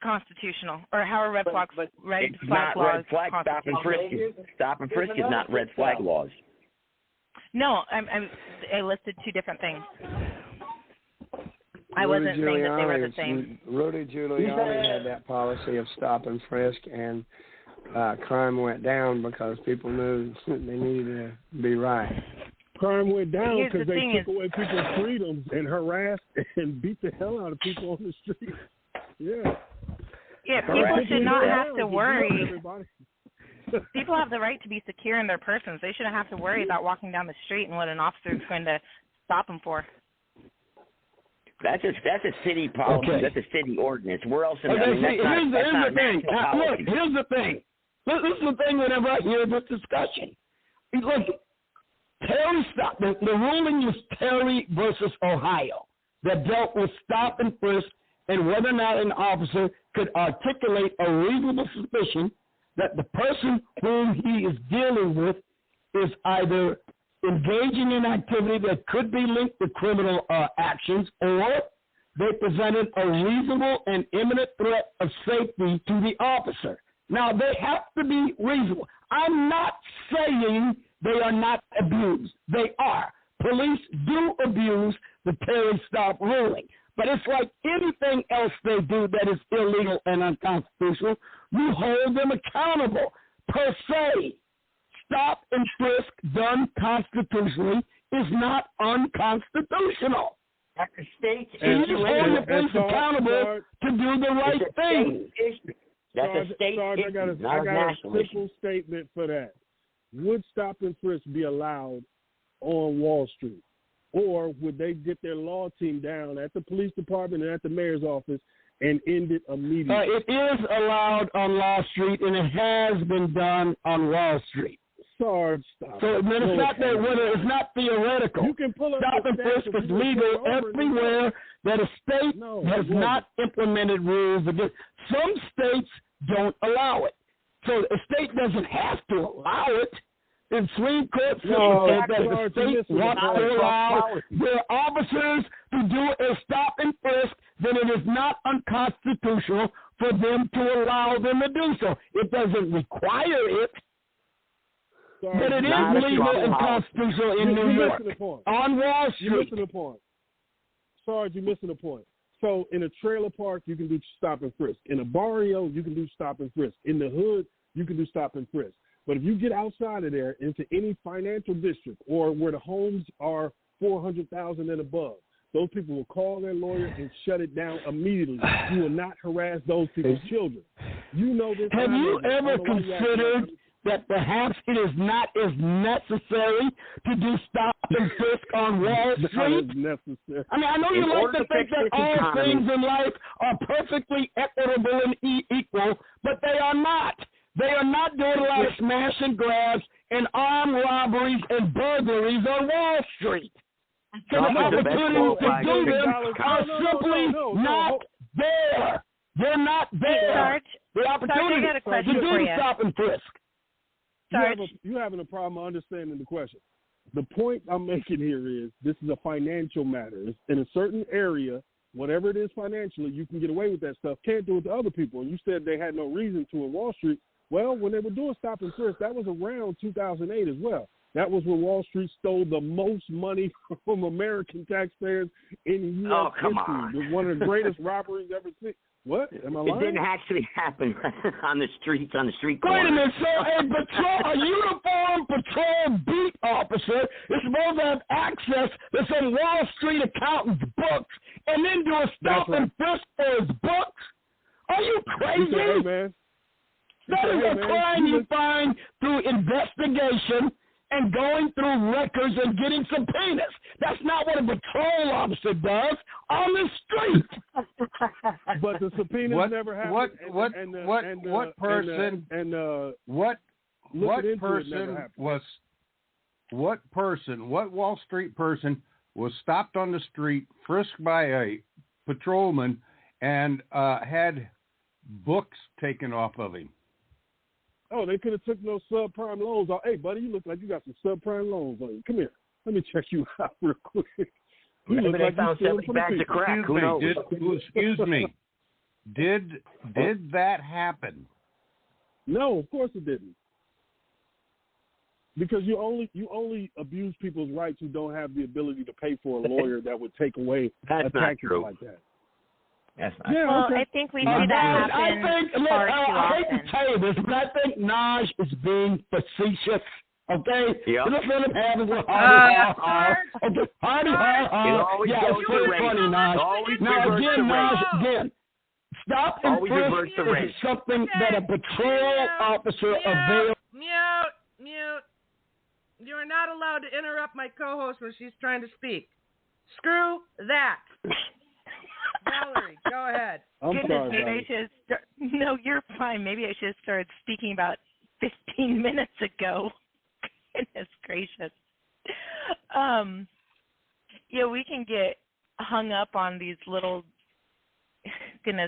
S17: constitutional, or how are red flag laws?
S1: It's not red flag. Stop and frisk is not red flag laws.
S17: No, I listed two different things. I wasn't saying that they were the same.
S4: Rudy Giuliani had that policy of stop and frisk, and crime went down because people knew they needed to be right.
S3: Crime went down because they took away people's freedoms and harassed and beat the hell out of people on the street. Yeah.
S17: Yeah, people should not have to worry. People have the right to be secure in their persons. They shouldn't have to worry about walking down the street and what an officer is going to stop them for.
S1: That's a city policy. Okay. That's a city ordinance. Where else? Here's the
S20: thing. Look, here's the thing. This is the thing whenever I hear this discussion. Look, Terry stop. The ruling was Terry versus Ohio that dealt with stop and frisk and whether or not an officer could articulate a reasonable suspicion that the person whom he is dealing with is either engaging in activity that could be linked to criminal actions, or they presented a reasonable and imminent threat of safety to the officer. Now, they have to be reasonable. I'm not saying they are not abused. They are. Police do abuse the Terry stop ruling. But it's like anything else they do that is illegal and unconstitutional. You hold them accountable. Per se, stop and frisk done constitutionally is not unconstitutional.
S1: That's a state
S20: issue. You hold the police accountable to do the right thing.
S1: That's a state issue,
S3: I got a simple statement for that. Would stop and frisk be allowed on Wall Street? Or would they get their law team down at the police department and at the mayor's office and end it immediately?
S20: It is allowed on Wall Street, and it has been done on Wall Street.
S3: Sarge, stop.
S20: So it's not theoretical.
S3: You can pull up
S20: stop and frisk is legal everywhere that a state has not implemented rules against. Some states don't allow it. So a state doesn't have to allow it. in Supreme Court said
S3: No,
S20: that the state wants to allow their officers to do a stop and frisk, then it is not unconstitutional for them to allow them to do so. It doesn't require it, but it is legal and constitutional in New York. On Wall Street.
S3: You're missing the point. Sarge, you're missing the point. So in a trailer park, you can do stop and frisk. In a barrio, you can do stop and frisk. In the hood, you can do stop and frisk. But if you get outside of there into any financial district or where the homes are 400,000 and above, those people will call their lawyer and shut it down immediately. You will not harass those people's children. You know this.
S20: Have you ever considered that perhaps it is not as necessary to do stop and frisk on Wall Street?
S3: Necessary.
S20: I mean, I know you like to think that all things in life are perfectly equitable and equal, but they are not. They are not doing a lot of smash and grabs and armed robberies and burglaries on Wall Street. So the opportunities to do them are simply not there. They're not there.
S17: Sarge,
S20: the opportunity to do stop and frisk.
S3: You're having a problem understanding the question. The point I'm making here is this is a financial matter. It's in a certain area, whatever it is financially, you can get away with that stuff. Can't do it to other people. And you said they had no reason to in Wall Street. Well, when they were doing stop and frisk, that was around 2008 as well. That was when Wall Street stole the most money from American taxpayers in U.S. history. It was one of the greatest robberies ever seen. What? Am I lying?
S1: It didn't actually happen on the street corner.
S20: Wait a minute. So a uniformed patrol beat officer is supposed to have access to some Wall Street accountant's books and then do a stop and frisk for his books? Are you crazy?
S3: Hey, man.
S20: That is a crime you find through investigation and going through records and getting subpoenas. That's not what a patrol officer does on the street.
S3: But the subpoenas never happened.
S19: What person what Wall Street person was stopped on the street, frisked by a patrolman, and had books taken off of him?
S3: Oh, they could have took those subprime loans. Hey, buddy, you look like you got some subprime loans on you. Come here. Let me check you out real quick.
S1: Maybe they found 70 bags of crack. Who knows?
S19: Excuse me. Did that happen?
S3: No, of course it didn't. Because you only abuse people's rights who don't have the ability to pay for a lawyer that would take away a tax like that.
S1: That's not
S17: well, I think we see that happen far too often.
S20: I hate to tell you this, but I think Naj is being facetious. Okay?
S1: Yep.
S20: Just let him have his ha. Okay, ha. Yeah, it's pretty funny, Naj. Now, again, Naj, again, stop and frisk is something that a patrol officer avails.
S2: Mute. You are not allowed to interrupt my co-host when she's trying to speak. Screw that. Valerie, go ahead.
S17: No, you're fine. Maybe I should have started speaking about 15 minutes ago. Goodness gracious. We can get hung up on these little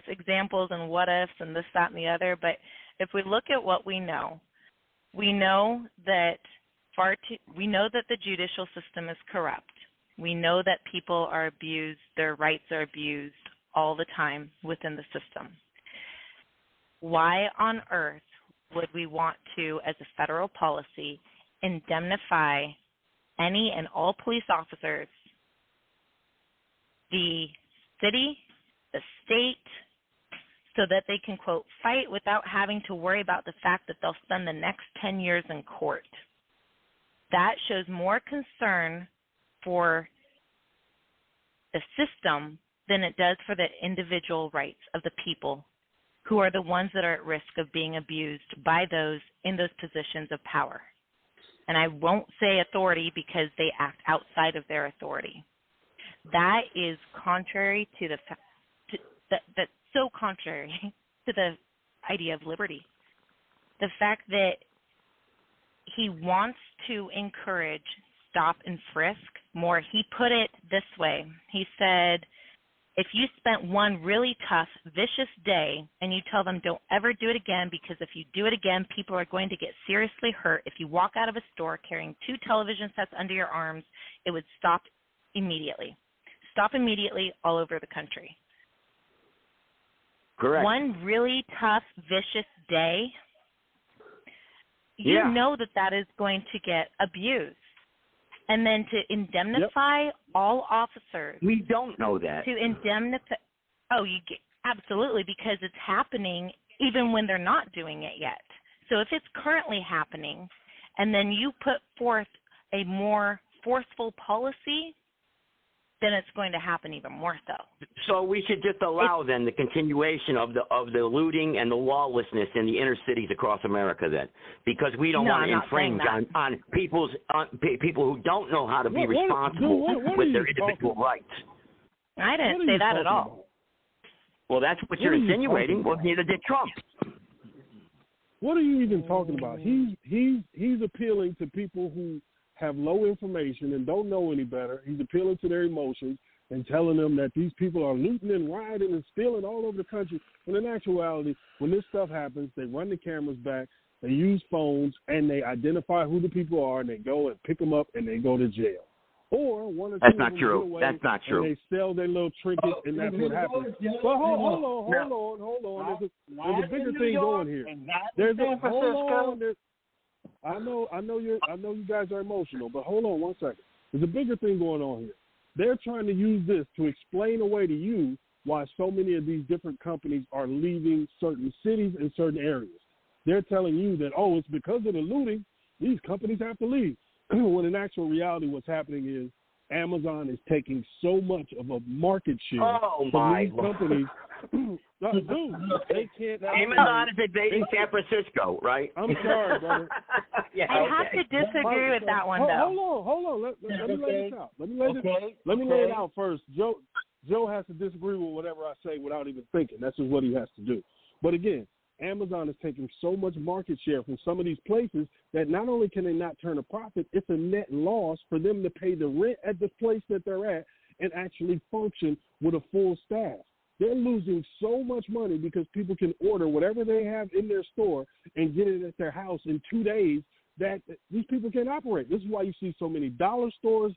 S17: examples and what ifs and this, that, and the other. But if we look at what we know that the judicial system is corrupt. We know that people are abused, their rights are abused all the time within the system. Why on earth would we want to, as a federal policy, indemnify any and all police officers, the city, the state, so that they can, quote, fight without having to worry about the fact that they'll spend the next 10 years in court? That shows more concern for the system than it does for the individual rights of the people who are the ones that are at risk of being abused by those in those positions of power. And I won't say authority because they act outside of their authority. That is contrary to that's so contrary to the idea of liberty. The fact that he wants to encourage stop and frisk more. He put it this way. He said if you spent one really tough, vicious day and you tell them don't ever do it again because if you do it again, people are going to get seriously hurt. If you walk out of a store carrying 2 television sets under your arms, it would stop immediately. Stop immediately all over the country.
S1: Correct.
S17: One really tough, vicious day, you know that is going to get abused. And then to indemnify all officers.
S1: We don't know that.
S17: To indemnify. Oh, absolutely, because it's happening even when they're not doing it yet. So if it's currently happening and then you put forth a more forceful policy, then it's going to happen even more so.
S1: So we should just allow then the continuation of the looting and the lawlessness in the inner cities across America then, because we don't want to infringe on people who don't know how to be responsible with their individual rights.
S17: I didn't say that at all.
S1: Well, that's what you're insinuating. Well, neither did Trump.
S3: What are you even talking about? He's appealing to people who have low information and don't know any better. He's appealing to their emotions and telling them that these people are looting and rioting and stealing all over the country. When in actuality, when this stuff happens, they run the cameras back, they use phones, and they identify who the people are, and they go and pick them up, and they go to jail. Or one or two
S1: That's
S3: of
S1: not
S3: them
S1: true.
S3: get away
S1: That's not true.
S3: And they sell their little trinkets, and that's what happens. But hold on. There's a bigger thing going here. I know you guys are emotional, but hold on one second. There's a bigger thing going on here. They're trying to use this to explain away to you why so many of these different companies are leaving certain cities and certain areas. They're telling you that, it's because of the looting, these companies have to leave. When in actual reality, what's happening is Amazon is taking so much of a market share from these companies. Dude, they can't.
S1: Amazon is invading San Francisco, right?
S3: I'm sorry, brother.
S17: I have to disagree with that one, though.
S3: Hold on. Let me lay this out. Let me lay it out first. Joe has to disagree with whatever I say without even thinking. That's just what he has to do. But again, Amazon is taking so much market share from some of these places that not only can they not turn a profit, it's a net loss for them to pay the rent at the place that they're at and actually function with a full staff. They're losing so much money because people can order whatever they have in their store and get it at their house in 2 days that these people can't operate. This is why you see so many dollar stores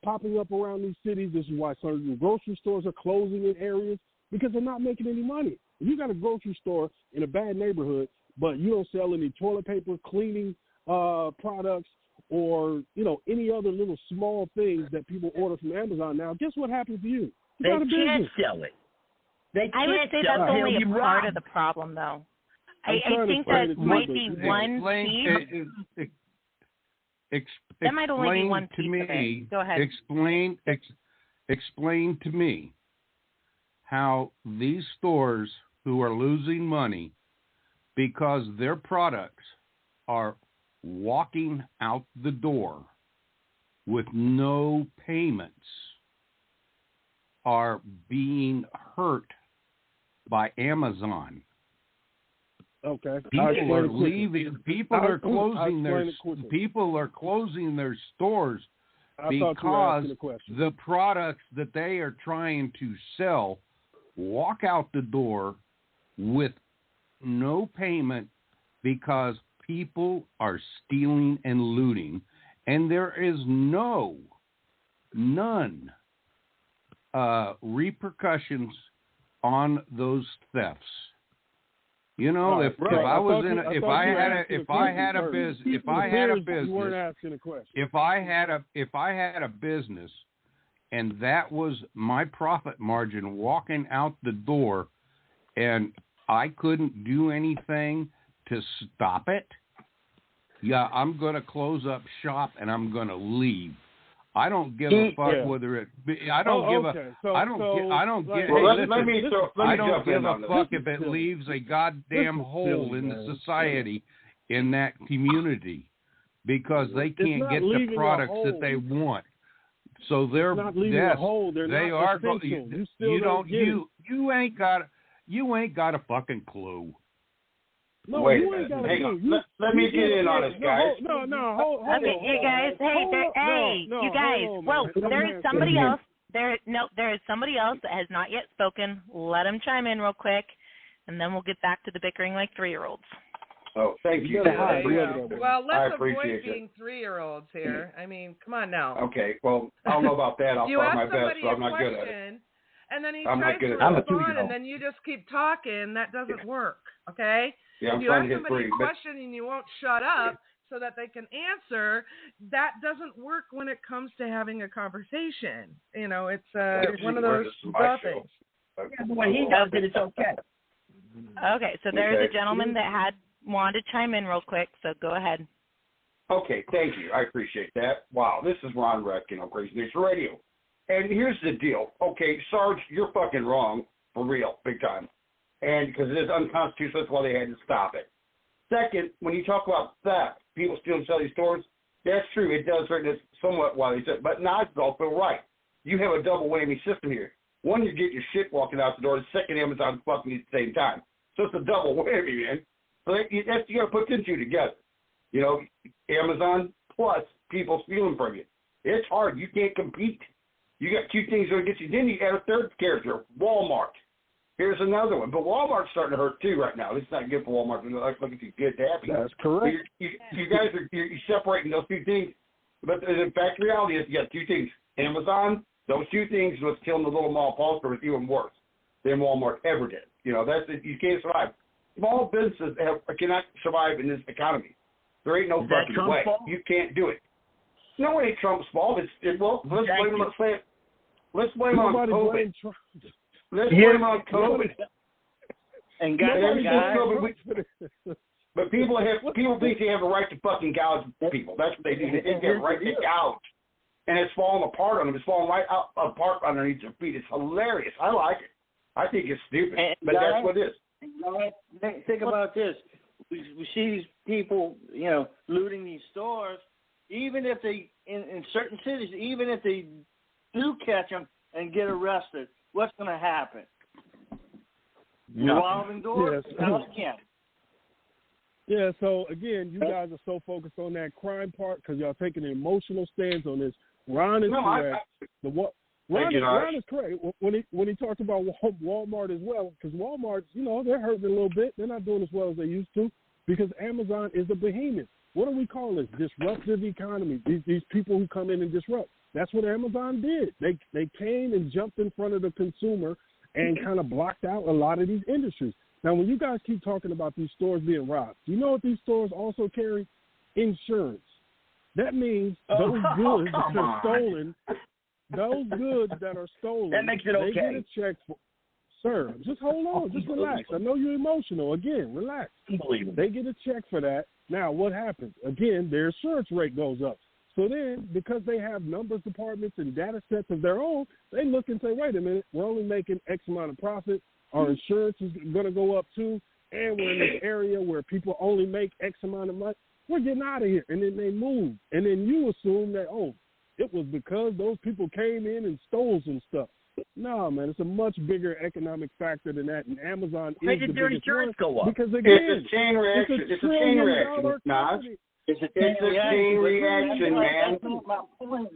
S3: popping up around these cities. This is why certain grocery stores are closing in areas because they're not making any money. If you got a grocery store in a bad neighborhood, but you don't sell any toilet paper, cleaning products, or any other little small things that people order from Amazon now, guess what happens to you?
S1: They can't sell it.
S17: I would say that's only a part of the problem, though. I think that might be one piece. That might only be one piece of it. Go ahead.
S19: Explain to me how these stores who are losing money because their products are walking out the door with no payments are being hurt by Amazon.
S3: Okay.
S19: People are leaving. People are closing their stores because the products that they are trying to sell walk out the door with no payment because people are stealing and looting, and there is none repercussions on those thefts. If I had a business and that was my profit margin walking out the door and I couldn't do anything to stop it, I'm going to close up shop and I'm going to leave. I don't give a fuck whether it. I don't give a fuck if it leaves a goddamn hole in the society in that community because they can't get the products that they want. So they're you ain't got a fucking clue.
S3: No,
S7: wait
S3: you
S7: a
S3: ain't
S7: minute.
S3: got
S7: Hang
S3: to
S7: on.
S3: do.
S7: Let me get in on this, guys.
S3: Hold on.
S17: Hey guys, you guys. Well, there's somebody else there is somebody else that has not yet spoken. Let him chime in real quick, and then we'll get back to the bickering like 3-year-olds.
S7: Oh, thank you.
S2: Well, let's avoid
S7: appreciate
S2: being 3-year-olds here. I mean, come on now.
S7: Okay, well, I don't know about that. I'll try my best, but I'm not good at it.
S2: And then he
S7: I'm
S2: tries
S7: not good
S2: to
S7: at that.
S2: respond, and then you just keep talking. That doesn't work, okay?
S7: Yeah, I'm
S2: if you
S7: trying
S2: ask
S7: to hit
S2: somebody
S7: three,
S2: a question and you won't shut up so that they can answer, that doesn't work when it comes to having a conversation. You know, it's one of those raw things.
S1: When he does it, it's okay.
S17: Okay, so there's a gentleman that wanted to chime in real quick, so go ahead.
S7: Okay, thank you. I appreciate that. Wow, this is Ron Reck, Crazy Nation Radio. And here's the deal. Okay, Sarge, you're fucking wrong, for real, big time. And because it is unconstitutional, that's why they had to stop it. Second, when you talk about theft, people steal and sell these stores, that's true. It does hurt us somewhat while they said, but now it's also right. You have a double whammy system here. One, you get your shit walking out the door. The second, Amazon's fucking you at the same time. So it's a double whammy, man. So you got to put them two together. You know, Amazon plus people stealing from you. It's hard. You can't compete. You got two things that will get you. Then you add a third character, Walmart. Here's another one. But Walmart's starting to hurt too right now. It's not good for Walmart. Look at you, good to happy.
S3: That's correct.
S7: So you guys you're separating those two things. But in fact, the reality is you got two things. Amazon, those two things was killing the little mall Paul store. It's even worse than Walmart ever did. You know, you can't survive. Small businesses cannot survive in this economy. There ain't no fucking way. Fault? You can't do it. No, it ain't Trump's fault. Let's blame him on COVID. Let's blame him on COVID.
S18: And guys,
S7: but people think they have a right to fucking gouge people. That's what they do. They think they have a right to gouge, and it's falling apart on them. It's falling right apart underneath their feet. It's hilarious. I like it. I think it's stupid, but that's what it is.
S18: Think about this. We see these people, looting these stores. Even if they, in certain cities, even if they do catch them and get arrested, what's going to happen? Revolving doors?
S3: Yes. Yeah, so again, you guys are so focused on that crime part because y'all taking an emotional stance on this. Ron is correct. Ron is correct when he talked about Walmart as well, because Walmart, they're hurting a little bit. They're not doing as well as they used to because Amazon is a behemoth. What do we call this? Disruptive economy. These people who come in and disrupt. That's what Amazon did. They came and jumped in front of the consumer and kind of blocked out a lot of these industries. Now, when you guys keep talking about these stores being robbed, do you know what these stores also carry? Insurance. That means those goods that are stolen,
S1: that makes it okay.
S3: They get a check for. Sir, just hold on. Just relax. I know you're emotional. Again, relax.
S1: Unbelievable.
S3: They get a check for that. Now, what happens? Again, their insurance rate goes up. So then, because they have numbers departments and data sets of their own, they look and say, wait a minute, we're only making X amount of profit. Our insurance is going to go up too, and we're in this area where people only make X amount of money. We're getting out of here. And then they move. And then you assume that, it was because those people came in and stole some stuff. No, man, it's a much bigger economic factor than that. And Amazon is the biggest one.
S1: Go up?
S3: Because, again,
S7: it's a chain reaction. It's a chain reaction, Nas. It's a chain reaction, man.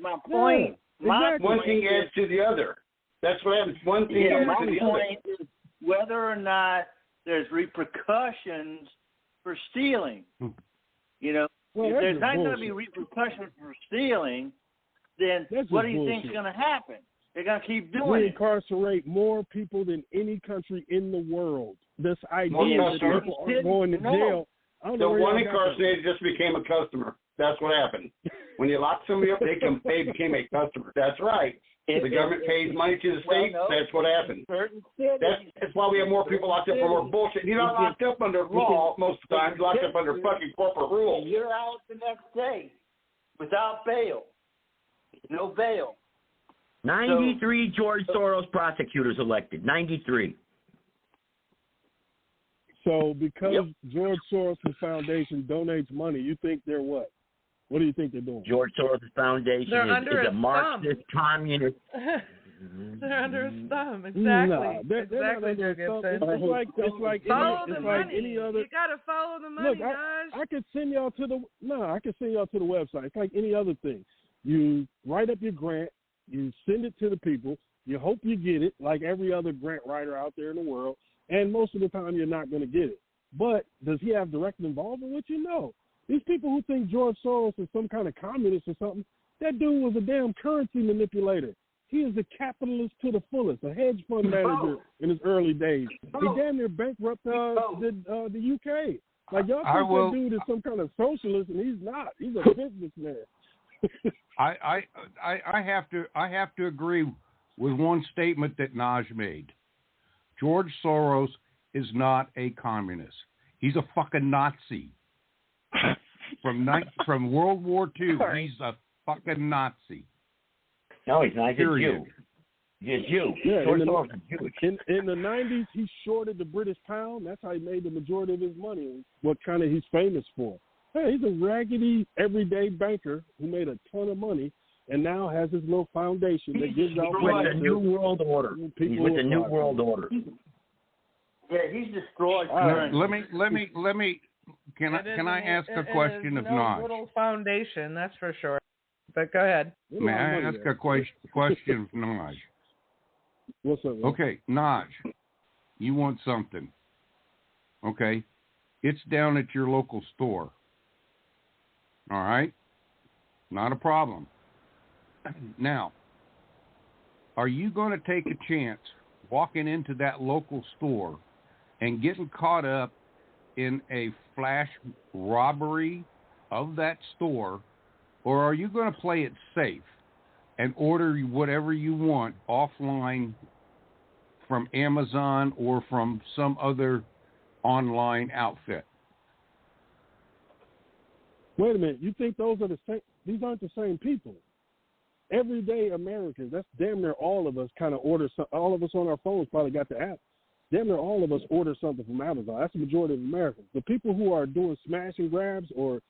S18: My point.
S7: One thing adds to the other. That's what happens. One thing adds to the other.
S18: My point is whether or not there's repercussions for stealing. If there's not going to be repercussions for stealing, then what do you think is going to happen? They're going to keep doing it.
S3: We incarcerate more people than any country in the world. This idea that people are going to jail.
S7: The one incarcerated just became a customer. That's what happened. When you lock somebody up, they became a customer. That's right. The government pays money to the state. That's what happened. That's why we have more people locked up for more bullshit. You're not locked up under law most of the time. You're locked up under fucking corporate rules.
S18: You're out the next day without bail. No bail.
S1: 93 George Soros prosecutors elected. 93.
S3: So because George Soros' foundation donates money, you think they're what? What do you think they're doing?
S1: George Soros' foundation is a Marxist communist.
S2: They're under his thumb. Exactly.
S3: No, exactly. It's like any other.
S2: You gotta follow the money, guys.
S3: I could send y'all to the website. It's like any other thing. You write up your grant. You send it to the people. You hope you get it, like every other grant writer out there in the world. And most of the time, you're not going to get it. But does he have direct involvement with you? No. These people who think George Soros is some kind of communist or something, that dude was a damn currency manipulator. He is a capitalist to the fullest, a hedge fund manager in his early days. He damn near bankrupted the UK. Like, y'all think that dude is some kind of socialist, and he's not. He's a businessman.
S19: I have to agree with one statement that Naj made. George Soros is not a communist. He's a fucking Nazi. From World War II, he's a fucking Nazi.
S1: No, he's not. He's a Jew. He's a Jew.
S3: Yeah,
S1: George Soros is Jewish.
S3: In the 90s, he shorted the British pound. That's how he made the majority of his money, what kind of he's famous for. Hey, he's a raggedy, everyday banker who made a ton of money and now has his little foundation that gives out
S1: with the New World Order. He's with the New World Order.
S18: Yeah, he's destroyed.
S19: Let me. Can I ask a question of Naj?
S2: Little foundation, that's for sure. But go ahead.
S19: May I ask a question of Naj?
S3: What's up? Man?
S19: Okay, Naj, you want something? Okay, it's down at your local store. All right, not a problem. Now, are you going to take a chance walking into that local store and getting caught up in a flash robbery of that store, or are you going to play it safe and order whatever you want offline from Amazon or from some other online outfit?
S3: Wait a minute. You think those are the same? These aren't the same people. Everyday Americans, that's damn near all of us kind of order some. All of us on our phones probably got the app. Damn near all of us order something from Amazon. That's the majority of Americans. The people who are doing smash and grabs or,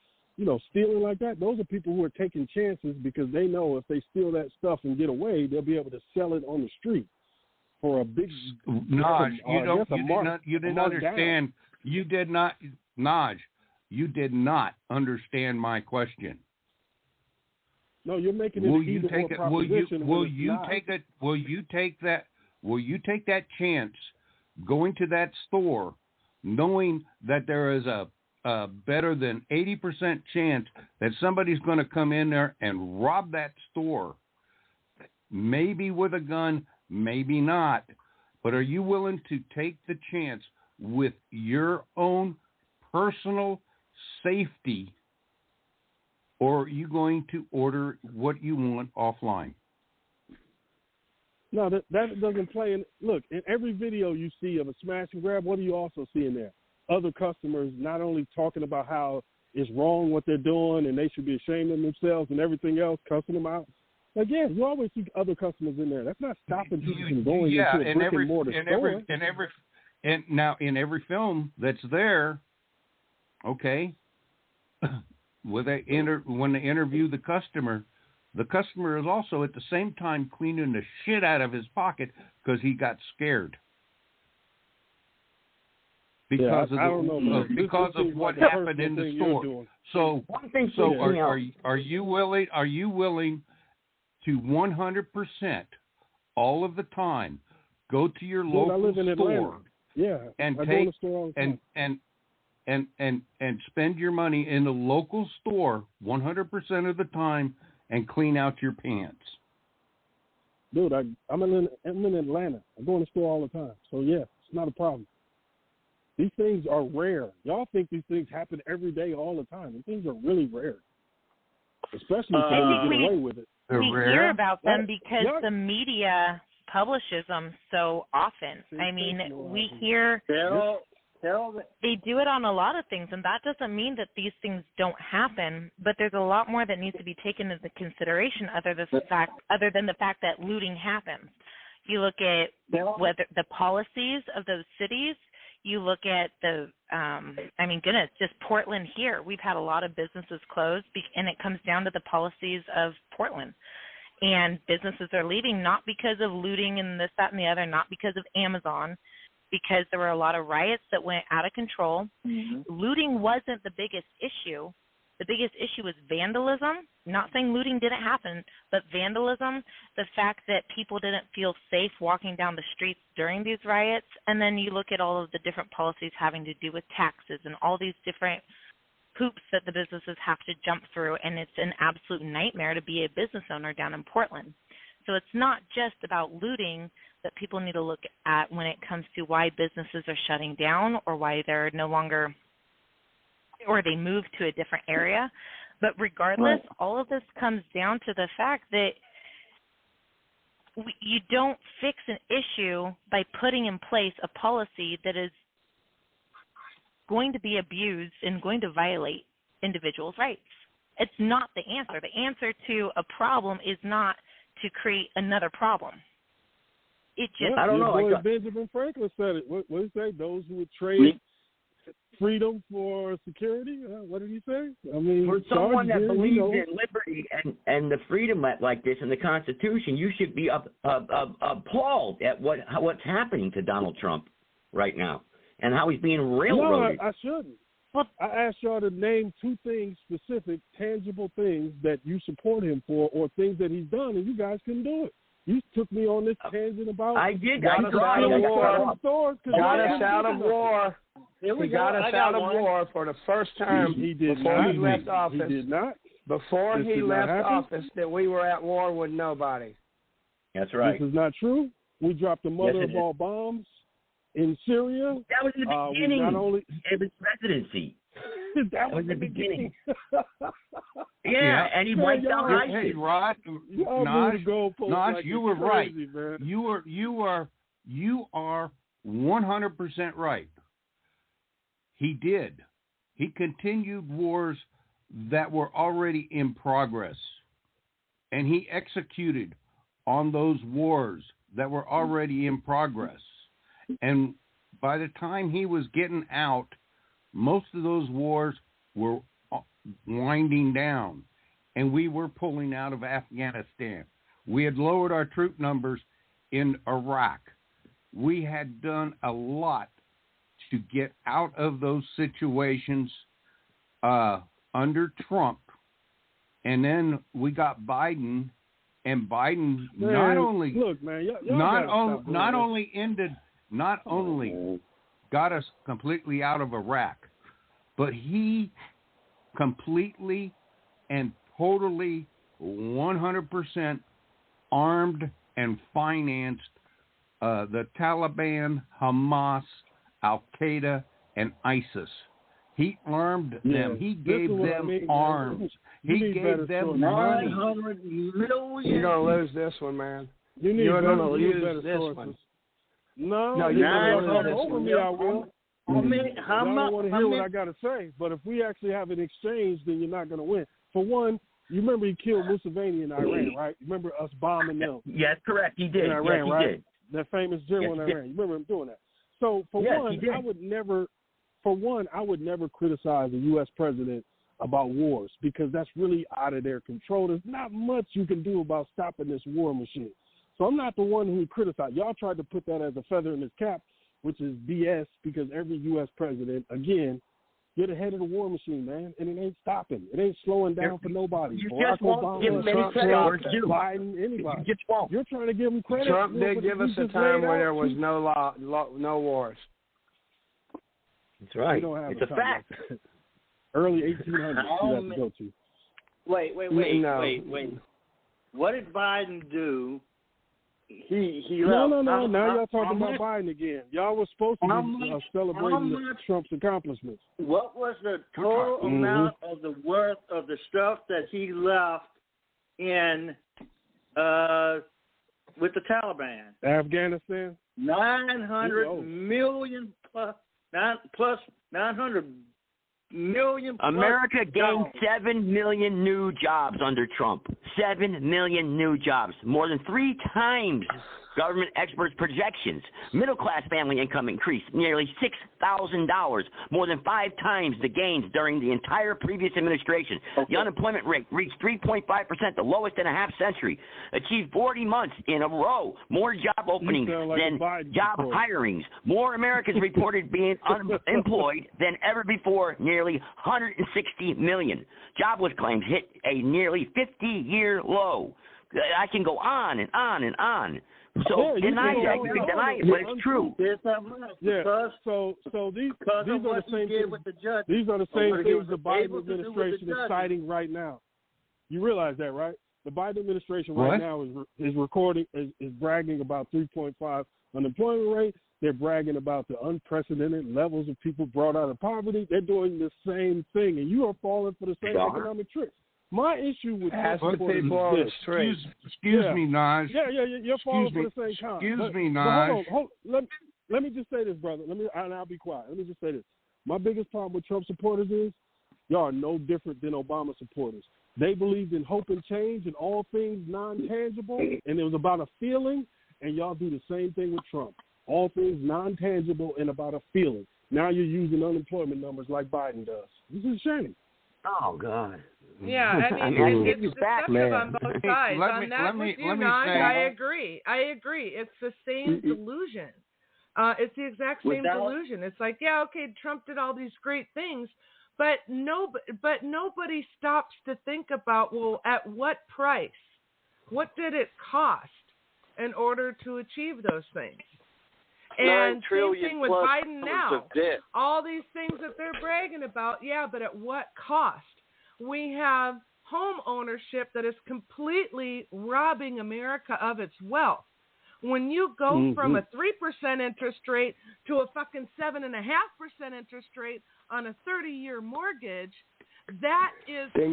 S3: stealing like that, those are people who are taking chances because they know if they steal that stuff and get away, they'll be able to sell it on the street for a big.
S19: Naj, you didn't understand. You did not, Naj. You did not understand my question.
S3: No, you're making it either or proposition. Will you take that chance going to that store, knowing that there is a better than 80% chance that somebody's going to come in there and rob that store, maybe with a gun, maybe not, but are you willing to take the chance with your own personal safety, or are you going to order what you want offline? No, that doesn't play in. Look, in every video you see of a smash and grab, what do you also see in there? Other customers not only talking about how it's wrong what they're doing and they should be ashamed of themselves and everything else, cussing them out. Again, you always see other customers in there. That's not stopping people from going into a brick and mortar store.
S19: And now in every film that's there, okay, when they interview the customer is also at the same time cleaning the shit out of his pocket because he got scared. Because of what happened in the store. So are you willing to 100% all of the time go to your local store and take and spend your money in the local store 100% of the time and clean out your pants?
S3: Dude, I'm in Atlanta. I go in the store all the time. So, yeah, it's not a problem. These things are rare. Y'all think these things happen every day, all the time. These things are really rare, especially if you get away with it.
S17: We hear about them because the media publishes them so often. I mean, we hear they do it on a lot of things, and that doesn't mean that these things don't happen, but there's a lot more that needs to be taken into consideration other than the fact that looting happens. You look at whether the policies of those cities. You look at just Portland here. We've had a lot of businesses close, and it comes down to the policies of Portland. And businesses are leaving not because of looting and this, that, and the other, not because of Amazon, because there were a lot of riots that went out of control. Mm-hmm. Looting wasn't the biggest issue. The biggest issue was vandalism. Not saying looting didn't happen, but vandalism, the fact that people didn't feel safe walking down the streets during these riots, and then you look at all of the different policies having to do with taxes and all these different hoops that the businesses have to jump through, and it's an absolute nightmare to be a business owner down in Portland. So it's not just about looting that people need to look at when it comes to why businesses are shutting down or why they're no longer, or they move to a different area. But regardless, all of this comes down to the fact that you don't fix an issue by putting in place a policy that is going to be abused and going to violate individuals' rights. It's not the answer. The answer to a problem is not to create another problem. It just,
S3: I don't know. Benjamin Franklin said it. What did he say? Those who would trade freedom for security? What did he say? I mean,
S1: for someone that believes in liberty and the freedom like this in the Constitution, you should be appalled at what's happening to Donald Trump right now and how he's being railroaded.
S3: No, I shouldn't. I asked y'all to name 2 things, specific, tangible things that you support him for, or things that he's done, and you guys couldn't do it. You took me on this tangent about.
S1: I did.
S4: Got us out of war. Got us out of war. He got us out of war for the first time
S3: he did
S4: before
S3: not.
S4: he left office.
S3: He did not.
S4: Before he left office, that we were at war with nobody.
S1: That's right.
S3: This is not true. We dropped the mother of all bombs in Syria.
S1: That was in the beginning of his presidency.
S3: That
S1: was the beginning.
S19: Yeah,
S1: and he wiped out ISIS.
S19: Hey, Rod, Nosh, you were right. You are 100% right. He did. He continued wars that were already in progress, and he executed on those wars that were already in progress. And by the time he was getting out, most of those wars were winding down, and we were pulling out of Afghanistan. We had lowered our troop numbers in Iraq. We had done a lot to get out of those situations under Trump. And then we got Biden, and Biden not only got us completely out of Iraq, but he completely and totally 100% armed and financed the Taliban, Hamas, Al-Qaeda, and ISIS. He armed them. He gave them arms. He gave them money.
S4: 900 million. You're going to lose this one, man.
S3: You're
S4: going to lose this one.
S3: No, you're going to over me, I will. Y'all don't want to hear what I got to say, but if we actually have an exchange, then you're not going to win. For one, you remember he killed Museveni in Iran, right? You remember us bombing them?
S1: Yes, correct. He did.
S3: In Iran,
S1: yes,
S3: right?
S1: He did.
S3: That famous general in Iran. You remember him doing that? So for one, I would never criticize a U.S. president about wars because that's really out of their control. There's not much you can do about stopping this war machine. So I'm not the one who criticized. Y'all tried to put that as a feather in his cap, which is BS, because every U.S. president, again, you're the head of the war machine, man, and it ain't stopping. It ain't slowing down for nobody.
S1: You
S3: Barack
S1: just won't
S3: Obama,
S1: give him any credit.
S3: Biden, anybody.
S1: You just won't.
S3: You're trying to give him credit.
S4: Trump did give us a time where there was no wars.
S1: That's right. It's a fact.
S3: Early 1800s you have to go to.
S18: Wait. What did Biden do? He left.
S3: No. Now y'all talking about Biden again. Y'all were supposed to be celebrating Trump's accomplishments.
S18: What was the total amount of the worth of the stuff that he left in with the Taliban?
S3: Afghanistan?
S18: 900 million plus 900 million plus
S1: America gained 7 million new jobs under Trump. 7 million new jobs, more than 3 times Government experts' projections. Middle-class family income increased nearly $6,000, more than 5 times the gains during the entire previous administration. The unemployment rate reached 3.5%, the lowest in a half-century. Achieved 40 months in a row. More job openings than job hirings. More Americans reported being unemployed than ever before, nearly 160 million. Jobless claims hit a nearly 50-year low. I can go on and on and on. So deny it, but it's true.
S3: Yeah. So these are the same things. These are the same things the Biden administration is citing right now. You realize that, right? The Biden administration right now is bragging about 3.5 unemployment rate. They're bragging about the unprecedented levels of people brought out of poverty. They're doing the same thing, and you are falling for the same economic tricks. My issue with
S19: excuse me, Naj.
S3: Yeah, you're falling for the same kind.
S19: Excuse me, Naj.
S3: Hold on. Let me just say this, brother. And I'll be quiet. Let me just say this. My biggest problem with Trump supporters is y'all are no different than Obama supporters. They believed in hope and change and all things non-tangible, and it was about a feeling, and y'all do the same thing with Trump. All things non-tangible and about a feeling. Now you're using unemployment numbers like Biden does. This is a shame.
S1: Oh, God.
S2: Yeah, I mean, it's deceptive on both sides. I agree. It's the same delusion. It's the exact same delusion. It's like, yeah, okay, Trump did all these great things, but nobody stops to think about, well, at what price? What did it cost in order to achieve those things? And same thing with Biden now. All these things that they're bragging about, yeah, but at what cost? We have home ownership that is completely robbing America of its wealth. When you go from a 3% interest rate to a fucking 7.5% interest rate on a 30-year mortgage, that is at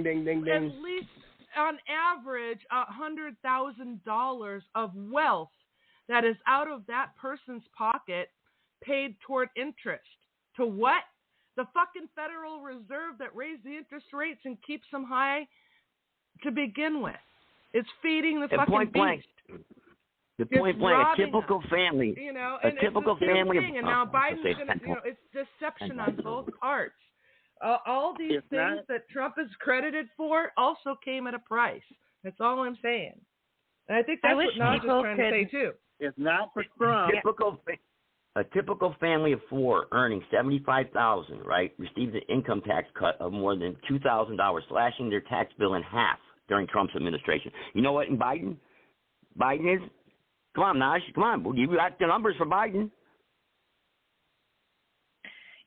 S2: least on average $100,000 of wealth that is out of that person's pocket paid toward interest. To what? The fucking Federal Reserve that raised the interest rates and keeps them high to begin with. It's feeding the fucking beast.
S1: The point blank, a typical family.
S2: You know,
S1: a typical family.
S2: And now Biden's going to, it's deception on both parts. All these things that Trump is credited for also came at a price. That's all I'm saying. And I think that's what Naj is trying to say, too.
S18: If not for Trump.
S1: A typical family of 4 earning $75,000, right, received an income tax cut of more than $2,000, slashing their tax bill in half during Trump's administration. You know what? In Biden is. Come on, Naj. Come on. You got the numbers for Biden.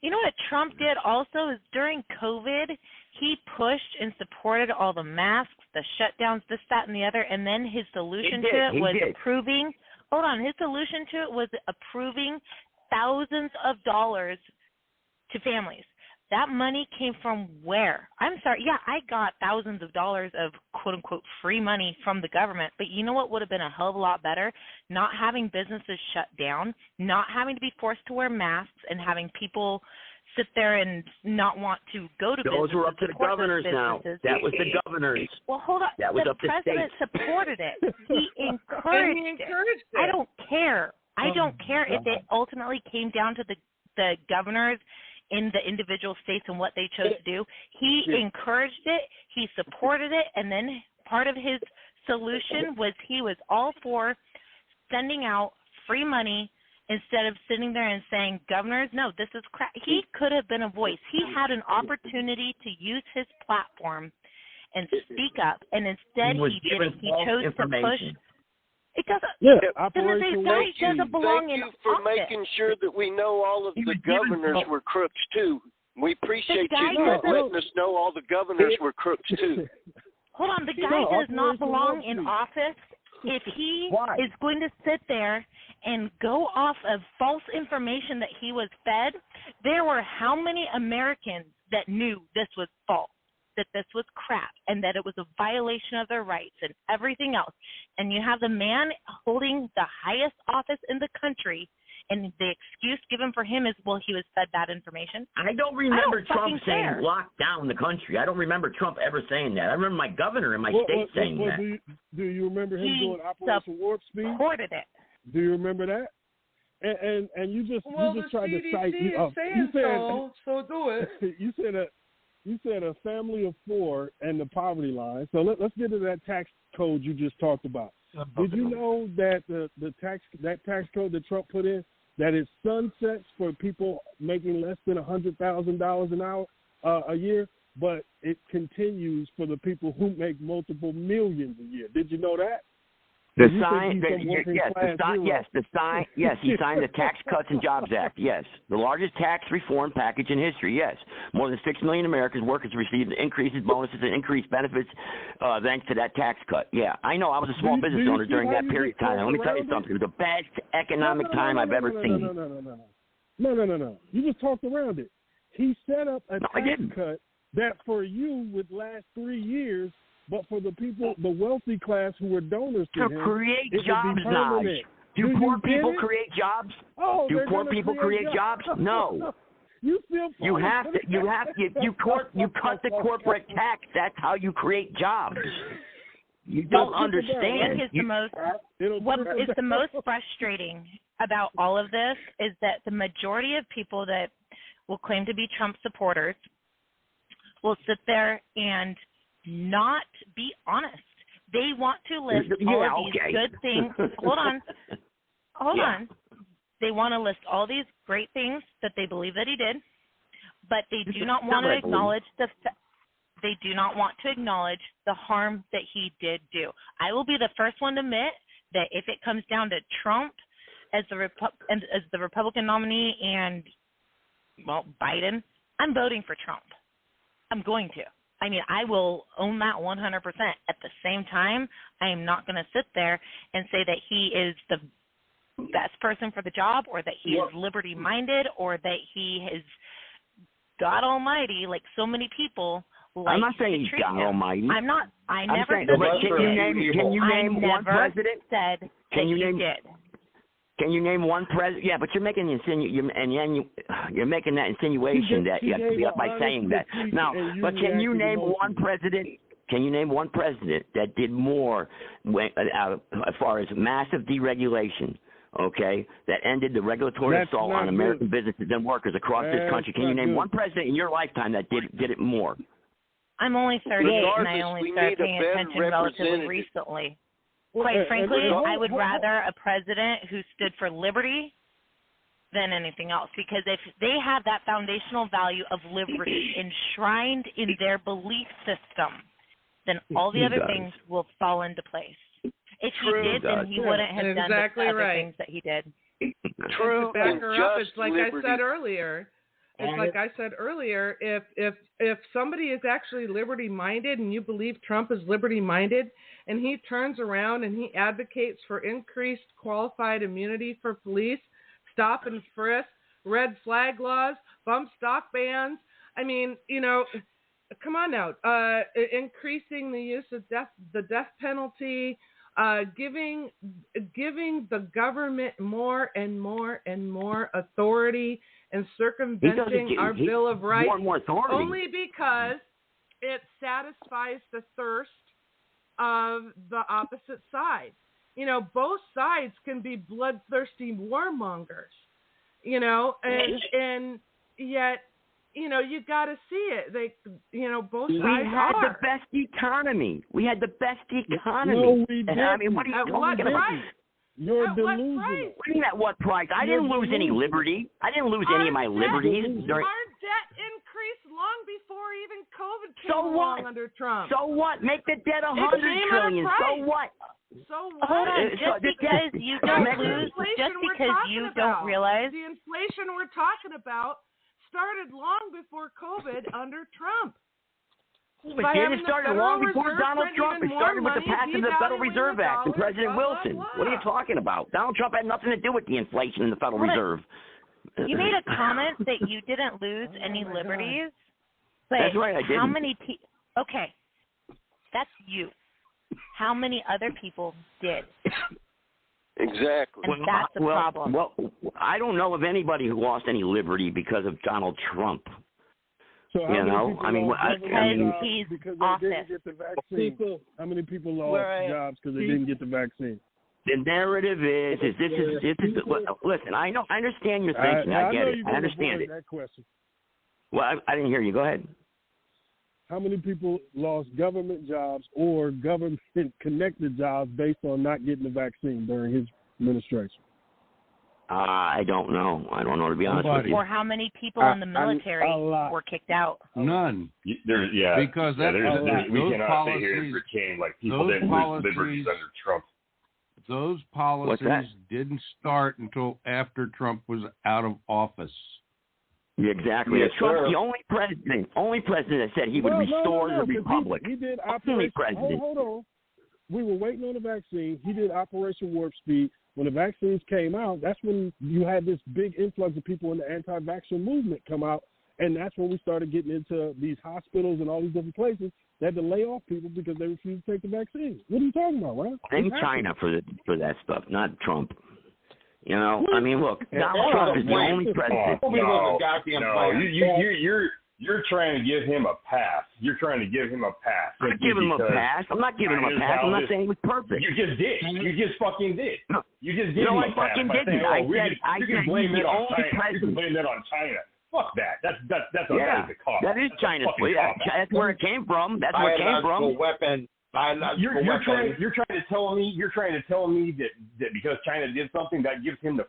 S17: You know what Trump did also is during COVID, he pushed and supported all the masks, the shutdowns, this, that, and the other, and then his solution to it was approving. Hold on, his solution to it was approving thousands of dollars to families. That money came from where? I'm sorry. Yeah, I got thousands of dollars of quote-unquote free money from the government, but you know what would have been a hell of a lot better? Not having businesses shut down, not having to be forced to wear masks, and having people sit there and not want to go to businesses.
S1: Those were up to the governors now. That was the governors.
S17: Well, hold on.
S1: That was
S17: the
S1: up to
S17: president supported it. He encouraged it. I don't care. I don't care if it ultimately came down to the governors in the individual states and what they chose to do. He encouraged it. He supported it. And then part of his solution was he was all for sending out free money instead of sitting there and saying, governors, no, this is crap. He could have been a voice. He had an opportunity to use his platform and speak up, and instead he didn't. He chose to push. It doesn't.
S3: Yeah,
S17: doesn't belong in
S22: office. Thank you for making sure that we know all of the governors were crooks too. We appreciate you letting us know all the governors were crooks too.
S17: Hold on, the guy does not belong in office. If he is going to sit there and go off of false information that he was fed, there were how many Americans that knew this was false, that this was crap, and that it was a violation of their rights and everything else. And you have the man holding the highest office in the country, and the excuse given for him is, well, he was fed bad information.
S1: I don't remember Trump saying lock down the country. I don't remember Trump ever saying that. I remember my governor in my state saying that.
S3: Do you remember him doing Operation Warp Speed?
S17: Supported it.
S3: Do you remember that? And you just tried to cite
S2: you said so do it.
S3: You said a family of 4 and the poverty line. So let's get to that tax code you just talked about. Did you know that the tax code that Trump put in, that it sunsets for people making less than $100,000 an hour a year, but it continues for the people who make multiple millions a year? Did you know that?
S1: He signed the Tax Cuts and Jobs Act. Yes, the largest tax reform package in history. Yes, more than 6 million American workers received increases, bonuses, and increased benefits thanks to that tax cut. Yeah, I know. I was a small business owner during that period of time. Let me tell you something. It was the best economic time I've ever seen.
S3: No. You just talked around it. He set up a tax cut that for you would last 3 years. But for the people, the wealthy class who were donors to him,
S1: create
S3: it
S1: jobs
S3: would be permanent.
S1: Do poor people create jobs?
S3: Oh,
S1: do poor people create jobs? No. You cut the corporate tax. That's how you create jobs. You don't understand.
S17: What is the most frustrating about all of this is that the majority of people that will claim to be Trump supporters will sit there and not be honest. They want to list all of these good things. Hold on. They want to list all these great things that they believe that he did, but they do not want to acknowledge the harm that he did do. I will be the first one to admit that if it comes down to Trump as the Republican nominee and Biden, I'm voting for Trump. I'm going to. I mean, I will own that 100%. At the same time, I am not going to sit there and say that he is the best person for the job, or that he is liberty-minded, or that he is God Almighty, like so many people like
S1: I'm not saying he's God Almighty.
S17: I'm not. I never said
S1: that. Can you name one president?
S17: Said that you did.
S1: Can you name one president? Yeah, but you're making you're making that insinuation by saying that. Now, but can you name one president? Can you name one president that did more as far as massive deregulation? Okay, that ended the regulatory assault on American businesses and workers across this country. Can you name one president in your lifetime that did it more?
S17: I'm only 38, and I only started paying attention relatively recently. Quite frankly, I would rather a president who stood for liberty than anything else, because if they have that foundational value of liberty enshrined in their belief system, then all the other things will fall into place. If he did, then he wouldn't have done the other things that he did.
S2: True. To back her up, it's like I said earlier. If somebody is actually liberty-minded and you believe Trump is liberty-minded, and he turns around and he advocates for increased qualified immunity for police, stop and frisk, red flag laws, bump stock bans, I mean, come on now, increasing the use of the death penalty, giving the government more and more and more authority, and circumventing our Bill of Rights only because it satisfies the thirst of the opposite side. Both sides can be bloodthirsty warmongers, and yet, you got to see it. Both sides
S1: had the best economy. We had the best economy.
S3: No, we didn't.
S1: I mean, what are you talking about?
S3: You're delusional.
S1: What do you mean at what price? I didn't lose any liberty. I didn't lose any of my liberties.
S2: Our debt increased long before even COVID came along under Trump.
S1: So what? Make the debt $100 trillion. So what?
S17: So what? Hold on. Just because you don't lose, just because you don't realize.
S2: The inflation we're talking about started long before COVID under Trump.
S1: It started long before Donald Trump. It started with the passing of the Federal Reserve Act and President Wilson. What are you talking about? Donald Trump had nothing to do with the inflation in the Federal Reserve.
S17: You made a comment that you didn't lose any liberties. But
S1: that's right, I didn't.
S17: How many people? Okay, that's you. How many other people did?
S22: Exactly.
S17: And that's the problem.
S1: Well, I don't know of anybody who lost any liberty because of Donald Trump.
S3: So
S17: he's
S3: because they didn't get the vaccine. How many people lost jobs because they didn't get the vaccine?
S1: The narrative is this is listen. I understand your thinking. I get it. I understand it.
S3: That question.
S1: Well, I didn't hear you. Go ahead.
S3: How many people lost government jobs or government-connected jobs based on not getting the vaccine during his administration?
S1: I don't know. I don't know, to be honest with you.
S17: Or how many people in the military were kicked out?
S19: None. Because
S6: we cannot sit here and pretend like people didn't lose liberties under Trump.
S19: Those policies didn't start until after Trump was out of office.
S1: Exactly.
S6: Yes,
S1: Trump's the only president that said he would restore the republic.
S3: He did
S1: only
S3: Operation.
S1: president.
S3: Hold on. We were waiting on the vaccine. He did Operation Warp Speed. When the vaccines came out, that's when you had this big influx of people in the anti-vaccine movement come out, and that's when we started getting into these hospitals and all these different places that had to lay off people because they refused to take the vaccine. What are you talking about, Ron?
S1: Blame China for that stuff, not Trump. You know, I mean, look, Donald Trump is the only president.
S6: You're trying to give him a pass. You're trying to give him a pass.
S1: I'm not giving him a pass. I'm not giving him a pass. I'm not saying he was perfect.
S6: You just did. You just fucking did. You just did.
S1: No, I fucking didn't. I said
S6: you can blame it on China. You can blame that on China. Fuck that. That's a cop.
S1: That is China's. That's where it came from. That's where it came from.
S6: Weapon. You're trying to tell me that because China did something that gives him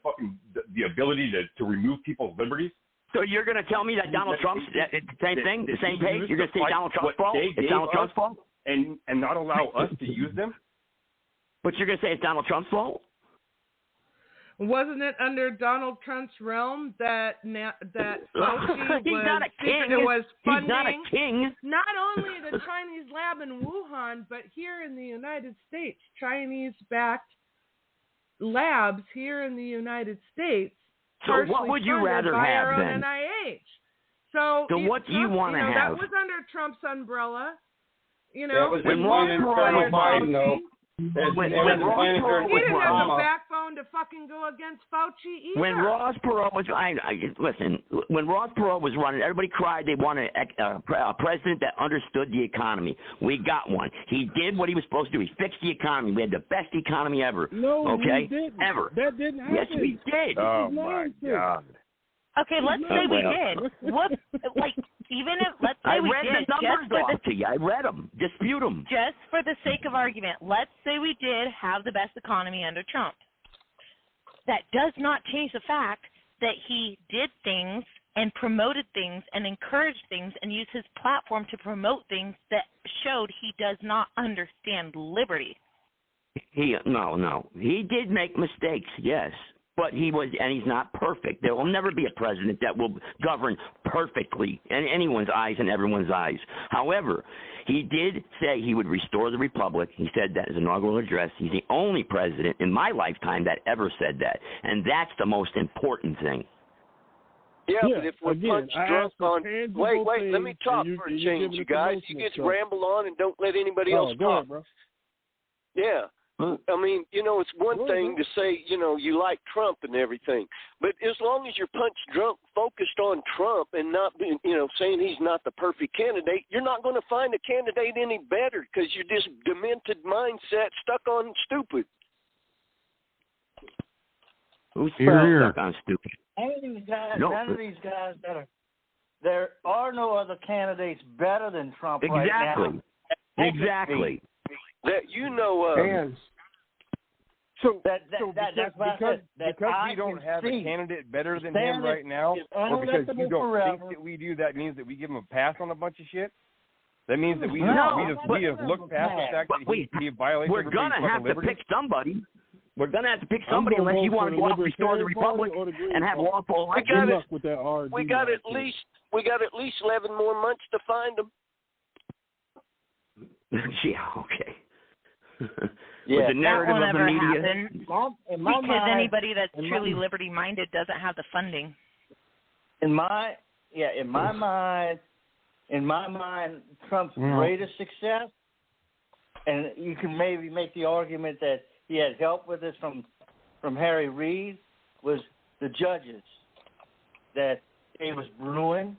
S6: the ability to remove people's liberties?
S1: So you're going to tell me that Donald Trump's the same thing, the same page? You're going to say Donald Trump's fault? It's Donald Trump's fault?
S6: And not allow us to use them?
S1: But you're going to say it's Donald Trump's fault?
S2: Wasn't it under Donald Trump's realm that Fauci
S1: He's not a king.
S2: was funding
S1: He's not a king.
S2: Not only the Chinese lab in Wuhan, but here in the United States, Chinese-backed labs here in the United States.
S1: So what would you rather have then?
S2: NIH. So
S1: what do you want to have?
S2: That was under Trump's umbrella. You know,
S7: that was Biden, though.
S2: He didn't have the backbone to fucking go against Fauci either.
S1: When Ross Perot was, when Ross Perot was running, everybody cried they wanted a president that understood the economy. We got one. He did what he was supposed to do. He fixed the economy. We had the best economy ever.
S3: No,
S1: okay,
S3: we didn't.
S1: Ever.
S3: That didn't happen.
S1: Yes, we did.
S6: Oh my God.
S17: Okay, let's say we did. What? Let's say we did.
S1: I read the numbers off to you. I read them. Dispute them.
S17: Just for the sake of argument, let's say we did have the best economy under Trump. That does not change the fact that he did things and promoted things and encouraged things and used his platform to promote things that showed he does not understand liberty.
S1: No. He did make mistakes, yes. But he's not perfect. There will never be a president that will govern perfectly in anyone's eyes and everyone's eyes. However, he did say he would restore the republic. He said that in his inaugural address. He's the only president in my lifetime that ever said that. And that's the most important thing.
S22: Yeah, but if we're punch drunk on... Wait, let me talk for a change, you guys. You get to ramble on and don't let anybody else
S3: go
S22: talk.
S3: ahead, bro.
S22: Yeah. I mean, it's one thing to say, you like Trump and everything, but as long as you're punch drunk, focused on Trump and not being, saying he's not the perfect candidate, you're not going to find a candidate any better because you're this demented mindset stuck on stupid.
S1: Who's stuck on stupid?
S18: None of these guys there are no other candidates better than Trump right now.
S1: Exactly.
S22: That you know of.
S21: Because we don't have a candidate better than him right now, or because you don't think that we do, that means that we give him a pass on a bunch of shit? That means that we have looked past the fact that he violates.
S1: We're going to have to pick somebody. We're going to have to pick somebody unless you want to go out and restore the republic and have lawful elections.
S22: We got at least 11 more months to find them.
S1: Yeah, okay.
S17: Yeah,
S1: the narrative
S17: that won't
S1: of the
S17: ever
S1: media.
S17: happen because anybody that's truly liberty-minded doesn't have the funding.
S18: In my mind, Trump's greatest success, and you can maybe make the argument that he had help with this from Harry Reid, was the judges that gave us Bruin,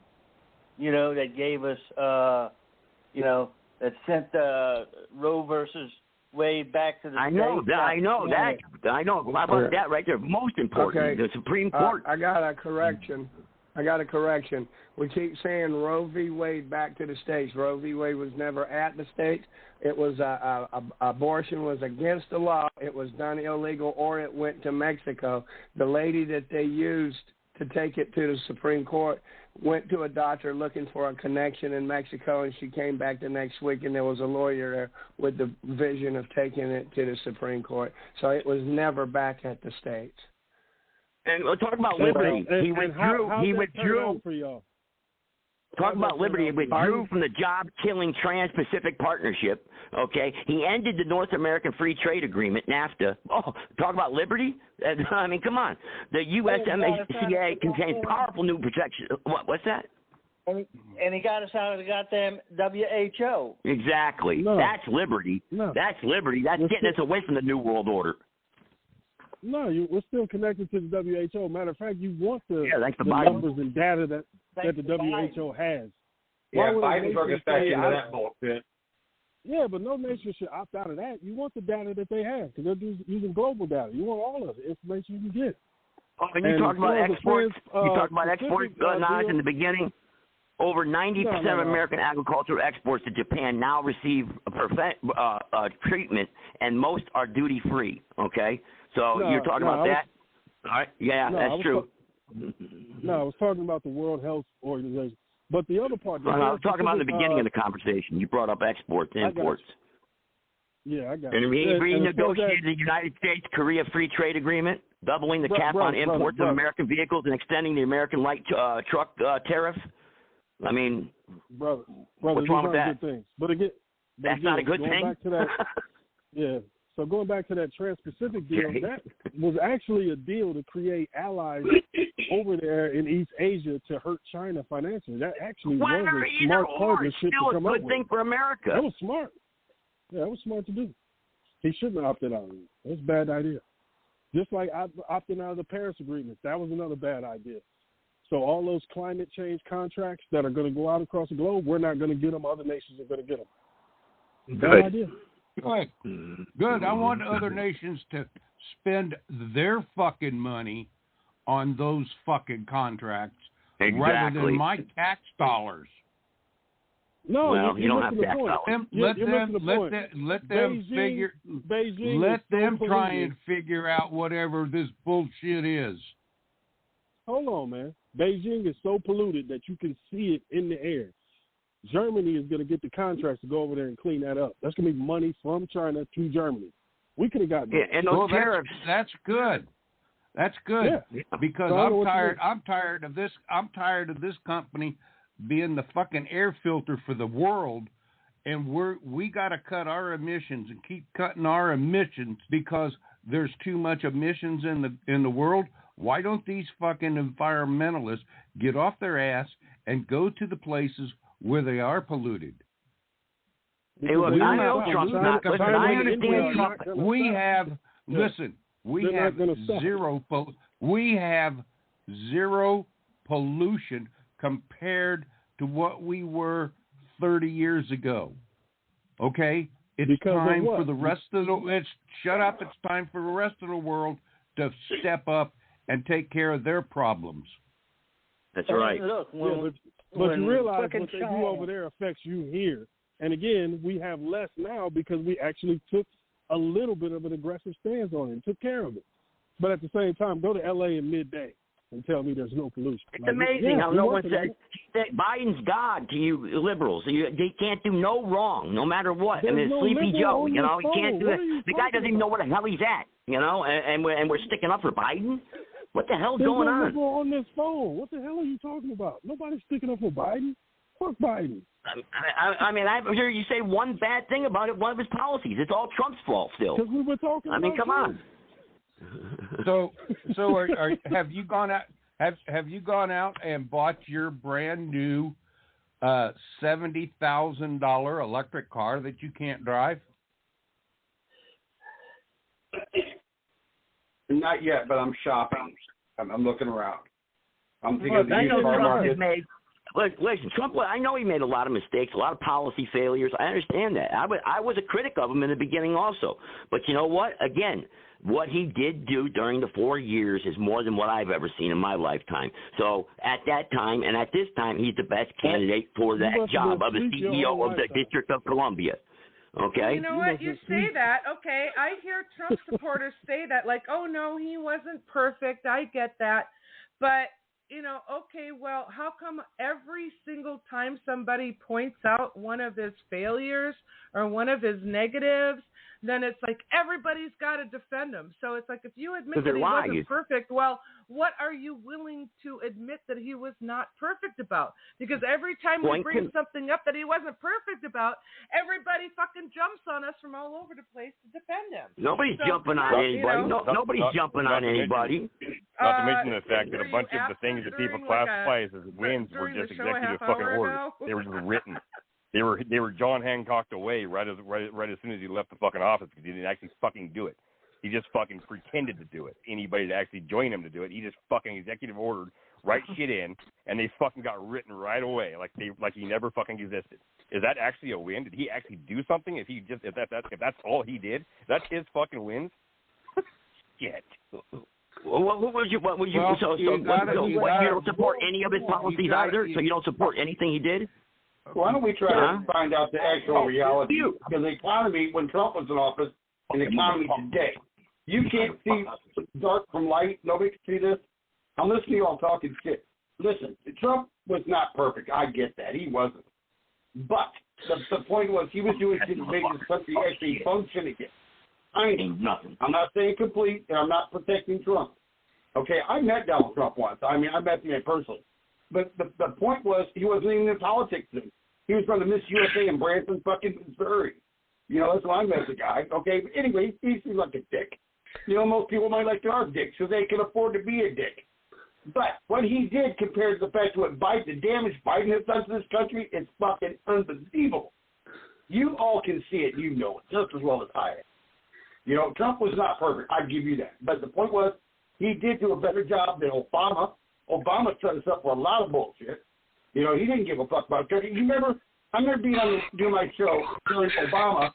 S18: that gave us, that sent Roe versus way back to the
S1: I know
S18: states.
S1: that. I know that. I know. How about that right there? Most important,
S4: Okay.
S1: the Supreme Court.
S4: I got a correction. We keep saying Roe v. Wade back to the states. Roe v. Wade was never at the states. It was abortion was against the law. It was done illegal, or it went to Mexico. The lady that they used to take it to the Supreme Court went to a doctor looking for a connection in Mexico, and she came back the next week, and there was a lawyer there with the vision of taking it to the Supreme Court. So it was never back at the states.
S1: And we'll talk about liberty. He withdrew.
S3: For y'all?
S1: Talk about liberty. He withdrew from the job-killing Trans-Pacific Partnership. Okay, he ended the North American Free Trade Agreement, NAFTA. Oh, talk about liberty? I mean, come on. The USMCA contains powerful new protections. What's that?
S18: And he got us out of the goddamn WHO.
S1: Exactly.
S3: No.
S1: That's liberty.
S3: No.
S1: That's liberty. That's getting us away from the New World Order.
S3: No, we're still connected to the WHO. Matter of fact, you want the
S1: Biden.
S3: numbers and data that the WHO has.
S7: Yeah, Biden took us back into that bullshit.
S3: Yeah, but no nation should opt out of that. You want the data that they have because they're using global data. You want all of the information you can get.
S1: Oh, and you talked about exports. You talked about exports knowledge in the beginning. Over 90% of American agricultural exports to Japan now receive treatment, and most are duty-free, okay? So you're talking about that? All right. Yeah, that's true.
S3: No, I was talking about the World Health Organization. But the other part...
S1: I was talking about in the beginning of the conversation. You brought up exports, imports.
S3: Yeah, I got
S1: it. And we renegotiated the United States-Korea Free Trade Agreement, doubling the cap on imports of American vehicles and extending the American light truck tariff. I mean,
S3: brother,
S1: what's wrong with that?
S3: Good things. But again,
S1: that's not a good thing.
S3: Back to that, yeah. So going back to that Trans-Pacific deal, that was actually a deal to create allies over there in East Asia to hurt China financially. That actually was a smart partnership to come up with.
S1: Still a good thing for America.
S3: That was smart. Yeah, that was smart to do. He shouldn't have opted out of it. That's a bad idea. Just like opting out of the Paris Agreement. That was another bad idea. So all those climate change contracts that are going to go out across the globe, we're not going to get them. Other nations are going to get them. Bad idea.
S19: Good. I want other nations to spend their fucking money on those fucking contracts rather than my tax dollars.
S3: No,
S1: well, you don't have tax dollars.
S19: Let them try and figure out whatever this bullshit is.
S3: Hold on, man. Beijing is so polluted that you can see it in the air. Germany is going to get the contracts to go over there and clean that up. That's going to be money from China to Germany. We could have gotten that.
S1: And those tariffs.
S19: That's good. That's good. Yeah. Because I'm tired of this. I'm tired of this company being the fucking air filter for the world, and we got to cut our emissions and keep cutting our emissions because there's too much emissions in the world. Why don't these fucking environmentalists get off their ass and go to the places where they are polluted?
S1: Hey, look, I know Trump's not. Listen, I understand Trump.
S19: We have zero pollution compared to what we were 30 years ago. Okay? It's time for the rest of shut up. It's time for the rest of the world to step up and take care of their problems.
S1: That's right.
S18: Look,
S3: but you realize what they do over there affects you here. And again, we have less now because we actually took a little bit of an aggressive stance on it and took care of it. But at the same time, go to L.A. in midday and tell me there's no pollution.
S1: It's amazing how no one said Biden's God to you liberals. They can't do no wrong, no matter what.
S3: There's
S1: I mean, Sleepy Joe, he can't do it. The guy doesn't even know where the hell he's at, and we're sticking up for Biden? What the hell's going on?
S3: There's no on this phone. What the hell are you talking about? Nobody's sticking up for Biden. Fuck Biden.
S1: I mean, I've heard you say one bad thing about it, one of his policies. It's all Trump's fault still.
S3: Because we were talking about
S1: come on.
S19: So have you gone out? Have you gone out and bought your brand new $70,000 electric car that you can't drive?
S7: Not yet, but I'm shopping. I'm looking around. I'm thinking
S1: I know Trump has made listen, Trump, I know he made a lot of mistakes, a lot of policy failures. I understand that. I was a critic of him in the beginning also. But you know what? Again, what he did do during the 4 years is more than what I've ever seen in my lifetime. So at that time and at this time, he's the best candidate for that job of the CEO of the District of Columbia. Okay?
S2: Well, you know what? You say that. Okay, I hear Trump supporters say that, like, oh, no, he wasn't perfect. I get that. But, you know, okay, well, how come every single time somebody points out one of his failures or one of his negatives, then it's like everybody's got to defend him. So it's like if you admit that he wasn't perfect, well, what are you willing to admit that he was not perfect about? Because every time we bring something up that he wasn't perfect about, everybody fucking jumps on us from all over the place to defend him.
S1: Nobody's jumping on anybody. Nobody's jumping on anybody.
S21: Not to mention the fact that a bunch of the things that people classify as wins were just executive fucking orders. They were just written. They were John Hancocked away right as soon as he left the fucking office because he didn't actually fucking do it. He just fucking pretended to do it. Anybody to actually join him to do it, he just fucking executive ordered, write shit in, and they fucking got written right away, like he never fucking existed. Is that actually a win? Did he actually do something? If that's all he did, that's his fucking wins. Shit.
S1: What would you you don't support any of his policies either? So you don't support anything he did?
S7: Why don't we try to find out the actual reality? Because the economy, when Trump was in office, and the economy today, you can't see dark from light. Nobody can see this. I'm listening to you all talking shit. Listen, Trump was not perfect. I get that. He wasn't. But the point was he was doing shit to make this country actually function again. I'm not saying complete, and I'm not protecting Trump. Okay, I met Donald Trump once. I mean, I met him personally. But the point was he wasn't even in politics then. He was from the Miss USA in Branson, fucking Missouri. You know, that's why I met the guy. Okay, but anyway, he seems like a dick. You know, most people might like to are dicks so they can afford to be a dick. But what he did compared to the fact what the damage Biden has done to this country, it's fucking unbelievable. You all can see it. You know it just as well as I am. You know, Trump was not perfect. I give you that. But the point was he did do a better job than Obama. Obama set us up for a lot of bullshit. You know, he didn't give a fuck about country. You remember, I remember being on doing my show during Obama,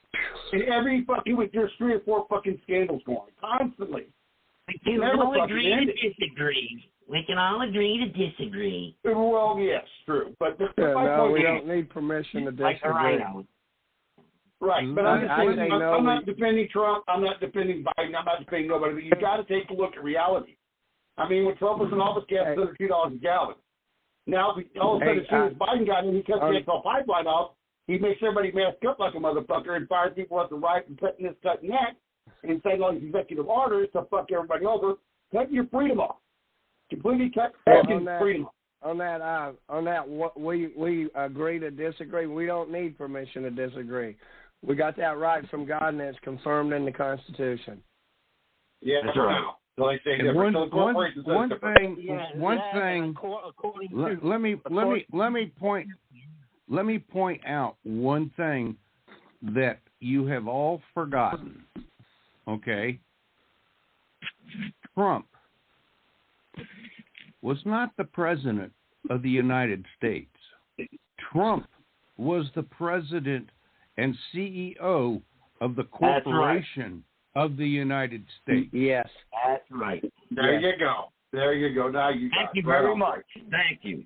S7: and every fucking week there's 3 or 4 fucking scandals going constantly.
S1: We can all agree to disagree. We can all agree to disagree.
S7: Well, yes, true. But
S4: we don't need permission to disagree.
S7: Right, but I'm not defending Trump. I'm not defending Biden. I'm not defending nobody. But you got to take a look at reality. I mean, when Trump was in office, gas was under $2 a gallon. Now, all of a sudden, as soon as Biden got in, he cut the XL pipeline off. He makes everybody mask up like a motherfucker and fires people at the right and cutting this, cutting that, and saying all these executive orders to fuck everybody over. Cut your freedom off. Completely cut fucking freedom off.
S4: On that, we agree to disagree. We don't need permission to disagree. We got that right from God, and it's confirmed in the Constitution.
S7: Yeah, that's right. One
S19: thing. Let me point out one thing that you have all forgotten. Okay, Trump was not the president of the United States. Trump was the president and CEO of the corporation of the United States.
S4: Yes.
S7: That's right. There you go. Now you got
S1: Thank you very much. Thank you.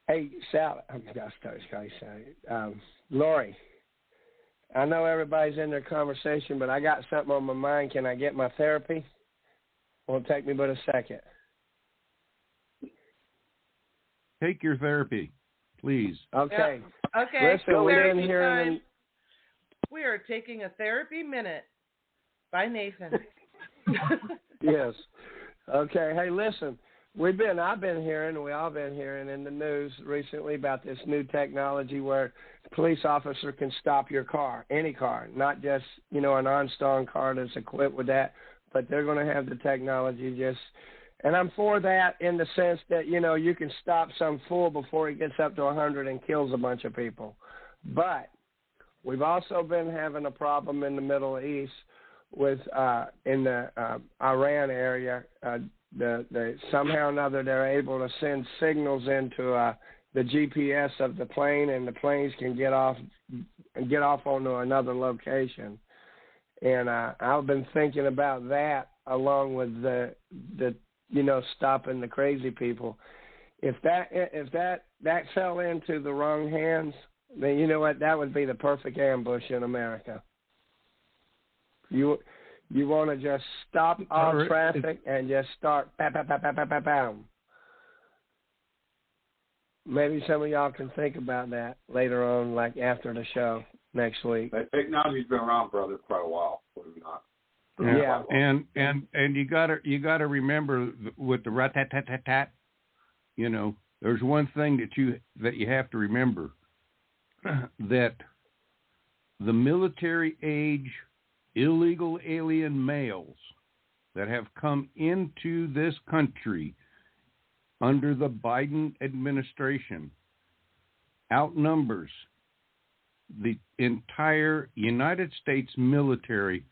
S4: Hey, Sally. Lori, I know everybody's in their conversation, but I got something on my mind. Can I get my therapy? Won't take me but a second.
S19: Take your therapy, please.
S4: Okay.
S2: Yeah. Okay.
S4: Listen,
S2: we are taking a therapy minute. By Nathan.
S4: Yes. Okay. Hey, listen. I've been hearing, we all been hearing in the news recently about this new technology where a police officer can stop your car, any car, not just, an on-stone car that's equipped with that, but they're going to have the technology and I'm for that in the sense that, you can stop some fool before he gets up to 100 and kills a bunch of people. But we've also been having a problem in the Middle East with in the Iran area. Somehow or another they're able to send signals into GPS of the plane, and the planes can get off onto another location. And I've been thinking about that along with the stopping the crazy people. If that fell into the wrong hands, then you know what, that would be the perfect ambush in America. You want to just stop all traffic and just start bam. Maybe some of y'all can think about that later on, like after the show next week.
S7: Technology's been around, brother, quite a while. Believe it or not.
S4: Yeah.
S19: And you gotta remember with the rat-tat-tat-tat-tat, there's one thing that you have to remember, that the military age illegal alien males that have come into this country under the Biden administration outnumbers the entire United States military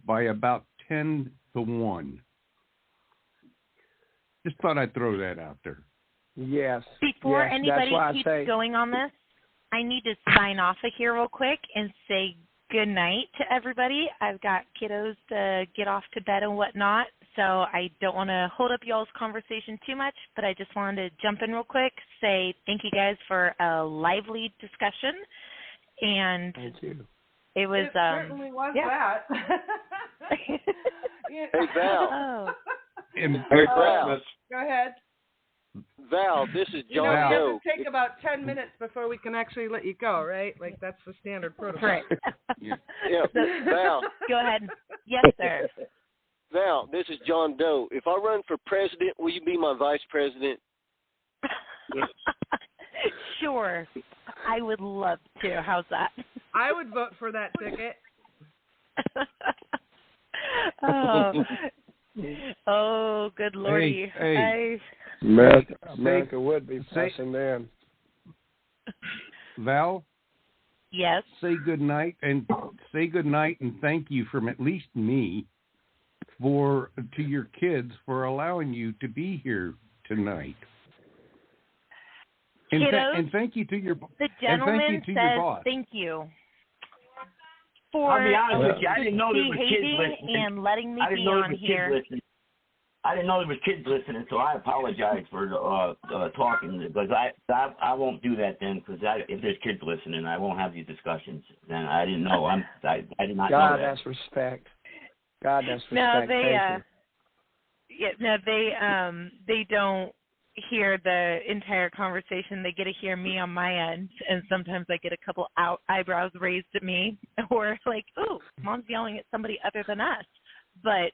S19: by about 10 to 1. Just thought I'd throw that out there.
S4: Yes.
S17: Before
S4: yes,
S17: anybody keeps going on this, I need to sign off of here real quick and say good night to everybody. I've got kiddos to get off to bed and whatnot, so I don't want to hold up y'all's conversation too much, but I just wanted to jump in real quick, say thank you guys for a lively discussion. And
S4: thank you.
S17: It was
S2: it certainly was that.
S22: Hey, Val.
S17: Oh.
S7: Merry Christmas.
S2: Go ahead.
S22: Val, this is John
S2: We
S22: Doe.
S2: have to take about 10 minutes before we can actually let you go, right? Like, that's the standard protocol.
S17: Right.
S22: Yeah, Val.
S17: Go ahead. Yes, sir.
S22: Val, this is John Doe. If I run for president, will you be my vice president?
S17: Sure. I would love to. How's that?
S2: I would vote for that ticket.
S17: Oh, good lordy.
S19: Hey.
S4: America would be pressing them.
S19: Val?
S17: Yes?
S19: Say good night and thank you from at least me to your kids for allowing you to be here tonight. And thank you to your
S17: the gentleman says
S19: boss.
S17: Thank you for
S1: I'll be honest with you, I didn't know there was kids
S17: behaving
S1: listening.
S17: and letting me be on here.
S1: I didn't know there was kids listening, so I apologize for talking, because I won't do that then, because if there's kids listening, I won't have these discussions. Then I didn't know. I did not know that.
S4: God, that's respect. God, that's respect.
S17: No, they don't hear the entire conversation. They get to hear me on my end, and sometimes I get a couple eyebrows raised at me, or like, "Ooh, Mom's yelling at somebody other than us." But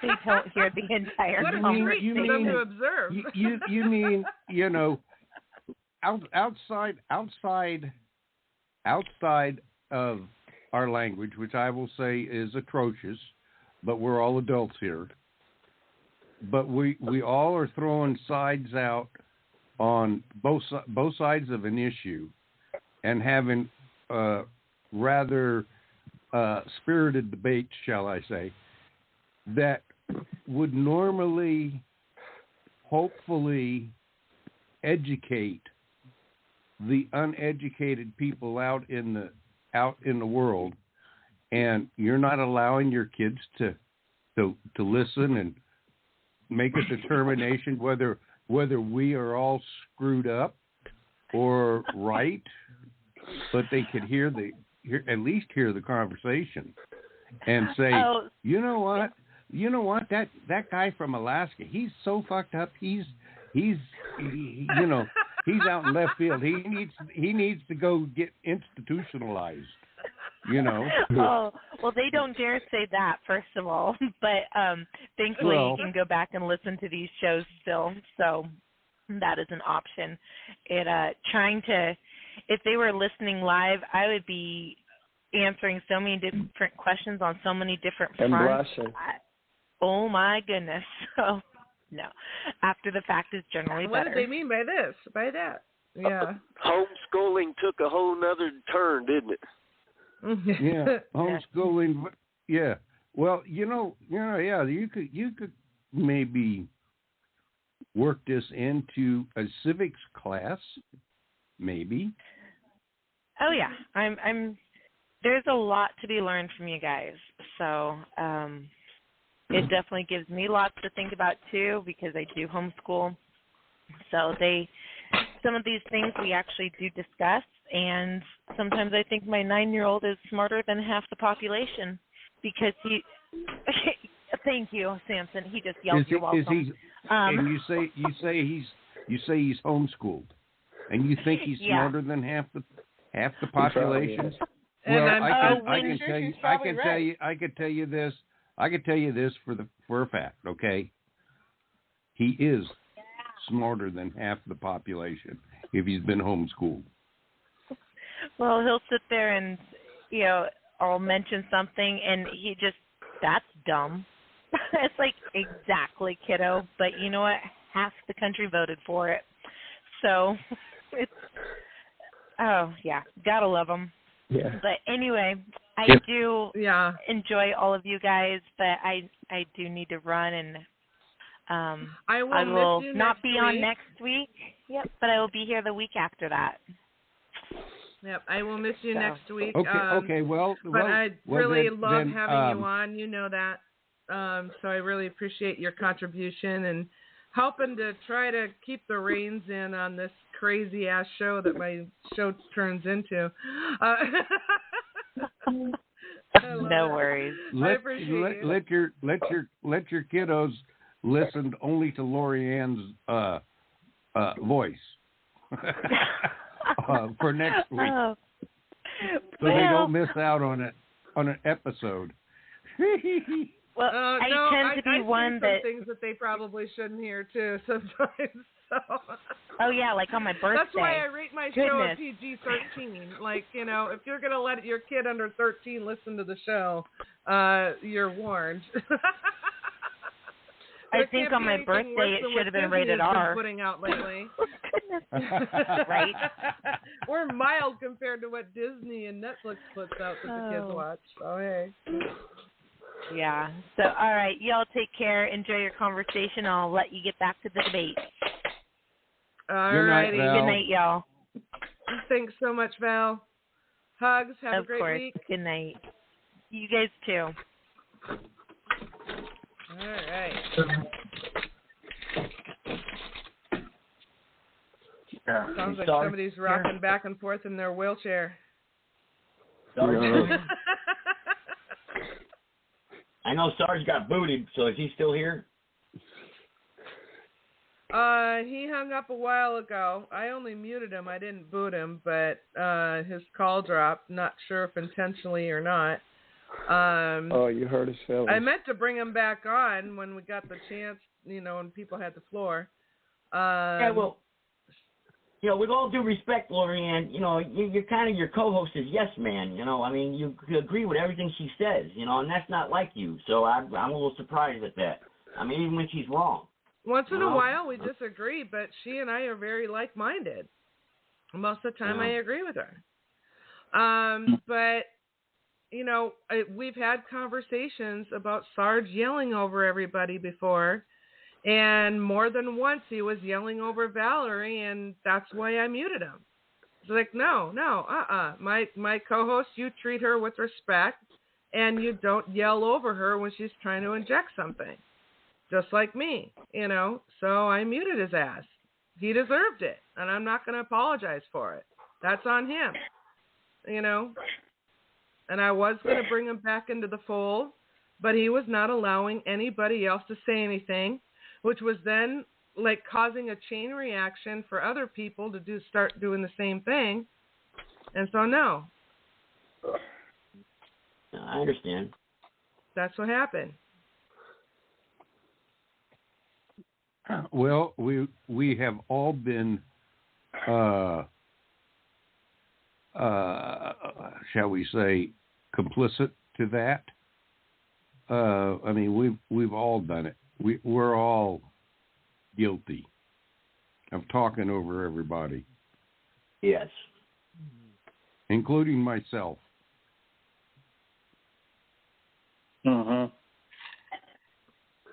S17: they don't hear the entire conversation.
S2: For them to observe.
S19: You mean, outside of our language, which I will say is atrocious, but we're all adults here. But we all are throwing sides out on both sides of an issue, and having rather spirited debates, shall I say, that would normally, hopefully, educate the uneducated people out in the world, and you're not allowing your kids to listen and make a determination whether we are all screwed up or right, but they could at least hear the conversation and say, you know what, that guy from Alaska, he's so fucked up. He's out in left field. He needs to go get institutionalized.
S17: Oh, well, they don't dare say that, first of all. But thankfully, you can go back and listen to these shows still. So that is an option. If they were listening live, I would be answering so many different questions on so many different fronts. Oh, my goodness. So, no. After the fact is generally better.
S2: What did they mean by this, by that? Yeah.
S22: Homeschooling took a whole nother turn, didn't it?
S19: Yeah, homeschooling. Yeah. Well, you could maybe work this into a civics class, maybe.
S17: Oh yeah, I'm. There's a lot to be learned from you guys, so it definitely gives me lots to think about too, because I do homeschool. So some of these things we actually do discuss, and sometimes I think my 9-year-old is smarter than half the population because he. Thank you, Samson. He just yelled, "You're welcome."
S19: And you say he's homeschooled, and you think he's smarter than half the population. Well, I can tell you this for a fact. Okay, he is smarter than half the population if he's been homeschooled.
S17: Well, he'll sit there and I'll mention something, and he just, that's dumb. It's like, exactly, kiddo. But you know what? Half the country voted for it. So it's, oh, yeah, gotta love them.
S4: Yeah.
S17: But anyway, I do enjoy all of you guys, but I do need to run, and
S2: I
S17: will
S2: miss you
S17: not be on
S2: week.
S17: next week. Yep, but I will be here the week after that.
S2: Yep, I will miss you next week.
S19: Okay.
S2: But I really love
S19: then,
S2: having you on. You know that. So I really appreciate your contribution and helping to try to keep the reins in on this crazy ass show that my show turns into.
S17: No worries.
S19: Let your kiddos listen only to Lori-Ann's voice for next week, so they don't miss out on an episode.
S17: Well, I tend to be one that
S2: things that they probably shouldn't hear too sometimes. So.
S17: Oh yeah, like on my birthday.
S2: That's why I rate my show a PG-13. Like, if you're gonna let your kid under 13 listen to the show, you're warned.
S17: I think on my birthday it should have been rated R.
S2: Putting out lately.
S17: Right.
S2: We're mild compared to what Disney and Netflix puts out that the kids watch. So hey.
S17: Yeah. So all right, y'all take care. Enjoy your conversation. I'll let you get back to the debate.
S2: All righty.
S17: Good night, y'all.
S2: Thanks so much, Val. Hugs. Have
S17: of
S2: a great
S17: course.
S2: week.
S17: Good night. You guys too.
S2: All right. Sounds like somebody's rocking back and forth in their wheelchair.
S1: I know Sarge got booted, so is he still here?
S2: He hung up a while ago. I only muted him. I didn't boot him, but his call dropped. Not sure if intentionally or not.
S4: You hurt his feelings.
S2: I meant to bring him back on when we got the chance, when people had the floor.
S1: Yeah, well, with all due respect, Lori-Ann, you're kind of your co-host is yes man. I mean, you agree with everything she says, and that's not like you. So I'm a little surprised at that. I mean, even when she's wrong.
S2: Once in a while we disagree, but she and I are very like-minded. Most of the time I agree with her. But, we've had conversations about Sarge yelling over everybody before, and more than once he was yelling over Valerie, and that's why I muted him. It's like, no, my co-host, you treat her with respect, and you don't yell over her when she's trying to inject something. Just like me, so I muted his ass. He deserved it, and I'm not going to apologize for it. That's on him, And I was going to bring him back into the fold, but he was not allowing anybody else to say anything, which was then like causing a chain reaction for other people to start doing the same thing. And so, no.
S1: I understand.
S2: That's what happened.
S19: Well, we have all been, shall we say, complicit to that. I mean, we've all done it. We're all guilty of talking over everybody.
S1: Yes.
S19: Including myself.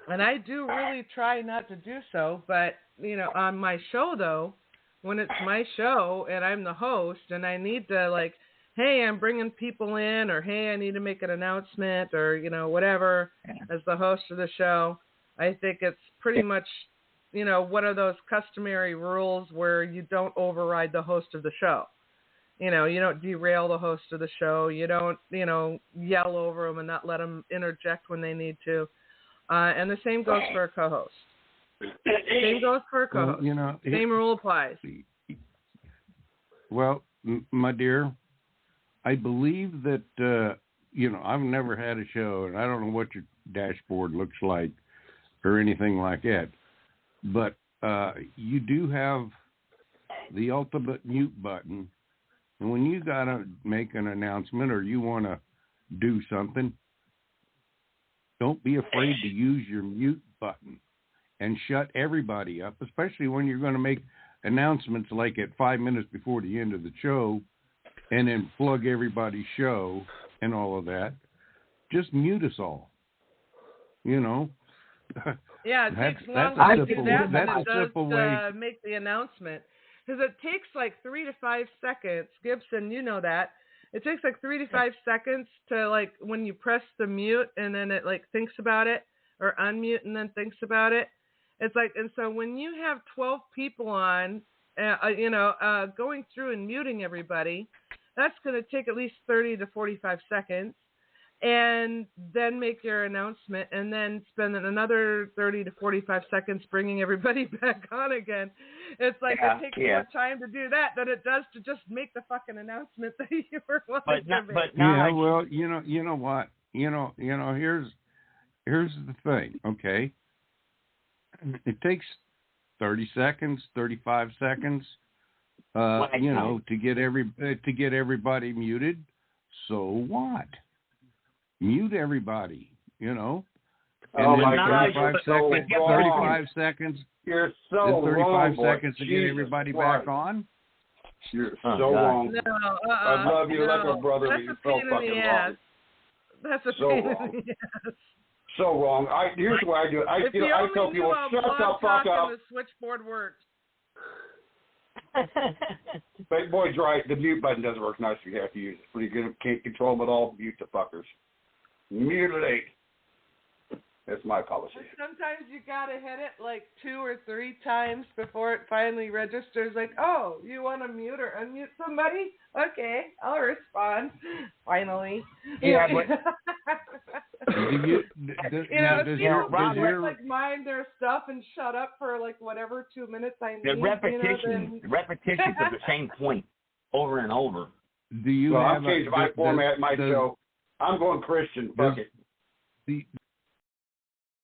S2: And I do really try not to do so, but, on my show, though, when it's my show and I'm the host and I need to, like, hey, I'm bringing people in, or hey, I need to make an announcement, or, whatever, as the host of the show, I think it's pretty much, one of those customary rules where you don't override the host of the show. You don't derail the host of the show. You don't, yell over them and not let them interject when they need to. And the same goes for a co-host. Same goes for a co-host. Same rule applies.
S19: Well, my dear, I believe that, I've never had a show, and I don't know what your dashboard looks like or anything like that. But you do have the ultimate mute button. And when you got to make an announcement or you want to do something, don't be afraid to use your mute button and shut everybody up, especially when you're going to make announcements like at 5 minutes before the end of the show and then plug everybody's show and all of that. Just mute us all,
S2: Yeah, it takes longer to do that than it does to make the announcement. Because it takes like 3 to 5 seconds. Gibson, you know that. It takes like 3 to 5 seconds to, like, when you press the mute and then it, like, thinks about it, or unmute and then thinks about it. It's like, and so when you have 12 people on, going through and muting everybody, that's going to take at least 30 to 45 seconds. And then make your announcement, and then spend another 30 to 45 seconds bringing everybody back on again. It's like it takes more time to do that than it does to just make the fucking announcement that you were wanting to make.
S19: Well, you know what? Here's the thing, okay? It takes 30 seconds, 35 seconds, to get everybody muted. So what? Mute everybody, And then 35 seconds.
S7: You're so
S19: 35
S7: wrong,
S19: seconds
S7: boy.
S19: to get everybody back on.
S7: You're so wrong.
S2: No,
S7: I love you like a brother, but you're so fucking wrong.
S2: That's a
S7: so
S2: pain
S7: wrong.
S2: in the ass.
S7: So wrong. Here's what I do. I tell people, shut the fuck up.
S2: The switchboard works.
S7: Big boy's right. The mute button doesn't work nice if you have to use it. Pretty good. Can't control them at all. Mute the fuckers. Mutilate. That's my policy.
S2: Sometimes you gotta hit it like 2 or 3 times before it finally registers. Like, oh, you want to mute or unmute somebody? Okay, I'll respond. Finally.
S7: Yeah, but
S2: people like mind their stuff and shut up for like whatever 2 minutes I need.
S1: The repetition of the same point over and over.
S19: Do you?
S7: Well, I've changed my format, my show. I'm going Christian. Fuck it.